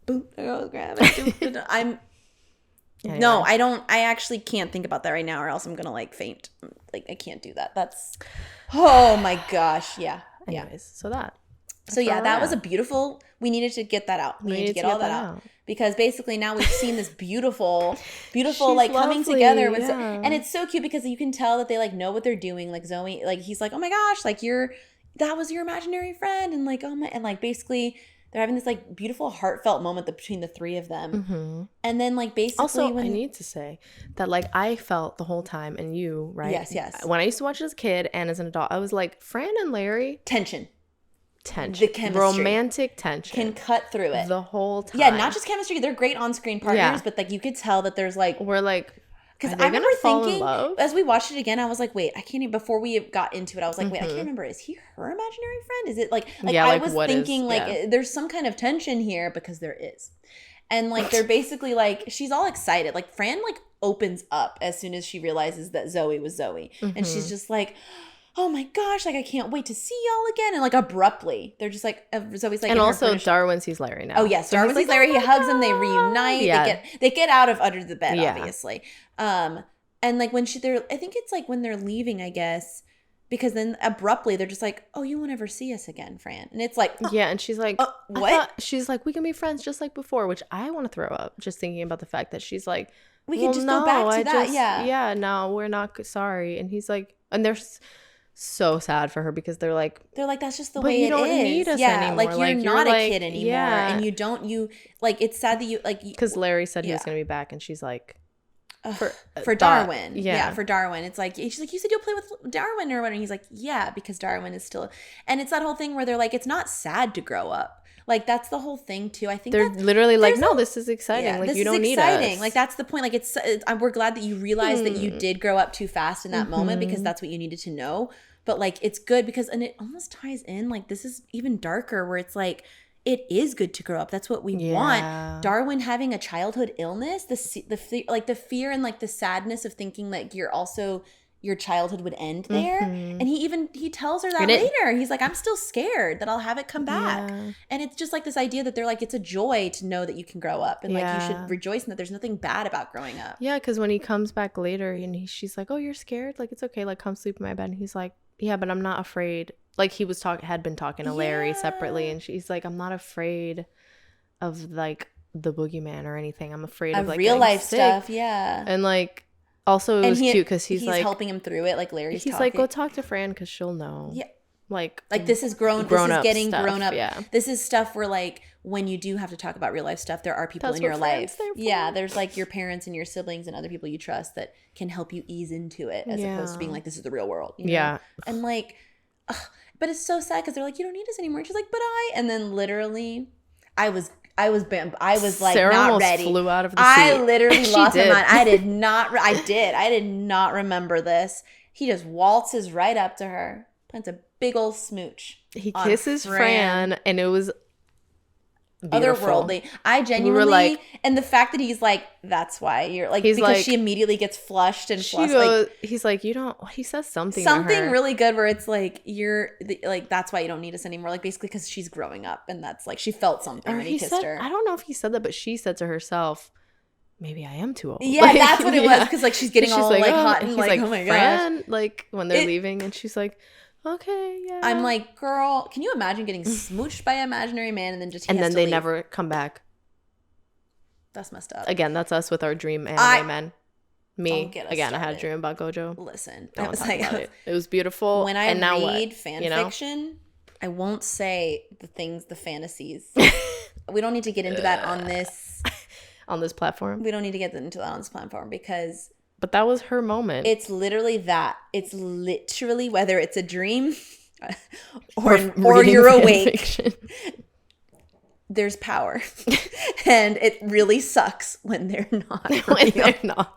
Boom, there goes gravity. Anyway. No, I don't. I actually can't think about that right now, or else I'm gonna like faint. Like I can't do that. That's. Oh my gosh. Yeah. Anyways, so that. So yeah, that was a beautiful. We needed to get that out. We needed to get all that out because basically now we've seen this beautiful like coming together. And it's so cute because you can tell that they like know what they're doing. Like Zoe, like he's like, oh my gosh, like that was your imaginary friend, and like oh my, and like basically they're having this like beautiful heartfelt moment between the three of them. Mm-hmm. And then like basically also I need to say that like I felt the whole time, and you right? Yes. When I used to watch it as a kid and as an adult, I was like Fran and Larry tension. The chemistry, romantic tension can cut through it the whole time. Yeah, not just chemistry. They're great on-screen partners, but like you could tell that there's like we're like because I remember thinking as we watched it again, I was like, wait, I can't even. Before we got into it, I was like, wait, I can't remember. Is he her imaginary friend? Is it like I was thinking there's some kind of tension here because there is, and like they're basically like she's all excited. Like Fran like opens up as soon as she realizes that Zoe was Zoe, and she's just like, oh my gosh, like I can't wait to see y'all again. And like abruptly, they're just like, Zoe's like, and also Darwin sees Larry now. Oh yes, so Darwin sees Larry. He hugs him. They reunite. Yeah. They get out of under the bed, obviously. And like when I think it's like when they're leaving, I guess, because then abruptly they're just like, oh, you won't ever see us again, Fran. And it's like, yeah. And she's like, what? She's like, we can be friends just like before, which I want to throw up just thinking about the fact that she's like, we can just go back to that. Yeah, no, we're not sorry. And he's like, and there's so sad for her because they're like that's just the way it is. You don't need us anymore. Like you're not a kid anymore, and you like it's sad that you like because Larry said he was gonna be back, and she's like for Darwin, for Darwin. It's like she's like, you said you'll play with Darwin or whatever, and he's like, yeah, because Darwin is still, and it's that whole thing where they're like, it's not sad to grow up. Like that's the whole thing too. I think they're literally like, no, this is exciting. Yeah, like you don't need us. Like that's the point. Like it's we're glad that you realized that you did grow up too fast in that moment because that's what you needed to know. But like it's good because, and it almost ties in, like this is even darker where it's like it is good to grow up. That's what we want. Darwin having a childhood illness, the fear and like the sadness of thinking like your childhood would end there. And he tells her that later. He's like, I'm still scared that I'll have it come back. And it's just like this idea that they're like, it's a joy to know that you can grow up and like you should rejoice in that there's nothing bad about growing up. Yeah, because when he comes back later and she's like, oh, you're scared? Like, it's okay. Like, come sleep in my bed. And he's like, yeah, but I'm not afraid. Like he had been talking to Larry separately, and she's like, I'm not afraid of like the boogeyman or anything. I'm afraid of like real life sick. Stuff. Yeah. And like also it was cute because he's like helping him through it. Like Larry's talking. Like, go talk to Fran because she'll know. Yeah. Like this is grown this is getting stuff, grown up. Yeah. This is stuff where like when you do have to talk about real life stuff, there are people in your life. Yeah, there's like your parents and your siblings and other people you trust that can help you ease into it as opposed to being like, this is the real world. You know? Yeah. And like, but it's so sad because they're like, you don't need us anymore. And she's like, but and then literally I was like Sarah not ready. Flew out of the seat. I literally lost my mind. I did not remember this. He just waltzes right up to her, plants a big old smooch. He kisses Fran, and it was beautiful. Otherworldly. I genuinely, like, and the fact that he's like, that's why you're like, because like, she immediately gets flushed and flushed. He's like, you don't. He says something really good where it's like like that's why you don't need us anymore. Like basically because she's growing up, and that's like she felt something when he kissed her. I don't know if he said that, but she said to herself, maybe I am too old. Yeah, like, that's what it was because like she's getting all like hot and like, oh my gosh, like when they're leaving, and she's like, okay, yeah. I'm like, girl, can you imagine getting smooched by an imaginary man and then they never come back? That's messed up. Again, that's us with our dream anime men. Me again, started. I had a dream about Gojo. Listen, I was like, it was beautiful. When I read fan fiction, I won't say the fantasies. We don't need to get into that on this platform. We don't need to get into that on this platform because. But that was her moment. It's literally that. It's literally whether it's a dream or you're awake. There's power. And it really sucks when they're not real.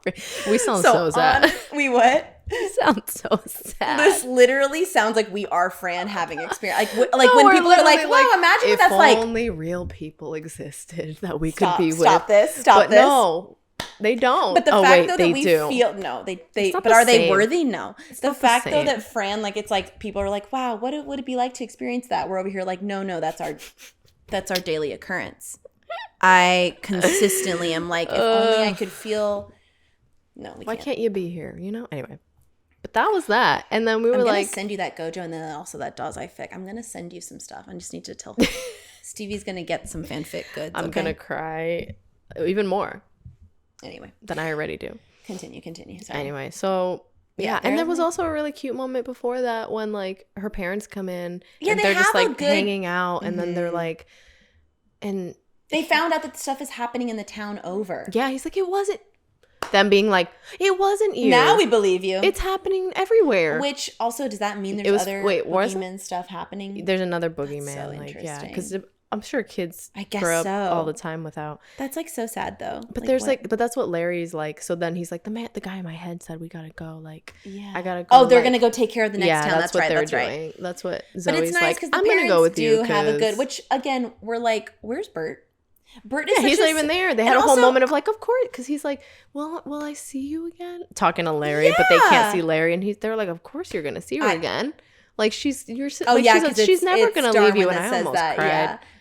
We sound so sad. We what? We sound so sad. This literally sounds like we are Fran having experience. Like when people are like, wow, imagine what that's like. If only real people existed that we could be with. Stop this. No. They don't. But the fact though that we feel but are they worthy? No. The fact though that Fran, like, it's like people are like, wow, what would it be like to experience that? We're over here like, no, that's our daily occurrence. I consistently am like, if only I could feel. No, why can't you be here? You know. Anyway, but that was that, and then we were like, I'm gonna send you that Gojo, and then also that Dazai fic. I'm gonna send you some stuff. I just need to tell Stevie's gonna get some fanfic goods. I'm gonna cry even more. Anyway, than I already do. Continue. Sorry. Anyway, so yeah, and there was also a really cute moment before that when like her parents come in and they're just like hanging out, and then they're like, and they found out that stuff is happening in the town over. Yeah, he's like, it wasn't. Them being like, it wasn't you. Now we believe you. It's happening everywhere. Which also, does that mean there's other boogeyman stuff happening? There's another boogeyman. So like, yeah, because I'm sure kids grow up all the time without. That's like so sad though. But there's but that's what Larry's like. So then he's like, the guy in my head said we gotta go. Like, yeah, I gotta go. Oh, they're gonna go take care of the next town. That's right. That's right. That's what Zoe's but it's nice because I'm gonna go with you. Have a good. Which again, we're like, where's Bert? Bert is he's not even there. They had a whole moment of like, of course, because he's like, well, will I see you again? Talking to Larry, but they can't see Larry, and they're like, of course you're gonna see her again. Like she's never gonna leave you, and I almost cried.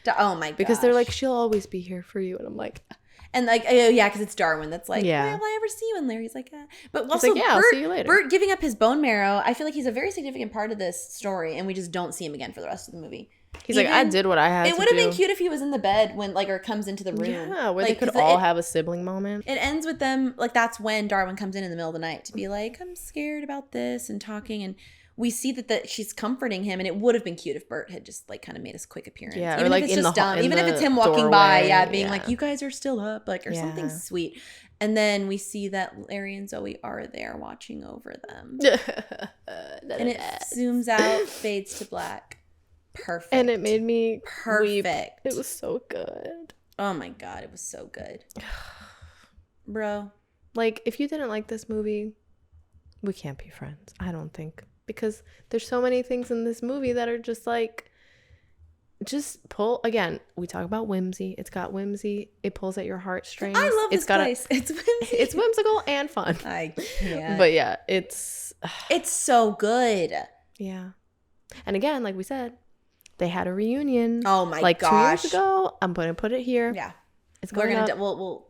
Yeah. Oh my god. Because they're like, she'll always be here for you, and I'm like, and like, oh yeah, because it's Darwin that's like, will I ever see you? And Larry's like, but also like, I'll see you later. Bert giving up his bone marrow. I feel like he's a very significant part of this story, and we just don't see him again for the rest of the movie. He's like, I did what I had to do. It would have been cute if he was in the bed when, like, or comes into the room. Yeah, where they could all have a sibling moment. It ends with them, like, that's when Darwin comes in the middle of the night to be like, I'm scared about this and talking. And we see that she's comforting him. And it would have been cute if Bert had just, like, kind of made a quick appearance. Yeah, even or like if it's just dumb. Even if it's him walking by, being like, you guys are still up, like, or something sweet. And then we see that Larry and Zoe are there watching over them. And it zooms out, fades to black. Perfect. And it made me perfect. Weep. It was so good. Oh my god, it was so good. Bro. Like, if you didn't like this movie, we can't be friends. I don't think. Because there's so many things in this movie that are just like, just pull. Again, we talk about whimsy. It's got whimsy. It pulls at your heartstrings. I love this place. It's whimsy. It's whimsical and fun. I can't. But yeah, it's so good. Yeah. And again, like we said, they had a reunion. Oh my like gosh. 2 years ago. I'm going to put it here. Yeah. We're going to we'll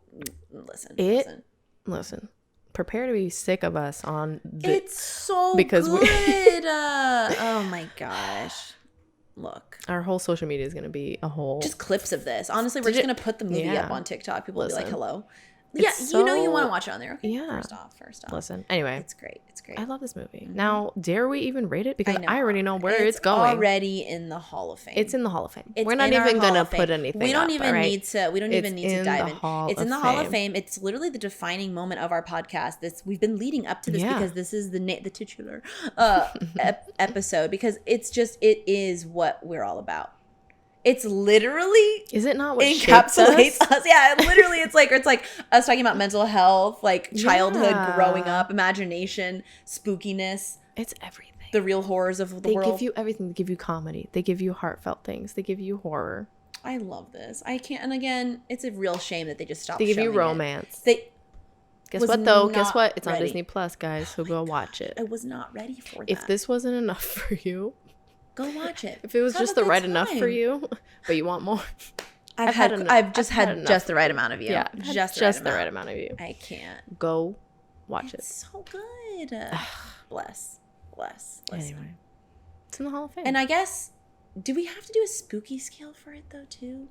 listen. Listen. Prepare to be sick of us on it's so good. Oh my gosh. Look. Our whole social media is going to be a whole just clips of this. Honestly, we're just going to put the movie up on TikTok. People will be like, hello. It's you know you want to watch it on there. Okay. Yeah. First off. Listen. Anyway. It's great. I love this movie. Mm-hmm. Now, dare we even rate it? Because I already know where it's going. It's already in the Hall of Fame. It's in the Hall of Fame. We're not even going to put anything We don't up, even right? need to. We don't even need to dive in. It's in the Hall of Fame. It's literally the defining moment of our podcast. We've been leading up to this because this is the titular episode, because it is what we're all about. It's literally is it not what encapsulates us? Yeah, literally, it's like us talking about mental health, like childhood, growing up, imagination, spookiness. It's everything. The real horrors of the world. They give you everything. They give you comedy. They give you heartfelt things. They give you horror. I love this. I can't. And again, it's a real shame that they just stopped. They give you romance. Guess what though? Guess what? It's on Disney Plus, guys. So go watch it. I was not ready for that. If this wasn't enough for you. Go watch it. If it was just the right enough for you, but you want more. I've just had just the right amount of you. Yeah, just the right amount of you. I can't. Go watch it. It's so good. Bless. Anyway, it's in the Hall of Fame. And I guess, do we have to do a spooky scale for it though too?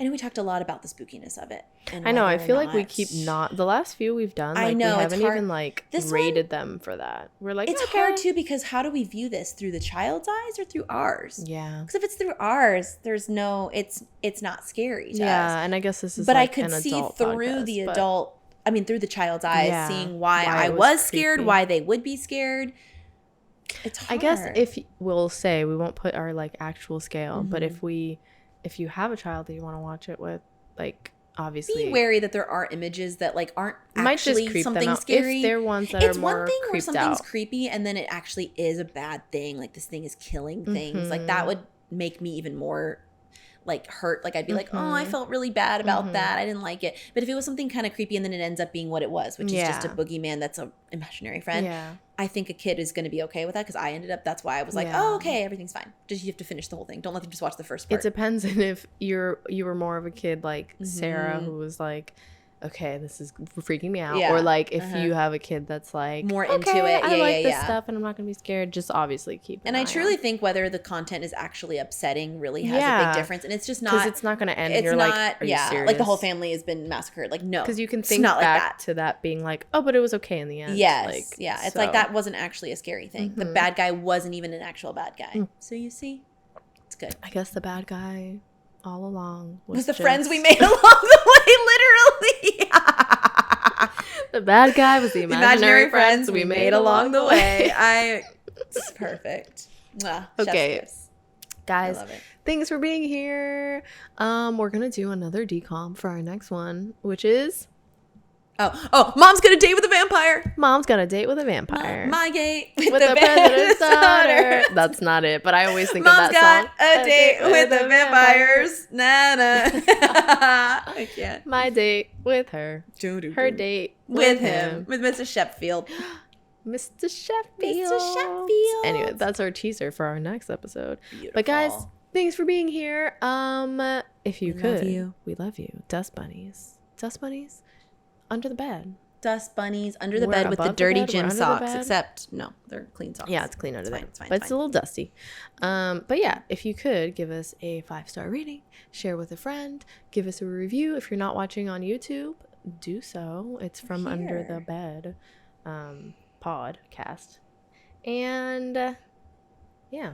I know we talked a lot about the spookiness of it. I know. I feel like we keep the last few we've done. Like, I know we haven't even rated them for that. We're like, it's hard too, because how do we view this, through the child's eyes or through ours? Yeah. Because if it's through ours, there's no. It's not scary to us. Yeah, and I guess this is. But I could see through the adult. I mean, through the child's eyes, seeing why I was scared, why they would be scared. It's hard. I guess if we'll say we won't put our actual scale, but if you have a child that you want to watch it with, obviously be wary that there are images that aren't actually something scary. If they're ones that are more creeped out. It's one thing where something's creepy and then it actually is a bad thing, like this thing is killing things. Like that would make me even more like hurt. Like I'd be like, oh, I felt really bad about that. I didn't like it. But if it was something kind of creepy and then it ends up being what it was, which is just a boogeyman that's an imaginary friend, I think a kid is going to be okay with that because I ended up, that's why I was like, oh, okay, everything's fine. Just you have to finish the whole thing. Don't let them just watch the first part. It depends on if you were more of a kid like Sarah, who was like, okay, this is freaking me out. Or like if you have a kid that's like more into it. I like this stuff and I'm not gonna be scared. Just obviously keep an eye I truly think whether the content is actually upsetting really has a big difference. And it's just not, because it's not gonna end. You're like, are you serious? Like the whole family has been massacred. Like no, because you can think back to that being like, oh, but it was okay in the end. Yes, like, it's like that wasn't actually a scary thing. The bad guy wasn't even an actual bad guy. So you see, it's good. I guess the bad guy all along was the friends we made along the way, literally. The bad guy was the imaginary friends we made along the way. It's perfect. Okay, guys, thanks for being here. We're gonna do another DCOM for our next one, which is Mom's got a date with a vampire. Mom's got a date with a vampire. My date with the president's daughter. That's not it, but I always think of that song. Mom's got a date with the vampires. I can't. My date with her. Her date with him. With Mr. Sheffield. Mr. Sheffield. Anyway, that's our teaser for our next episode. Beautiful. But guys, thanks for being here. If you could, we love you. Dust bunnies. Under the bed. Dust bunnies under the bed with the dirty gym socks. Except, no, they're clean socks. Yeah, it's clean under there. It's fine. It's a little dusty. But yeah, if you could give us a 5-star rating, share with a friend, give us a review. If you're not watching on YouTube, do so. It's from Under the Bed podcast. And yeah.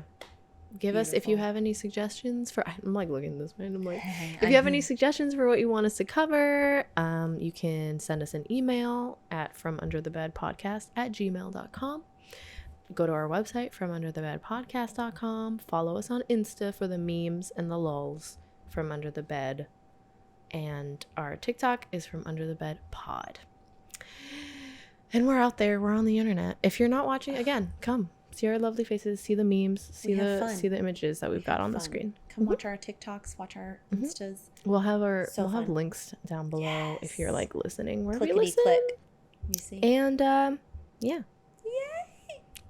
Give us, if you have any suggestions for, I'm like looking this way and I'm like, if you have any suggestions for what you want us to cover, you can send us an email at fromunderthebedpodcast@gmail.com. Go to our website, fromunderthebedpodcast.com. Follow us on Insta for the memes and the lulz from Under the Bed. And our TikTok is from Under the Bed Pod. And we're out there. We're on the internet. If you're not watching, again, come. See our lovely faces, see the memes, see the images that we've got on the screen. Come watch our TikToks, watch our Instas. We'll have have links down below if you're like listening wherever you listen. Click. You see. And Yay.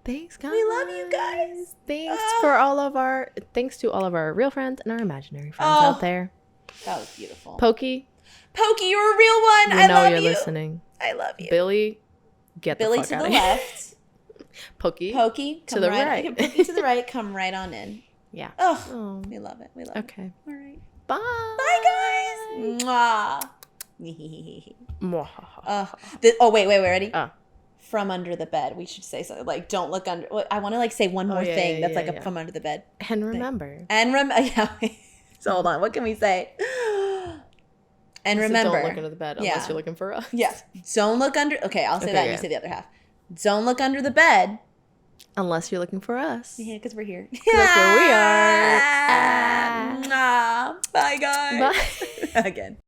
Thanks, guys. We love you guys. Thanks to all of our real friends and our imaginary friends out there. That was beautiful. Pokey, you're a real one. I love you. Listening. I love you. Billy, get the fuck out of here. left. Pokey to the right. Pokey to the right. Come right on in. Yeah. Oh, we love it. Okay. All right. Bye. Bye, guys. Mwah. Wait. Ready? From under the bed. We should say something like, don't look under. I want to like say one more thing that's like from under the bed. And remember. So hold on. What can we say? And remember. Don't look under the bed unless you're looking for us. Yes. Don't look under. Okay, I'll say that and you say the other half. Don't look under the bed. Unless you're looking for us. Yeah, because we're here. That's where we are. Bye, guys. Bye. Again.